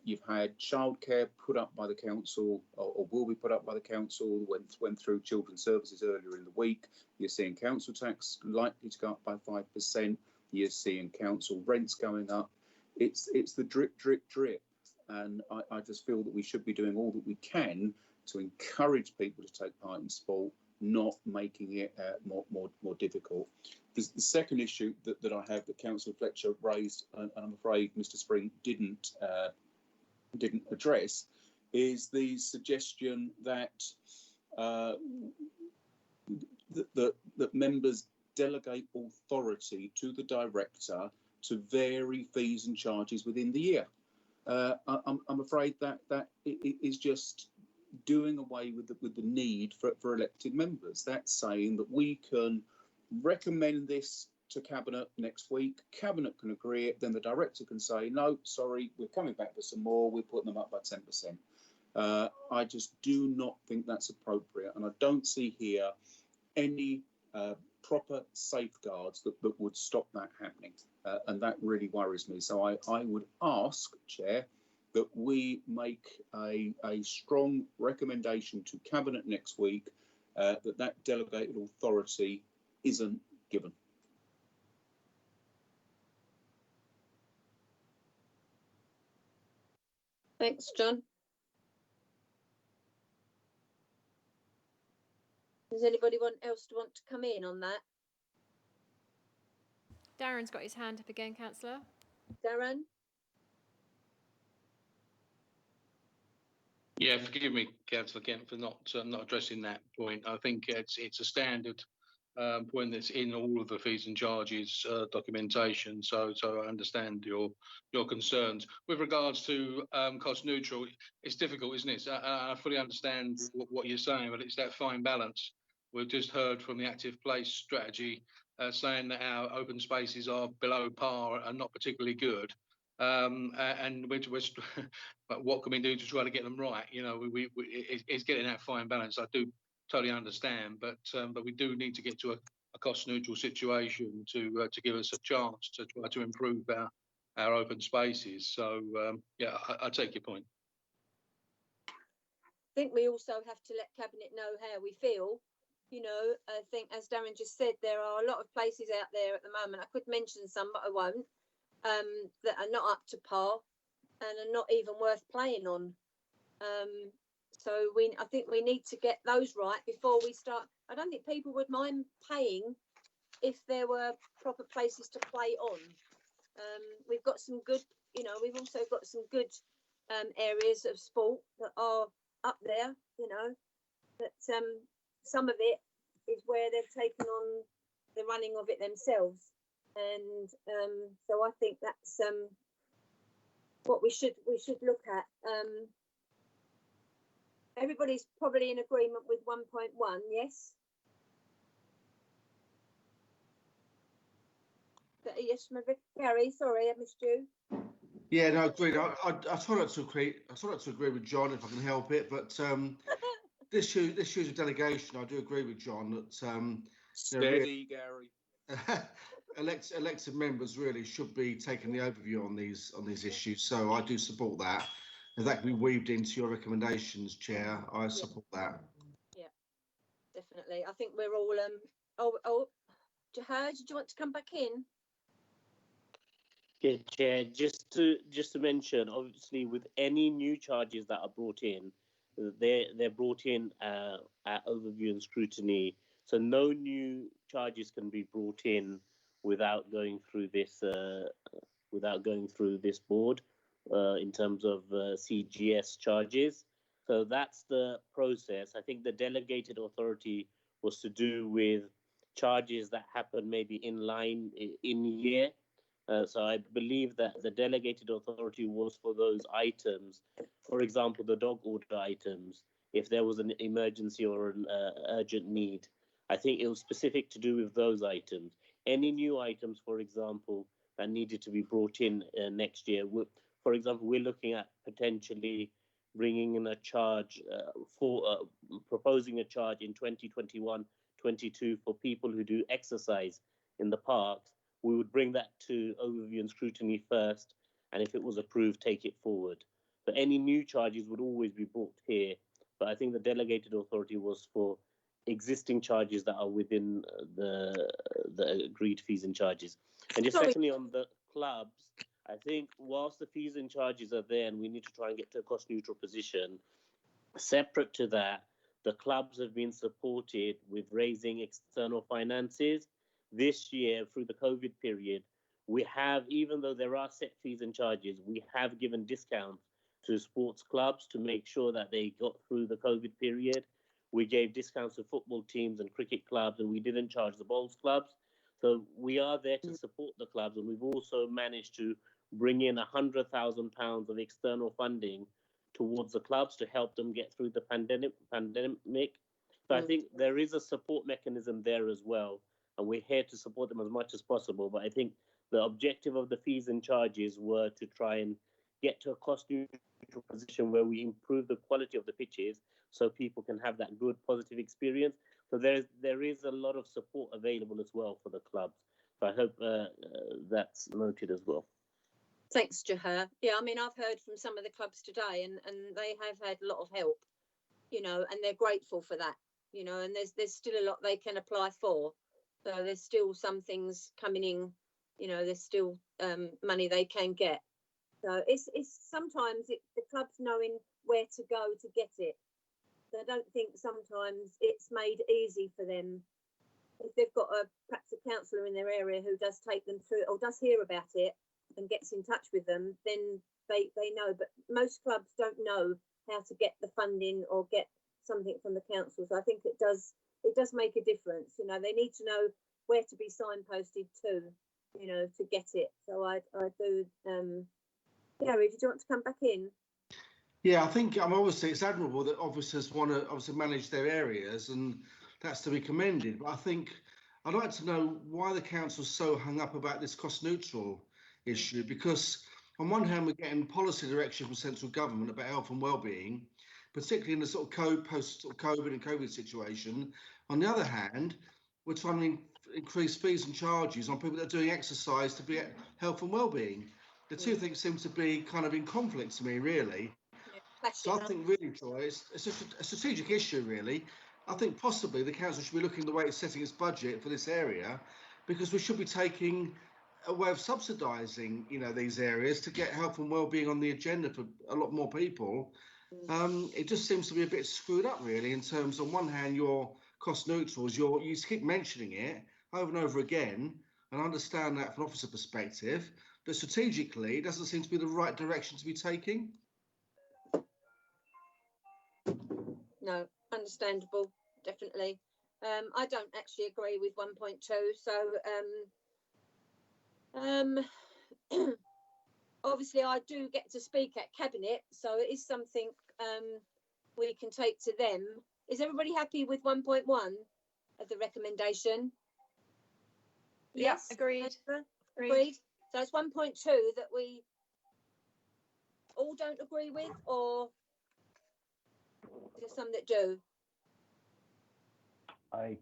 you've had childcare put up by the council, or will be put up by the council, went through children's services earlier in the week. You're seeing council tax likely to go up by 5%. You're seeing council rents going up. It's the drip, drip, drip. And I just feel that we should be doing all that we can to encourage people to take part in sport, not making it more difficult. The second issue that I have that Councillor Fletcher raised, and I'm afraid Mr. Spring didn't address, is the suggestion that that members delegate authority to the director to vary fees and charges within the year. I'm afraid that is just doing away with the need for elected members. That's saying that we can recommend this to Cabinet next week, Cabinet can agree it, then the director can say, no, sorry, we're coming back for some more, we're putting them up by 10%. I just do not think that's appropriate, and I don't see here any proper safeguards that would stop that happening, and that really worries me. So I would ask, Chair, that we make a strong recommendation to Cabinet next week that delegated authority isn't given. Thanks, John. Does anybody else want to come in on that? Darren's got his hand up again, Councillor. Darren? Yeah, forgive me, Councillor Kent, for not addressing that point. I think it's a standard point that's in all of the fees and charges documentation. So I understand your concerns with regards to cost neutral. It's difficult, isn't it? I fully understand what you're saying, but it's that fine balance. We've just heard from the active place strategy saying that our open spaces are below par and not particularly good. And we're but what can we do to try to get them right? You know, it's getting that fine balance. I do totally understand, but we do need to get to a cost neutral situation to give us a chance to try to improve our open spaces. So yeah, I take your point. I think we also have to let Cabinet know how we feel. You know, I think, as Darren just said, there are a lot of places out there at the moment. I could mention some, but I won't. That are not up to par and are not even worth playing on. So I think we need to get those right before we start. I don't think people would mind paying if there were proper places to play on. We've got some good, you know, we've also got some good areas of sport that are up there, you know, that some of it is where they've taken on the running of it themselves. And so I think that's what we should look at. Everybody's probably in agreement with 1.1, yes? Yes, Gary, sorry, I missed you. Yeah, no, agreed. I try not to agree. I try not to agree with John if I can help it, but this issue of delegation, I do agree with John that steady, Gary. Elected members really should be taking the overview on these issues. So I do support that. If that can be weaved into your recommendations, Chair, I support that. Yeah, definitely. I think we're all. Jahar, did you want to come back in? Yeah, Chair, just to mention, obviously, with any new charges that are brought in, they're brought in at overview and scrutiny. So no new charges can be brought in without going through this board in terms of CGS charges. So that's the process. I think the delegated authority was to do with charges that happen maybe in line in year. So I believe that the delegated authority was for those items, for example, the dog order items, if there was an emergency or an urgent need. I think it was specific to do with those items. Any new items, for example, that needed to be brought in next year. For example, we're looking at potentially bringing in a charge proposing a charge in 2021-22 for people who do exercise in the parks. We would bring that to overview and scrutiny first, and if it was approved, take it forward. But any new charges would always be brought here. But I think the delegated authority was for existing charges that are within the agreed fees and charges. And just secondly, on the clubs, I think whilst the fees and charges are there and we need to try and get to a cost neutral position, separate to that, the clubs have been supported with raising external finances. This year, through the COVID period, we have, even though there are set fees and charges, we have given discounts to sports clubs to make sure that they got through the COVID period. We gave discounts to football teams and cricket clubs, and we didn't charge the bowls clubs. So we are there to support the clubs, and we've also managed to bring in £100,000 of external funding towards the clubs to help them get through the pandemic. So I think there is a support mechanism there as well. and we're here to support them as much as possible. But I think the objective of the fees and charges were to try and get to a cost neutral position where we improve the quality of the pitches so people can have that good positive experience. So there is a lot of support available as well for the clubs. So I hope that's noted as well. Thanks, Jahar. Yeah, I mean, I've heard from some of the clubs today, and they have had a lot of help, you know, and they're grateful for that, you know, and there's still a lot they can apply for. So there's still some things coming in, you know, there's still money they can get. So it's sometimes the clubs knowing where to go to get it. So I don't think sometimes it's made easy for them. If they've got perhaps a counsellor in their area who does take them through or does hear about it and gets in touch with them, then they know. But most clubs don't know how to get the funding or get something from the council. So I think it does make a difference. You know, they need to know where to be signposted to, you know, to get it. So I do. Gary, did you want to come back in? Yeah, I think obviously it's admirable that officers want to obviously manage their areas, and that's to be commended. But I think I'd like to know why the council's so hung up about this cost neutral issue, because on one hand we're getting policy direction from central government about health and well-being, particularly in the sort of post-COVID and COVID situation. On the other hand, we're trying to increase fees and charges on people that are doing exercise to be at health and well-being. The two things seem to be kind of in conflict to me, really. So I think really, Troy, it's a strategic issue, really. I think possibly the council should be looking at the way it's setting its budget for this area, because we should be taking a way of subsidising, you know, these areas to get health and well-being on the agenda for a lot more people. It just seems to be a bit screwed up, really, in terms, on one hand, your cost neutrals, you keep mentioning it over and over again, and I understand that from an officer perspective, but strategically, it doesn't seem to be the right direction to be taking. No, understandable, definitely. I don't actually agree with 1.2. So obviously I do get to speak at cabinet, so it is something we can take to them. Is everybody happy with 1.1 of the recommendation? Yes, agreed. Agreed. So it's 1.2 that we all don't agree with, or is there some that do? I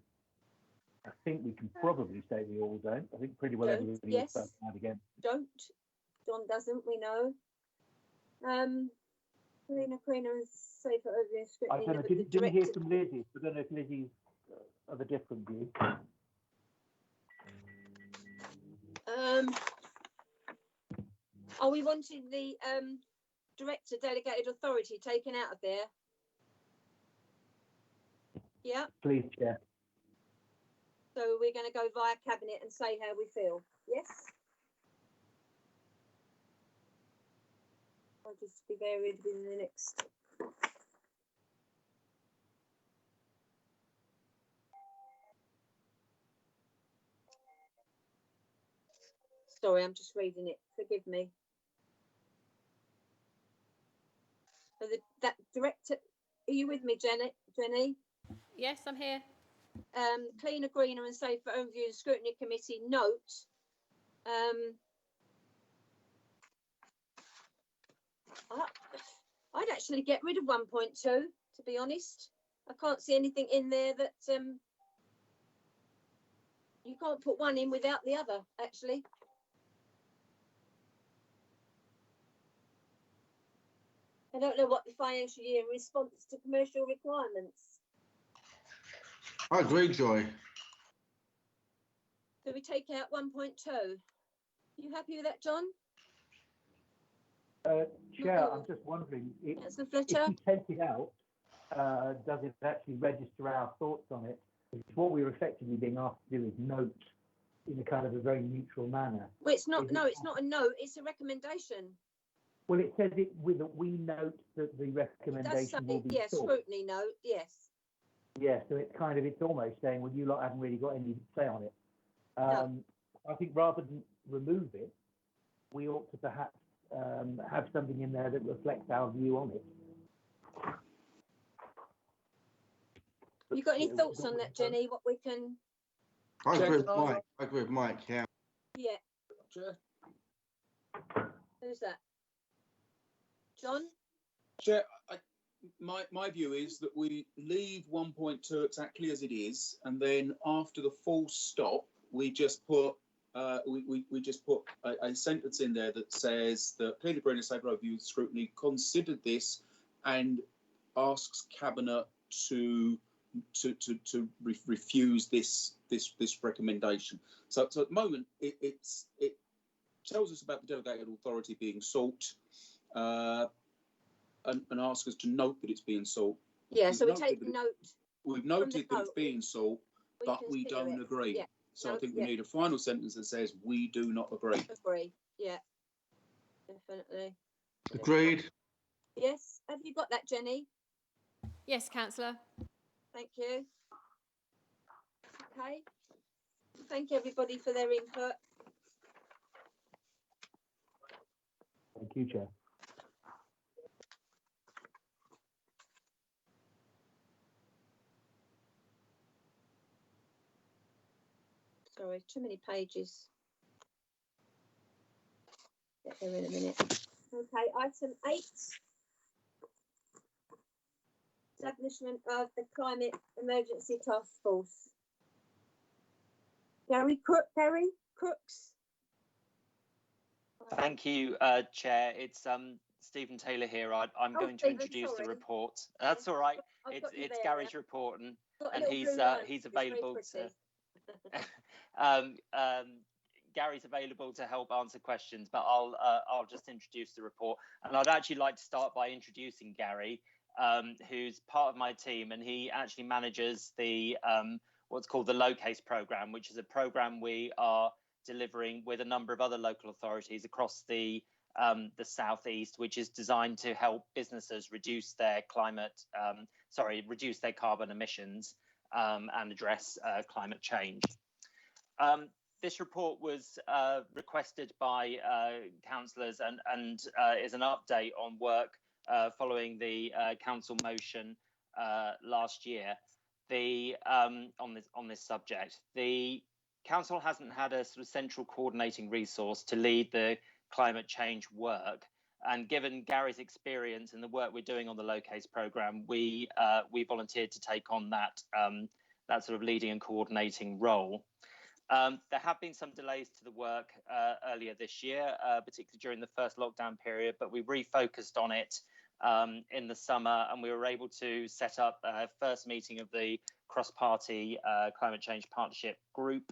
think we can probably say we all don't. I think pretty well everybody yes. is out again. Don't. John doesn't, we know. Karina and safer over I don't know, didn't hear from Lizzie. I don't know if Lizzie's of a different view. Are we wanting the director delegated authority taken out of there? Yeah. Please, Chair. So we're going to go via cabinet and say how we feel. Yes. I'll just be varied within the next. Sorry, I'm just reading it. Forgive me. So that director, are you with me, Jenny? Yes, I'm here. Cleaner, greener and safer overview and scrutiny committee note. I'd actually get rid of 1.2, to be honest. I can't see anything in there that you can't put one in without the other, actually. I don't know what the financial year response to commercial requirements. I agree, Joy. So we take out 1.2. You happy with that, John? Chair, I'm just wondering, if you take it out, does it actually register our thoughts on it? Because what we're effectively being asked to do is note in a kind of a very neutral manner. Well, it's not. No, it's not a note. It's a recommendation. Well, it says it with a we note that the recommendation will be sought. Scrutiny note. Yes. Yeah, so it's kind of, it's almost saying, well, you lot haven't really got any say on it. No. I think rather than remove it, we ought to perhaps have something in there that reflects our view on it. You got any thoughts on that, Jenny? What we can? I agree with Mike. I agree with Mike. Yeah. Yeah. Chair. Who's that? John? Chair, my view is that we leave 1.2 exactly as it is, and then after the full stop, we just put we just put a sentence in there that says that clearly Green and Safe Review Scrutiny considered this and asks Cabinet to refuse this recommendation. So at the moment, it tells us about the delegated authority being sought, and asks us to note that it's being sought. Yeah, so we take note. We've noted that it's being sought, but we don't agree. Yeah. So I think we need a final sentence that says we do not agree. Agree. Yeah. Definitely. Agreed. Yes. Have you got that, Jenny? Yes, Councillor. Thank you. Okay. Thank you, everybody, for their input. Thank you, Chair. Sorry, too many pages. Get there in a minute. Okay, item 8. Establishment of the Climate Emergency Task Force. Gary Crooks. Thank you, Chair. It's Stephen Taylor here. I'm going to introduce the report. That's all right. It's Gary's report, and he's available to. Gary's available to help answer questions, but I'll just introduce the report. And I'd actually like to start by introducing Gary, who's part of my team, and he actually manages the what's called the Low Case programme, which is a programme we are delivering with a number of other local authorities across the southeast, which is designed to help businesses reduce their reduce their carbon emissions and address climate change. This report was requested by councillors and is an update on work following the council motion last year. On this subject, the council hasn't had a sort of central coordinating resource to lead the climate change work, and given Gary's experience and the work we're doing on the Low Case programme, we volunteered to take on that sort of leading and coordinating role. There have been some delays to the work earlier this year, particularly during the first lockdown period, but we refocused on it in the summer, and we were able to set up a first meeting of the cross-party climate change partnership group,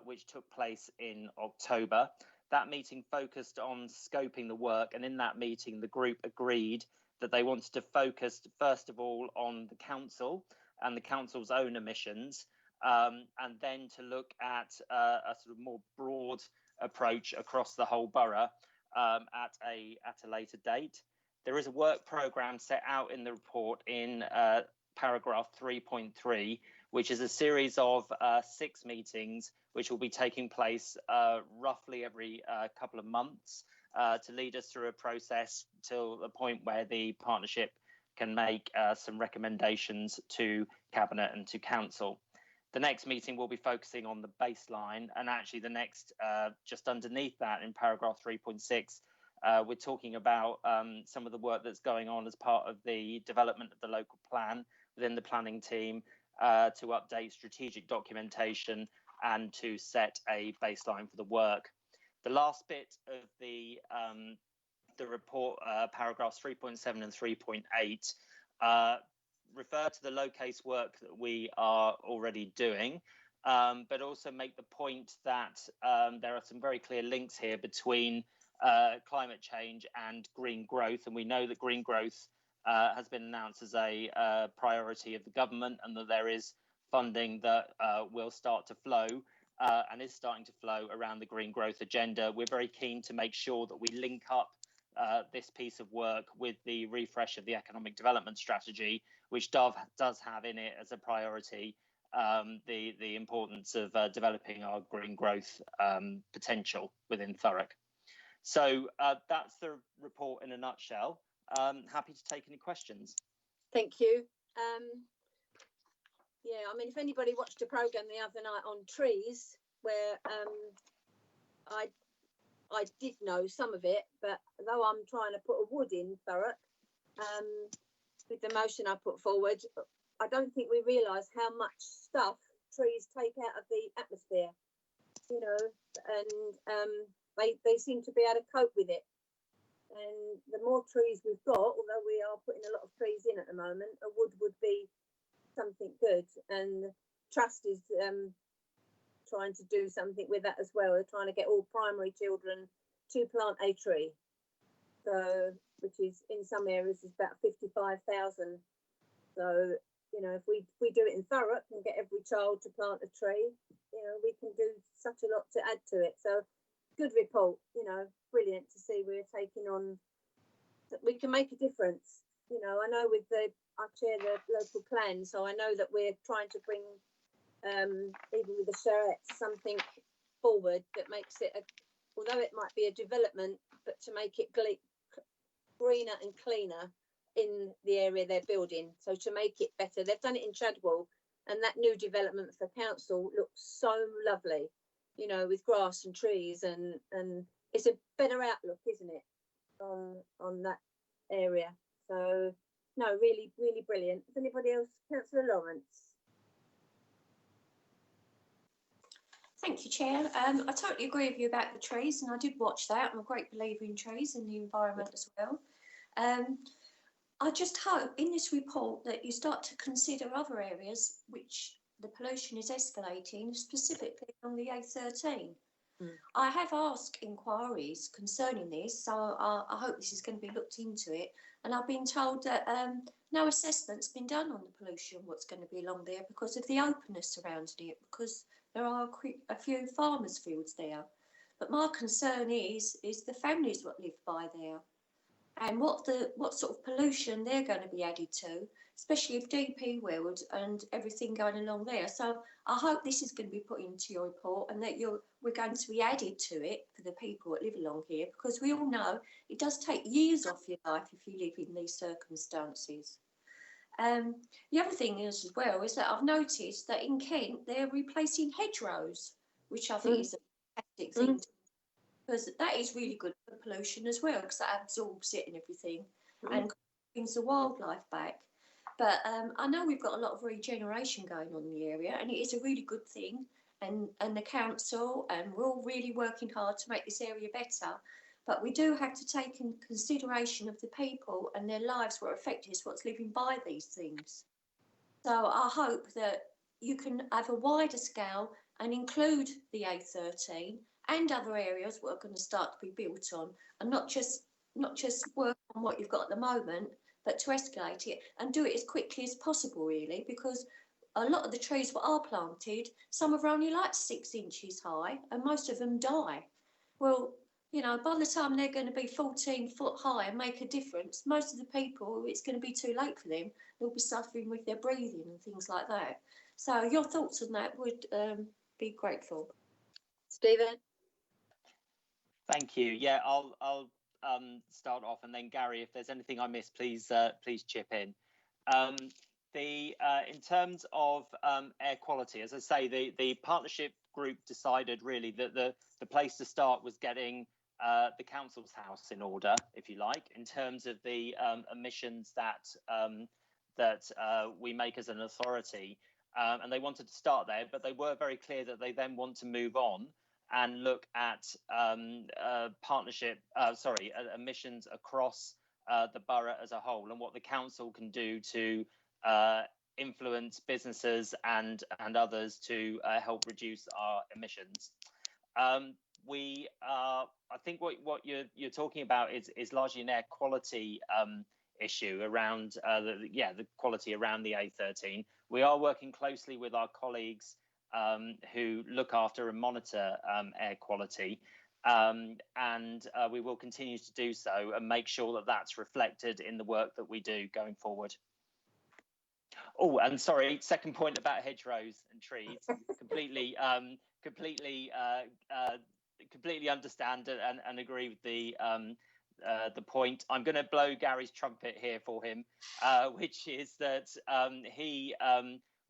which took place in October. That meeting focused on scoping the work, and in that meeting, the group agreed that they wanted to focus, first of all, on the council and the council's own emissions, and then to look at a sort of more broad approach across the whole borough at a later date. There is a work programme set out in the report in paragraph 3.3, which is a series of 6 meetings which will be taking place roughly every couple of months to lead us through a process till the point where the partnership can make some recommendations to Cabinet and to Council. The next meeting will be focusing on the baseline, and actually the next, just underneath that in paragraph 3.6, we're talking about some of the work that's going on as part of the development of the local plan within the planning team to update strategic documentation and to set a baseline for the work. The last bit of the report, paragraphs 3.7 and 3.8, refer to the low case work that we are already doing, but also make the point that there are some very clear links here between climate change and green growth, and we know that green growth has been announced as a priority of the government, and that there is funding that will start to flow and is starting to flow around the green growth agenda. We're very keen to make sure that we link up this piece of work with the refresh of the economic development strategy, which does have in it as a priority the importance of developing our green growth potential within Thurrock. So that's the report in a nutshell. Happy to take any questions. Thank you. Yeah, I mean, if anybody watched a programme the other night on trees, where I did know some of it, but though I'm trying to put a wood in Thurrock, with the motion I put forward, I don't think we realise how much stuff trees take out of the atmosphere, you know, and they seem to be able to cope with it. And the more trees we've got, although we are putting a lot of trees in at the moment, a wood would be something good. And Trust is trying to do something with that as well. They're trying to get all primary children to plant a tree. So, which is in some areas is about 55,000. So, you know, if we do it in Thurrock and get every child to plant a tree, you know, we can do such a lot to add to it. So, good report, you know, brilliant to see we're taking on, that we can make a difference. You know, I know with I chair the local plan, so I know that we're trying to bring, even with the charrettes, something forward that makes it, although it might be a development, but to make it greener and cleaner in the area they're building. So to make it better, they've done it in Chadwell, and that new development for council looks so lovely, you know, with grass and trees, and it's a better outlook, isn't it, on that area. So no, really, really brilliant. Is anybody else? Councillor Lawrence. Thank you, Chair. I totally agree with you about the trees, and I did watch that. I'm a great believer in trees and the environment as well. I just hope in this report that you start to consider other areas which the pollution is escalating, specifically on the A13. I have asked inquiries concerning this, so I hope this is going to be looked into it. And I've been told that no assessment's been done on the pollution, what's going to be along there, because of the openness surrounding it, because there are a few farmers' fields there. But my concern is the families that live by there, and what sort of pollution they're going to be added to, especially if DP World and everything going along there. So I hope this is going to be put into your report, and that we're going to be added to it for the people that live along here, because we all know it does take years off your life if you live in these circumstances. The other thing is as well is that I've noticed that in Kent they're replacing hedgerows, which I think is a fantastic thing, because that is really good for pollution as well, because that absorbs it and everything and brings the wildlife back. But I know we've got a lot of regeneration going on in the area, and it is a really good thing, and the council, and we're all really working hard to make this area better. But we do have to take in consideration of the people and their lives were affected, what's living by these things. So I hope that you can have a wider scale and include the A13 and other areas what are going to start to be built on, and not just work on what you've got at the moment, but to escalate it and do it as quickly as possible, really, because a lot of the trees that are planted, some are only like 6 inches high, and most of them die. Well, you know, by the time they're going to be 14 foot high and make a difference, most of the people, it's going to be too late for them. They'll be suffering with their breathing and things like that. So your thoughts on that would be grateful. Stephen? Thank you. Yeah, I'll start off, and then Gary, if there's anything I missed, please chip in. In terms of air quality, as I say, the partnership group decided really that the place to start was getting the council's house in order, if you like, in terms of the emissions that we make as an authority, and they wanted to start there, but they were very clear that they then want to move on and look at emissions across the borough as a whole, and what the council can do to influence businesses and others to help reduce our emissions. I think what you're talking about is largely an air quality issue around the quality around the A13. We are working closely with our colleagues who look after and monitor air quality, and we will continue to do so and make sure that that's reflected in the work that we do going forward. Oh, and sorry, second point about hedgerows and trees. Completely understand and agree with the point. I'm going to blow Gary's trumpet here for him, which is that he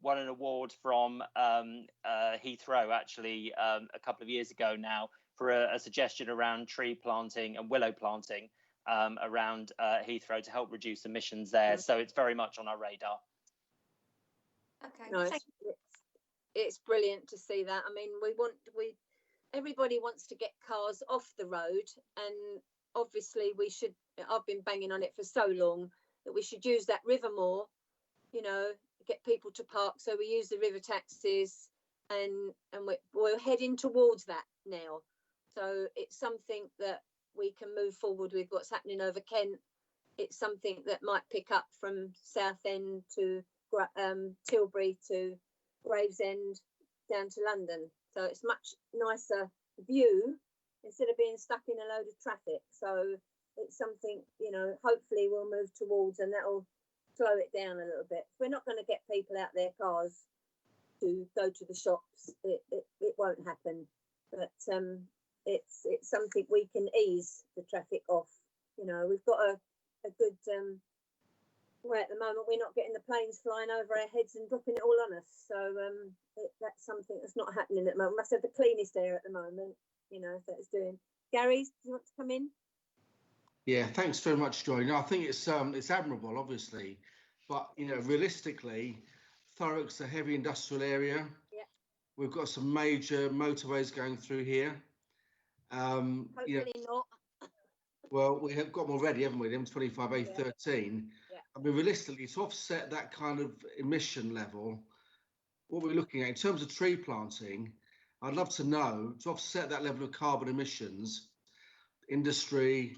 won an award from Heathrow actually a couple of years ago now for a suggestion around tree planting and willow planting around Heathrow to help reduce emissions there. So it's very much on our radar. Okay. No, it's brilliant to see that. I mean, everybody wants to get cars off the road, and obviously we should. I've been banging on it for so long that we should use that river more. You know, get people to park, so we use the river taxis, and we're heading towards that now. So it's something that we can move forward with. What's happening over Kent, it's something that might pick up from Southend to Tilbury to Gravesend down to London. So it's much nicer view instead of being stuck in a load of traffic. So it's something, you know, hopefully we'll move towards, and that'll slow it down a little bit. We're not going to get people out their cars to go to the shops. It won't happen. But it's something we can ease the traffic off. You know, we've got a good where at the moment we're not getting the planes flying over our heads and dropping it all on us. So that's something that's not happening at the moment. We must have the cleanest air at the moment, you know, that it's doing. Gary, do you want to come in? Yeah, thanks very much, Joy. No, I think it's admirable, obviously, but you know, realistically, Thurrock's a heavy industrial area. Yeah. We've got some major motorways going through here. Hopefully not. Well, we have got them already, haven't we? The M25, A13. Yeah. I mean, realistically, to offset that kind of emission level, what we're looking at in terms of tree planting, I'd love to know, to offset that level of carbon emissions, industry,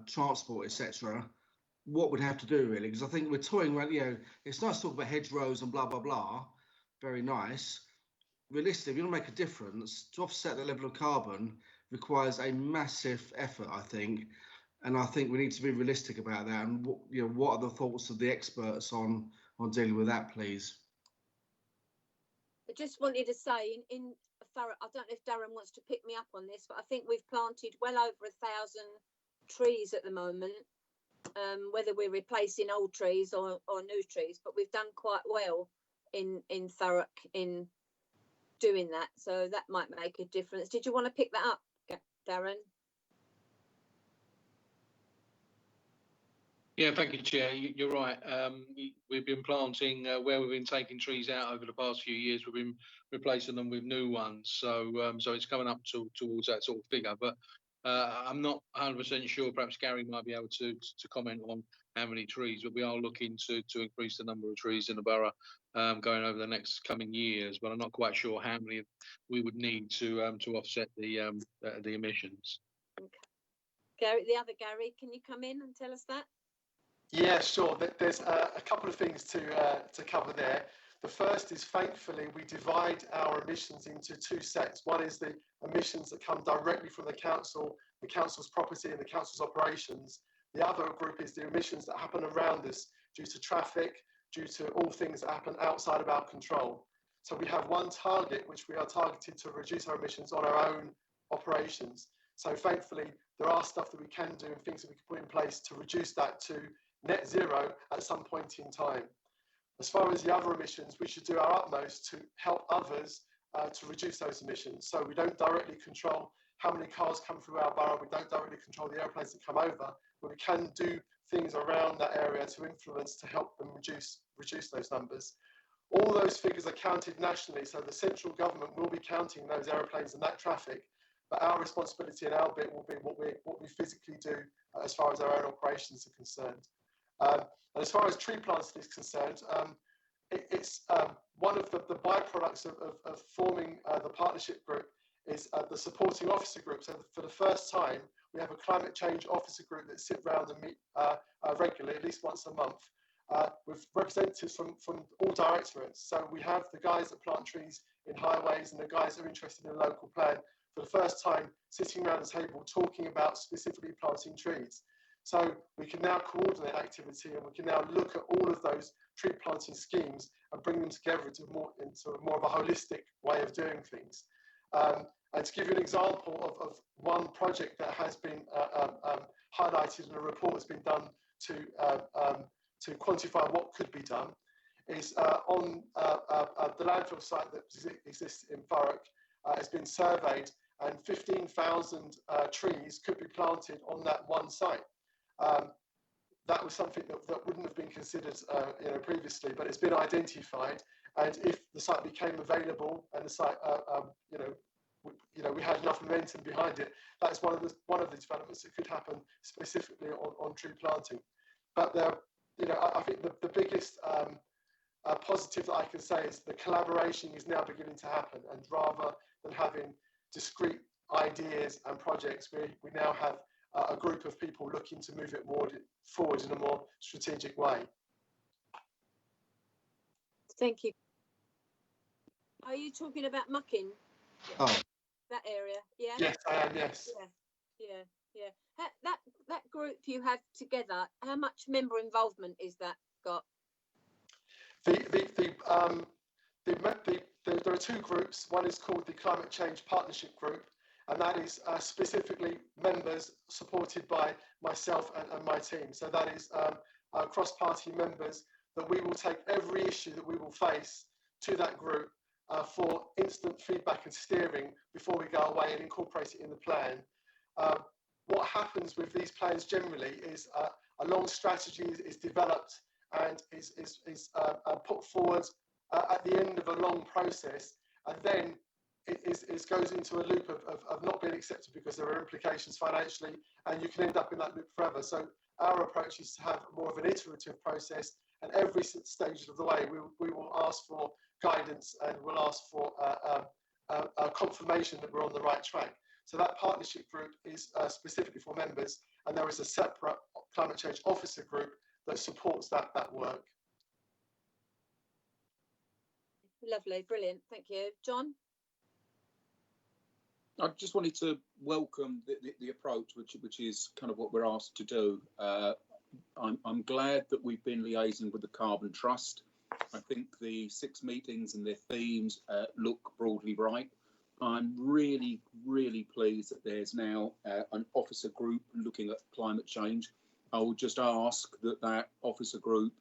transport, etc., what we'd have to do really, because I think we're toying around, you know, it's nice to talk about hedgerows and blah, blah, blah, very nice. Realistically, if you want to make a difference, to offset that level of carbon requires a massive effort, I think, and I think we need to be realistic about that. And you know, what are the thoughts of the experts on dealing with that, please? I just wanted to say in Thurrock, I don't know if Darren wants to pick me up on this, but I think we've planted well over 1,000 trees at the moment, whether we're replacing old trees or new trees, but we've done quite well in Thurrock in doing that. So that might make a difference. Did you want to pick that up, Darren? Yeah, thank you, Chair. You're right. We've been planting where we've been taking trees out over the past few years. We've been replacing them with new ones. So it's coming up towards that sort of figure. But I'm not 100% sure. Perhaps Gary might be able to comment on how many trees. But we are looking to increase the number of trees in the borough going over the next coming years. But I'm not quite sure how many we would need to offset the emissions. Okay. Gary, the other Gary, can you come in and tell us that? Yeah, sure. There's a couple of things to cover there. The first is, thankfully, we divide our emissions into two sets. One is the emissions that come directly from the council's property and the council's operations. The other group is the emissions that happen around us due to traffic, due to all things that happen outside of our control. So we have one target, which we are targeted to reduce our emissions on our own operations. So thankfully, there are stuff that we can do and things that we can put in place to reduce that to net zero at some point in time. As far as the other emissions, we should do our utmost to help others to reduce those emissions. So we don't directly control how many cars come through our borough, we don't directly control the airplanes that come over, but we can do things around that area to influence to help them reduce those numbers. All those figures are counted nationally, so the central government will be counting those airplanes and that traffic, but our responsibility and our bit will be what we physically do as far as our own operations are concerned. And as far as tree planting is concerned, it's one of the byproducts of forming the partnership group is the supporting officer group. So for the first time, we have a climate change officer group that sit around and meet regularly, at least once a month, with representatives from all directorates. So we have the guys that plant trees in highways and the guys that are interested in a local plan for the first time sitting around the table talking about specifically planting trees. So we can now coordinate activity and we can now look at all of those tree planting schemes and bring them together into more of a holistic way of doing things. And to give you an example of one project that has been highlighted in a report that's been done to quantify what could be done, is on the landfill site that exists in Thurrock has been surveyed, and 15,000 trees could be planted on that one site. That was something that wouldn't have been considered previously, but it's been identified. And if the site became available and the site, we had enough momentum behind it, that's one of the developments that could happen specifically on tree planting. But I think the biggest positive that I can say is the collaboration is now beginning to happen, and rather than having discrete ideas and projects, we now have a group of people looking to move it forward in a more strategic way. Thank you. Are you talking about Mucking? Oh. That area, yeah? Yes, I am, yes. Yeah. That group you have together, how much member involvement is that got? There are two groups. One is called the Climate Change Partnership Group, and that is specifically members supported by myself and my team. So that is cross-party members that we will take every issue that we will face to that group for instant feedback and steering before we go away and incorporate it in the plan. What happens with these plans generally is a long strategy is developed and is put forward at the end of a long process, and then it goes into a loop of not being accepted because there are implications financially, and you can end up in that loop forever. So our approach is to have more of an iterative process, and every stage of the way we will ask for guidance and we'll ask for a confirmation that we're on the right track. So that partnership group is specifically for members, and there is a separate climate change officer group that supports that work. Lovely, brilliant, thank you. John? I just wanted to welcome the approach, which is kind of what we're asked to do. I'm glad that we've been liaising with the Carbon Trust. I think the 6 meetings and their themes look broadly right. I'm really, really pleased that there's now an officer group looking at climate change. I will just ask that officer group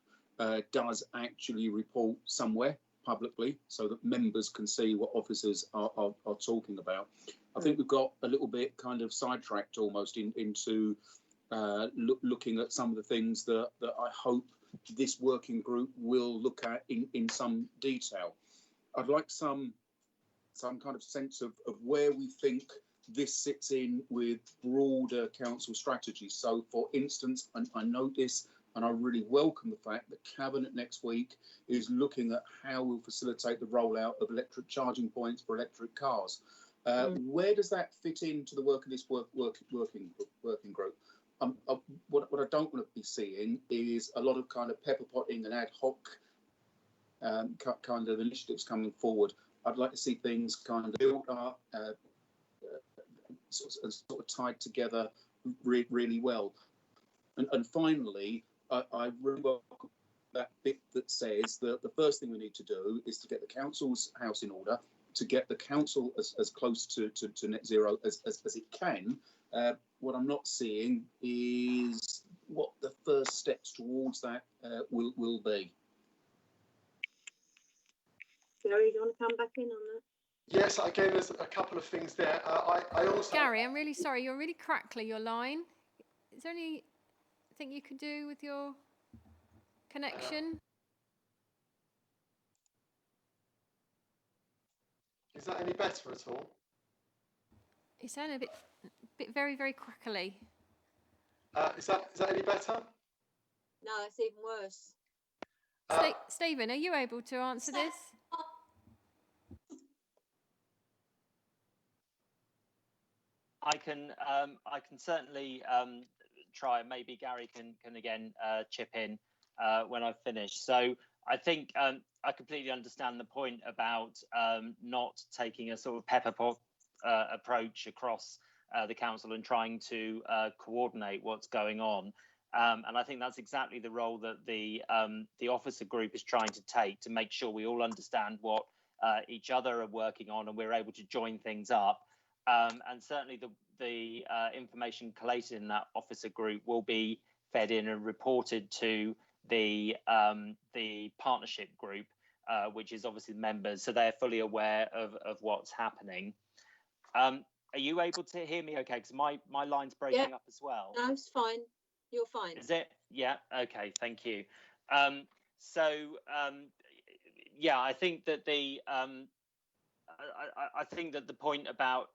does actually report somewhere publicly so that members can see what officers are talking about. I think we've got a little bit kind of sidetracked almost into looking at some of the things that I hope this working group will look at in some detail. I'd like some kind of sense of where we think this sits in with broader council strategies. So, for instance, I know this, and I really welcome the fact that Cabinet next week is looking at how we'll facilitate the rollout of electric charging points for electric cars. Where does that fit into the work of this working group? What I don't want to be seeing is a lot of kind of pepper potting and ad hoc kind of initiatives coming forward. I'd like to see things kind of built up, sort of tied together really well. And finally, I really welcome that bit that says that the first thing we need to do is to get the council's house in order, to get the council as close to net zero as it can. What I'm not seeing is what the first steps towards that will be. Gary, do you want to come back in on that? Yes, again, there's a couple of things there. I also... Gary, I'm really sorry, you're really crackly, your line. Is there anything you could do with your connection? Is that any better at all? You sound a bit very, very crackly. Is that any better? No, it's even worse. Stephen, are you able to answer this? I can certainly try. Maybe Gary can again chip in when I've finished. So I think I completely understand the point about not taking a sort of pepper pot approach across the council and trying to coordinate what's going on. And I think that's exactly the role that the officer group is trying to take, to make sure we all understand what each other are working on and we're able to join things up. And certainly the information collated in that officer group will be fed in and reported to the partnership group, which is obviously the members, so they're fully aware of what's happening. Are you able to hear me okay? Because my line's breaking up as well. No, it's fine. You're fine. Is it? Yeah. Okay. Thank you. Yeah, I think that I think that the point about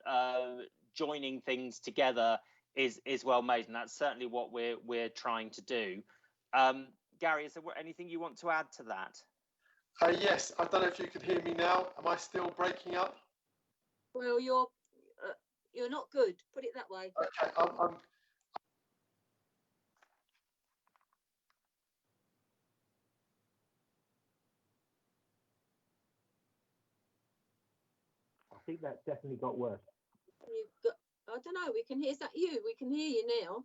joining things together is well made, and that's certainly what we're trying to do. Gary, is there anything you want to add to that? Yes, I don't know if you can hear me now. Am I still breaking up? Well, you're not good. Put it that way. Okay, I think that's definitely got worse. I don't know. We can hear. Is that you? We can hear you now.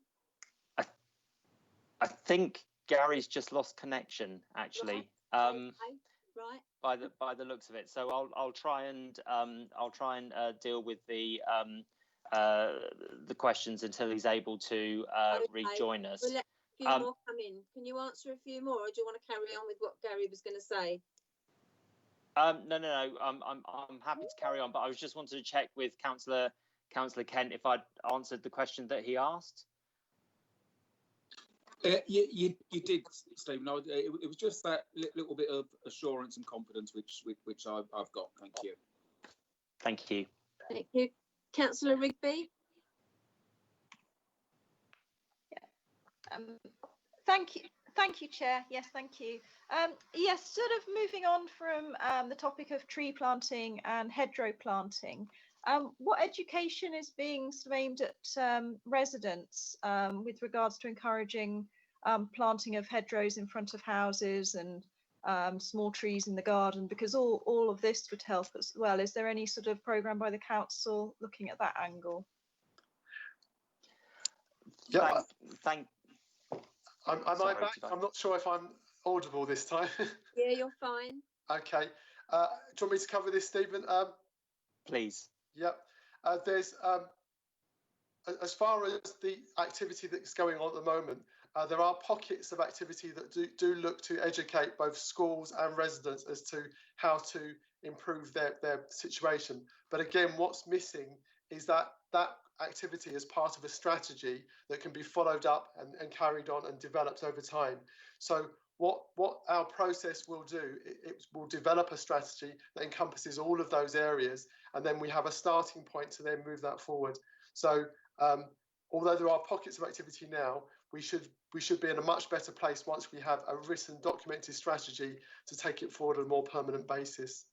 I think Gary's just lost connection, actually. Right. Right. By the looks of it. So I'll try and deal with the questions until he's able to rejoin us. We'll let a few more come in. Can you answer a few more, or do you want to carry on with what Gary was going to say? No. I'm happy to carry on, but I was just wanted to check with Councillor Kent if I'd answered the question that he asked. You did, Stephen. No, it was just that little bit of assurance and confidence which I've got. Thank you. Thank you. Thank you, Councillor Rigby. Thank you, Chair. Yes, thank you. Yes, sort of moving on from the topic of tree planting and hedgerow planting. What education is being aimed at residents with regards to encouraging planting of hedgerows in front of houses and small trees in the garden? Because all of this would help as well. Is there any sort of programme by the council looking at that angle? Yeah. Am I back? I'm not sure if I'm audible this time. Yeah, you're fine. Okay. Do you want me to cover this, Stephen? Please. Yep. There's as far as the activity that's going on at the moment, there are pockets of activity that do look to educate both schools and residents as to how to improve their situation. But again, what's missing is that activity as part of a strategy that can be followed up and carried on and developed over time. So what our process will do, it will develop a strategy that encompasses all of those areas, and then we have a starting point to then move that forward. So although there are pockets of activity now, we should be in a much better place once we have a written, documented strategy to take it forward on a more permanent basis.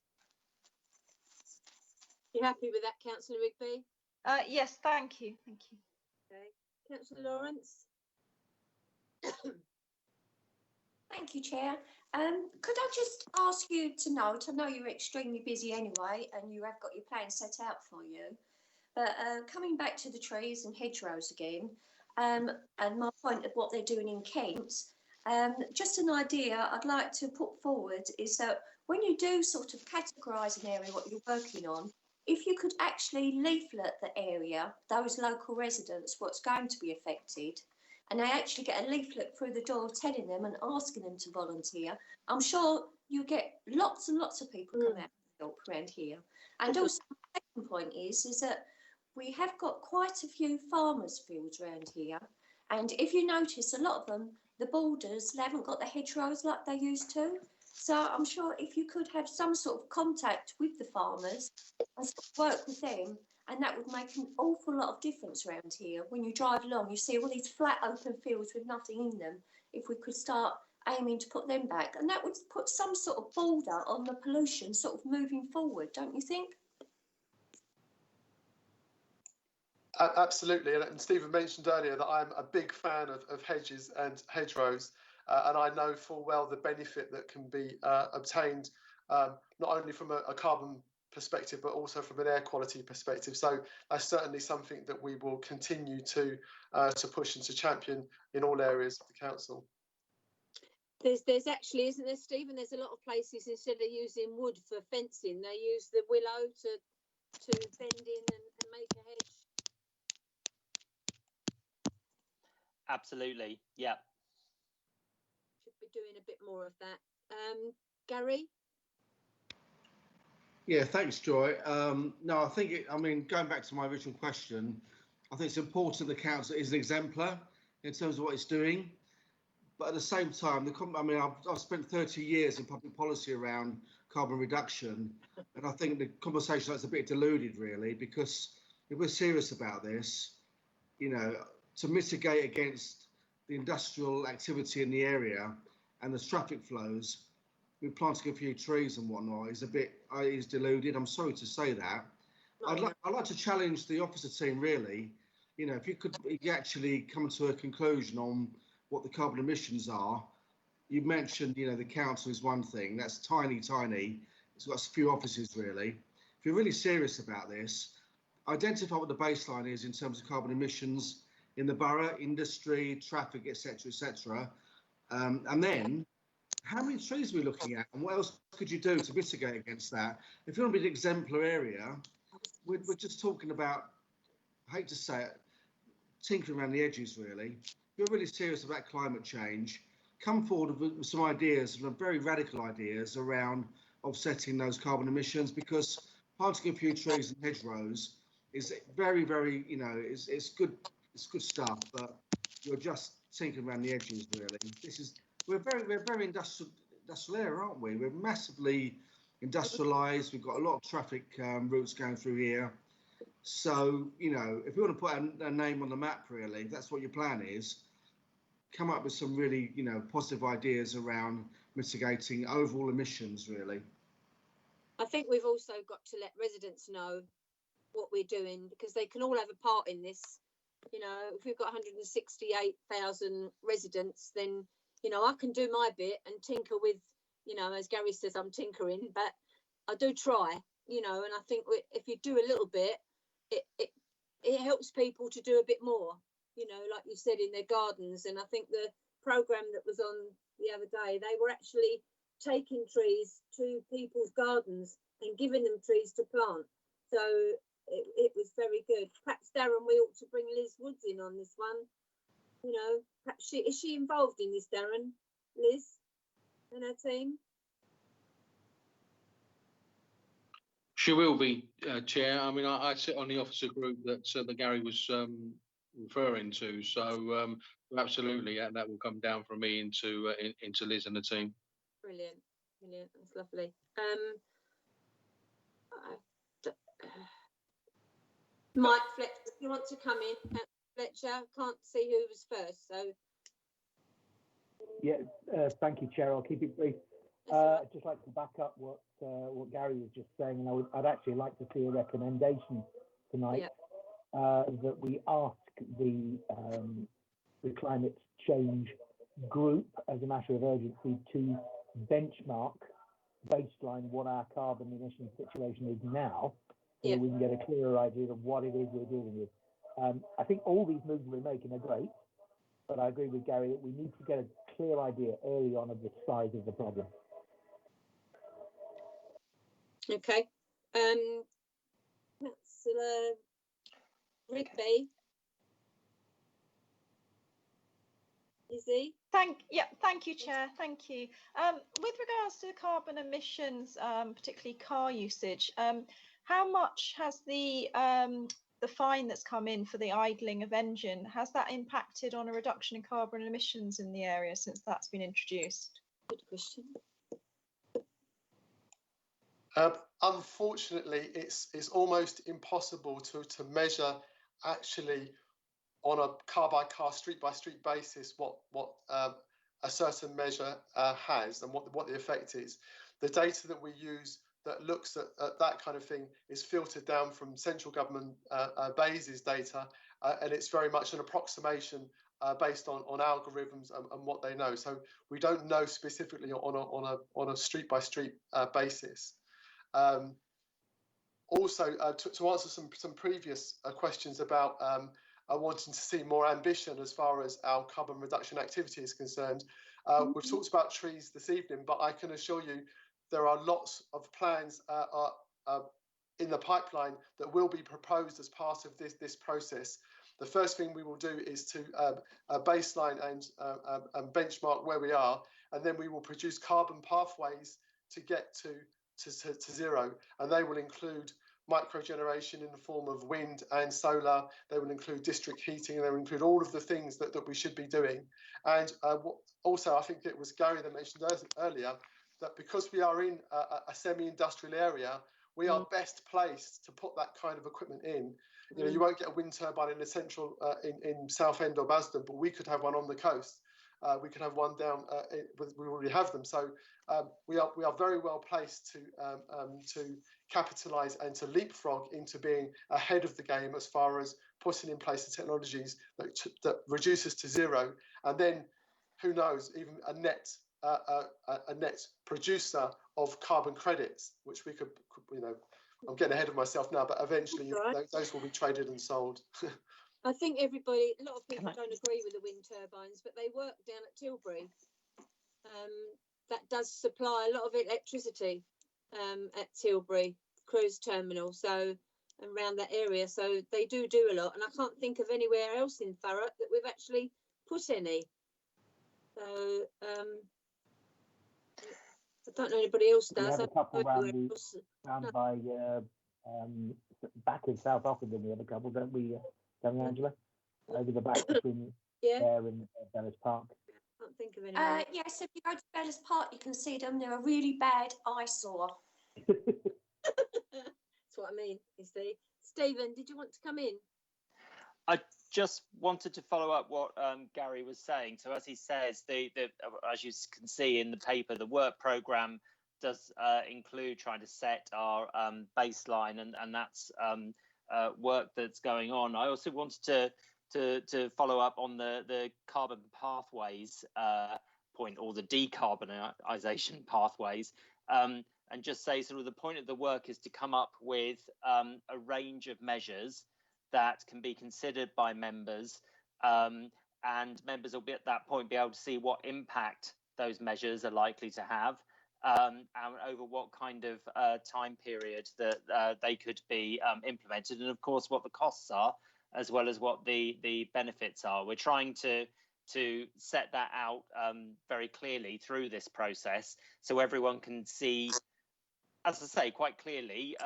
You happy with that, Councillor Rigby? Yes, thank you. Thank you. Okay, Councillor Lawrence. Thank you, Chair. Could I just ask you to note, I know you're extremely busy anyway, and you have got your plan set out for you, but coming back to the trees and hedgerows again, and my point of what they're doing in Kent, just an idea I'd like to put forward is that when you do sort of categorise an area, what you're working on, if you could actually leaflet the area, those local residents, what's going to be affected, and they actually get a leaflet through the door telling them and asking them to volunteer, I'm sure you get lots and lots of people come out and help around here. And also, the second point is that we have got quite a few farmers' fields around here. And if you notice, a lot of them, the borders, they haven't got the hedgerows like they used to. So I'm sure if you could have some sort of contact with the farmers and sort of work with them, and that would make an awful lot of difference around here. When you drive along, you see all these flat open fields with nothing in them. If we could start aiming to put them back, and that would put some sort of border on the pollution sort of moving forward, don't you think? Absolutely, and Stephen mentioned earlier that I'm a big fan of hedges and hedgerows, and I know full well the benefit that can be obtained not only from a carbon perspective but also from an air quality perspective. So that's certainly something that we will continue to push and to champion in all areas of the council. There's actually, isn't there, Stephen? There's a lot of places, instead of using wood for fencing, they use the willow to bend in and make a hedge. Absolutely, yeah. Should be doing a bit more of that. Gary? Yeah, thanks, Joy. No, I think, going back to my original question, I think it's important the council is an exemplar in terms of what it's doing. But at the same time, I've spent 30 years in public policy around carbon reduction, and I think the conversation that's a bit diluted, really, because if we're serious about this, to mitigate against the industrial activity in the area and the traffic flows, with planting a few trees and whatnot is deluded. I'm sorry to say that. I'd like to challenge the officer team, really. If you actually come to a conclusion on what the carbon emissions are. You mentioned, the council is one thing. That's tiny. It's got a few offices, really. If you're really serious about this, identify what the baseline is in terms of carbon emissions in the borough, industry, traffic, etc. And then, how many trees are we looking at, and what else could you do to mitigate against that? If you want to be an exemplar area, we're just talking about, I hate to say it, tinkering around the edges, really. If you're really serious about climate change, come forward with some ideas, very radical ideas around offsetting those carbon emissions, because planting a few trees and hedgerows is very, very, it's good stuff, but you're just tinkering around the edges, really. We're very industrial area, aren't we? We're massively industrialised. We've got a lot of traffic routes going through here. So, if we want to put a name on the map, really, if that's what your plan is, come up with some really, positive ideas around mitigating overall emissions, really. I think we've also got to let residents know what we're doing, because they can all have a part in this. If we've got 168,000 residents, then, I can do my bit and tinker with, as Gary says, I'm tinkering, but I do try, and I think if you do a little bit, it helps people to do a bit more, like you said, in their gardens. And I think the programme that was on the other day, they were actually taking trees to people's gardens and giving them trees to plant. So it was very good. Perhaps, Darren, we ought to bring Liz Woods in on this one. Perhaps is she involved in this, Darren? Liz and her team? She will be, Chair. I sit on the officer group that Gary was referring to. So absolutely, that will come down from me into Liz and the team. Brilliant. That's lovely. Mike Fletcher, if you want to come in, Fletcher, can't see who was first, so. Yeah, thank you, Chair. I'll keep it brief. I'd just like to back up what Gary was just saying, and I'd actually like to see a recommendation tonight that we ask the climate change group, as a matter of urgency, to benchmark baseline what our carbon emission situation is now, so we can get a clearer idea of what it is we're dealing with. I think all these moves we're making are great, but I agree with Gary that we need to get a clear idea early on of the size of the problem. Okay. Councillor Rigby. Is he? Thank you, Chair. Thank you. With regards to carbon emissions, particularly car usage, how much has the fine that's come in for the idling of engine, has that impacted on a reduction in carbon emissions in the area since that's been introduced? Good question. Unfortunately, it's almost impossible to measure actually on a car by car, street by street basis what a certain measure has and what the effect is. The data that we use that looks at that kind of thing is filtered down from central government BASES data, and it's very much an approximation based on algorithms and what they know. So we don't know specifically on a street by street basis. Also, to answer some previous questions about wanting to see more ambition as far as our carbon reduction activity is concerned, we've talked about trees this evening, but I can assure you there are lots of plans in the pipeline that will be proposed as part of this process. The first thing we will do is to baseline and benchmark where we are, and then we will produce carbon pathways to get to zero, and they will include microgeneration in the form of wind and solar. They will include district heating, and they will include all of the things that we should be doing. And also, I think it was Gary that mentioned earlier that because we are in a semi-industrial area, we are best placed to put that kind of equipment in. You know, you won't get a wind turbine in the central in Southend or Basden, but we could have one on the coast. We could have one down. We already have them, so we are very well placed to capitalise and to leapfrog into being ahead of the game as far as putting in place the technologies that reduce us to zero, and then who knows, even a net producer of carbon credits, which we could, you know, I'm getting ahead of myself now, but eventually those will be traded and sold. I think a lot of people don't agree with the wind turbines, but they work down at Tilbury. That does supply a lot of electricity at Tilbury cruise terminal, so around that area. So they do a lot, and I can't think of anywhere else in Thurrock that we've actually put any. So I don't know anybody else does. We have a couple round by back in South Ockenden. We have a couple, don't we, Angela? Over the back between there and Bellis Park. I can't think of anyone. Yes, if you go to Bellis Park, you can see them. They're a really bad eyesore. That's what I mean, you see. Stephen, did you want to come in? I just wanted to follow up what Gary was saying. So as he says, as you can see in the paper, the work programme does include trying to set our baseline, and that's work that's going on. I also wanted to follow up on the carbon pathways point, or the decarbonisation pathways, and just say sort of the point of the work is to come up with a range of measures that can be considered by members, and members will be at that point be able to see what impact those measures are likely to have, and over what kind of time period that they could be implemented, and of course what the costs are, as well as what the benefits are. We're trying to set that out very clearly through this process, so everyone can see, as I say, quite clearly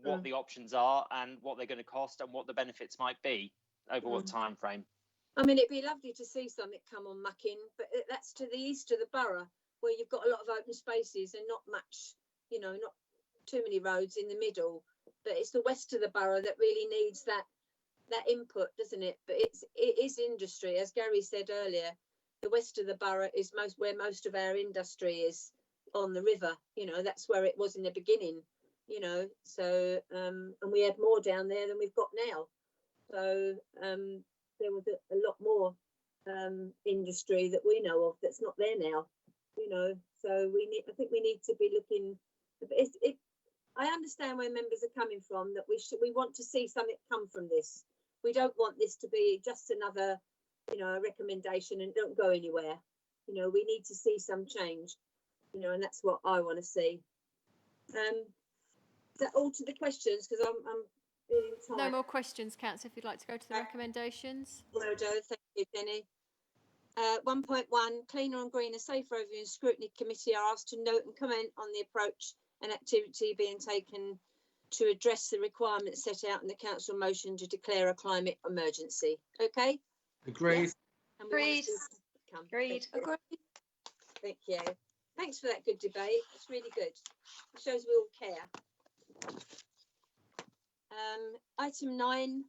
what the options are and what they're going to cost and what the benefits might be over what time frame. I mean, it'd be lovely to see something come on Mucking, but that's to the east of the borough, where you've got a lot of open spaces and not much, you know, not too many roads in the middle. But it's the west of the borough that really needs that input, doesn't it? But it is industry, as Gary said earlier. The west of the borough is where most of our industry is, on the river. You know, that's where it was in the beginning. You know, so and we had more down there than we've got now. So there was a lot more industry that we know of that's not there now. You know, so I think we need to be looking. I understand where members are coming from, that we want to see something come from this. We don't want this to be just another, you know, a recommendation and don't go anywhere. You know, we need to see some change. You know, and that's what I want to see. Is that all to the questions? Because I'm feeling tight. No more questions, Councillor, if you'd like to go to the recommendations. Well done, thank you, Jenny. 1.1, Cleaner and Greener Safe Review and Scrutiny Committee are asked to note and comment on the approach and activity being taken to address the requirements set out in the council motion to declare a climate emergency. Okay? Agreed. Yes? Agreed. Agreed. Thank you. Thanks for that good debate. It's really good. It shows we all care. Item 9,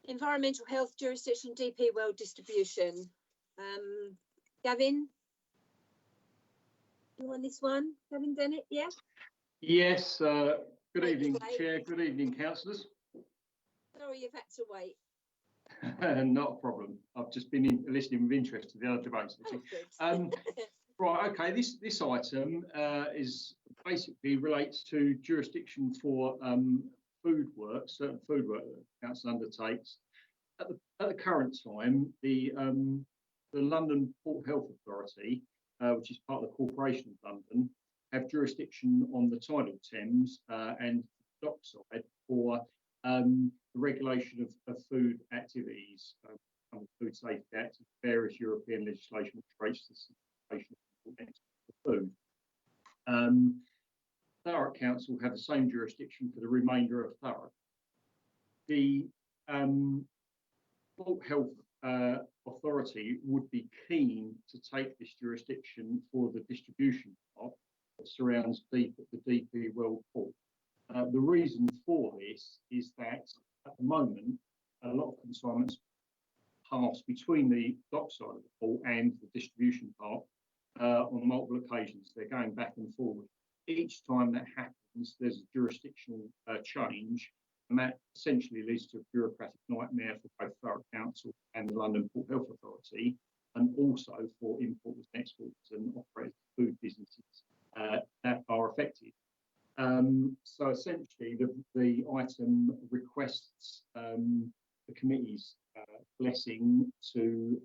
Environmental Health Jurisdiction DP Well Distribution. Gavin? You want this one? Gavin Dennett, yeah? Yes, good evening, Chair. Good evening, councillors. Sorry you've had to wait. Not a problem. I've just been listening with interest to the other debates. Right, okay, this item is basically relates to jurisdiction for food work, certain food work that the council undertakes. At the current time, the London Port Health Authority, which is part of the Corporation of London, have jurisdiction on the tidal Thames and dockside for the regulation of food activities under the Food Safety Act and various European legislation which relates to certification for food. Thurrock Council have the same jurisdiction for the remainder of Thurrock. The Port Health Authority would be keen to take this jurisdiction for the distribution part that surrounds the DP World Port. The reason for this is that at the moment, a lot of consignments pass between the dock side of the port and the distribution part on multiple occasions. They're going back and forward. Each time that happens, there's a jurisdictional change, and that essentially leads to a bureaucratic nightmare for both Thurrock Council and the London Port Health Authority, and also for importers and exporters and operators of food businesses that are affected. So essentially, the item requests the committee's blessing to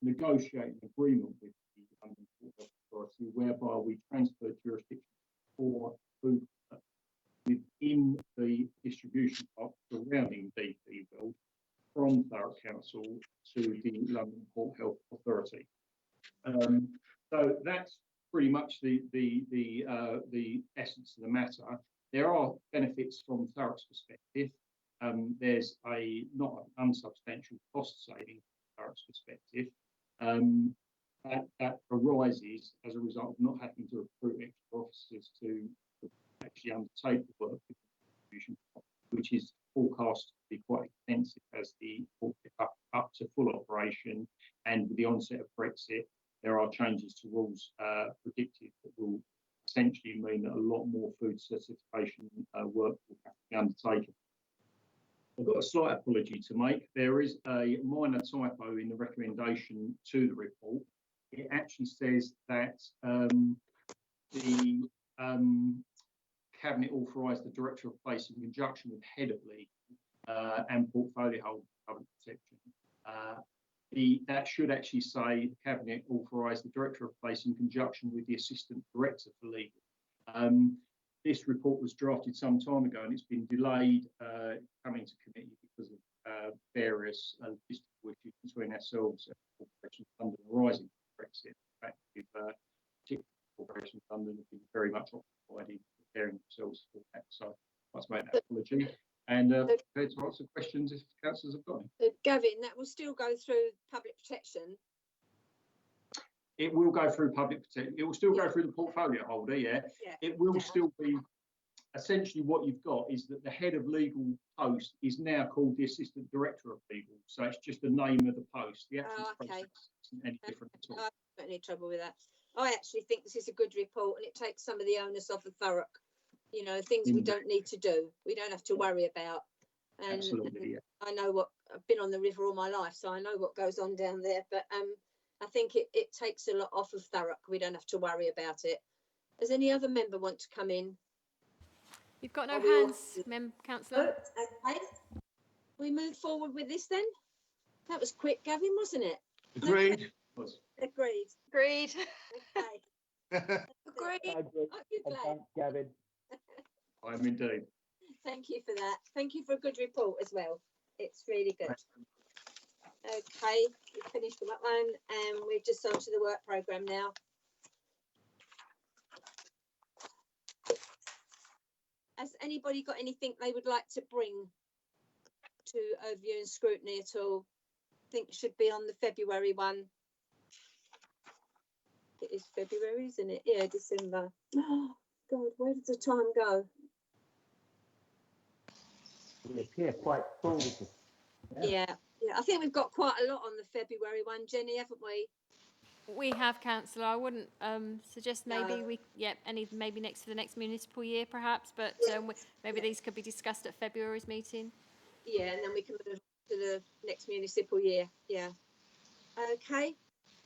negotiate an agreement with the London Port Health Authority whereby we transfer jurisdiction for food within the distribution part surrounding DP World from Thurrock Council to the London Port Health Authority. So that's pretty much the essence of the matter. There are benefits from Thurrock's perspective. There's a not an unsubstantial cost saving from Thurrock's perspective that arises as a result of not having to recruit extra officers to actually undertake the work, which is forecast to be quite expensive as the port gets up to full operation. And with the onset of Brexit, there are changes to rules predicted that will essentially mean that a lot more food certification work will have to be undertaken. I've got a slight apology to make. There is a minor typo in the recommendation to the report. It actually says that the Cabinet authorised the Director of Place in conjunction with Head of Legal and Portfolio Holder Public Protection. That should actually say the Cabinet authorised the Director of Place in conjunction with the Assistant Director for Legal. This report was drafted some time ago and it's been delayed coming to committee because of various logistical issues between ourselves and Corporation of London arising from Brexit. In fact, particularly Corporation of London have been very much occupied in preparing themselves for that. So I must make that apology. And prepared to answer questions if councillors have got any. Gavin, that will still go through public protection. It will go through public protection. It will still go through the portfolio holder, yeah. It will still be, essentially what you've got is that the head of legal post is now called the assistant director of legal. So it's just the name of the post. The actual process isn't any different at all. I don't have any trouble with that. I actually think this is a good report and it takes some of the onus off of Thurrock. You know, things we don't need to do, we don't have to worry about. And, absolutely, yeah. I know I've been on the river all my life, so I know what goes on down there. But I think it takes a lot off of Thurrock. We don't have to worry about it. Does any other member want to come in? You've got no hands, Councillor. Okay. We move forward with this then? That was quick, Gavin, wasn't it? Agreed. Agreed. Agreed. Okay. Agreed. Aren't you glad? Thanks, Gavin. I am indeed. Thank you for that. Thank you for a good report as well. It's really good. Okay, we finished with that one and we're just on to the work programme now. Has anybody got anything they would like to bring to overview and scrutiny at all? I think it should be on the February one. It is February, isn't it? Yeah, December. Oh, God, where did the time go? We appear quite full. Yeah, I think we've got quite a lot on the February one, Jenny, haven't we? We have, Councillor. I wouldn't suggest maybe maybe next for the next municipal year, perhaps, but maybe these could be discussed at February's meeting. Yeah, and then we can move to the next municipal year. Yeah. Okay.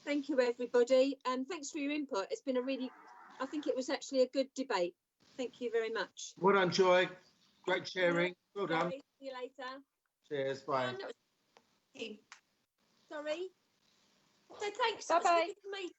Thank you, everybody, and thanks for your input. It's been I think it was actually a good debate. Thank you very much. Well done, Joy. Great sharing. Well done. See you later. Cheers. Bye. Sorry. So thanks. Bye bye. Me.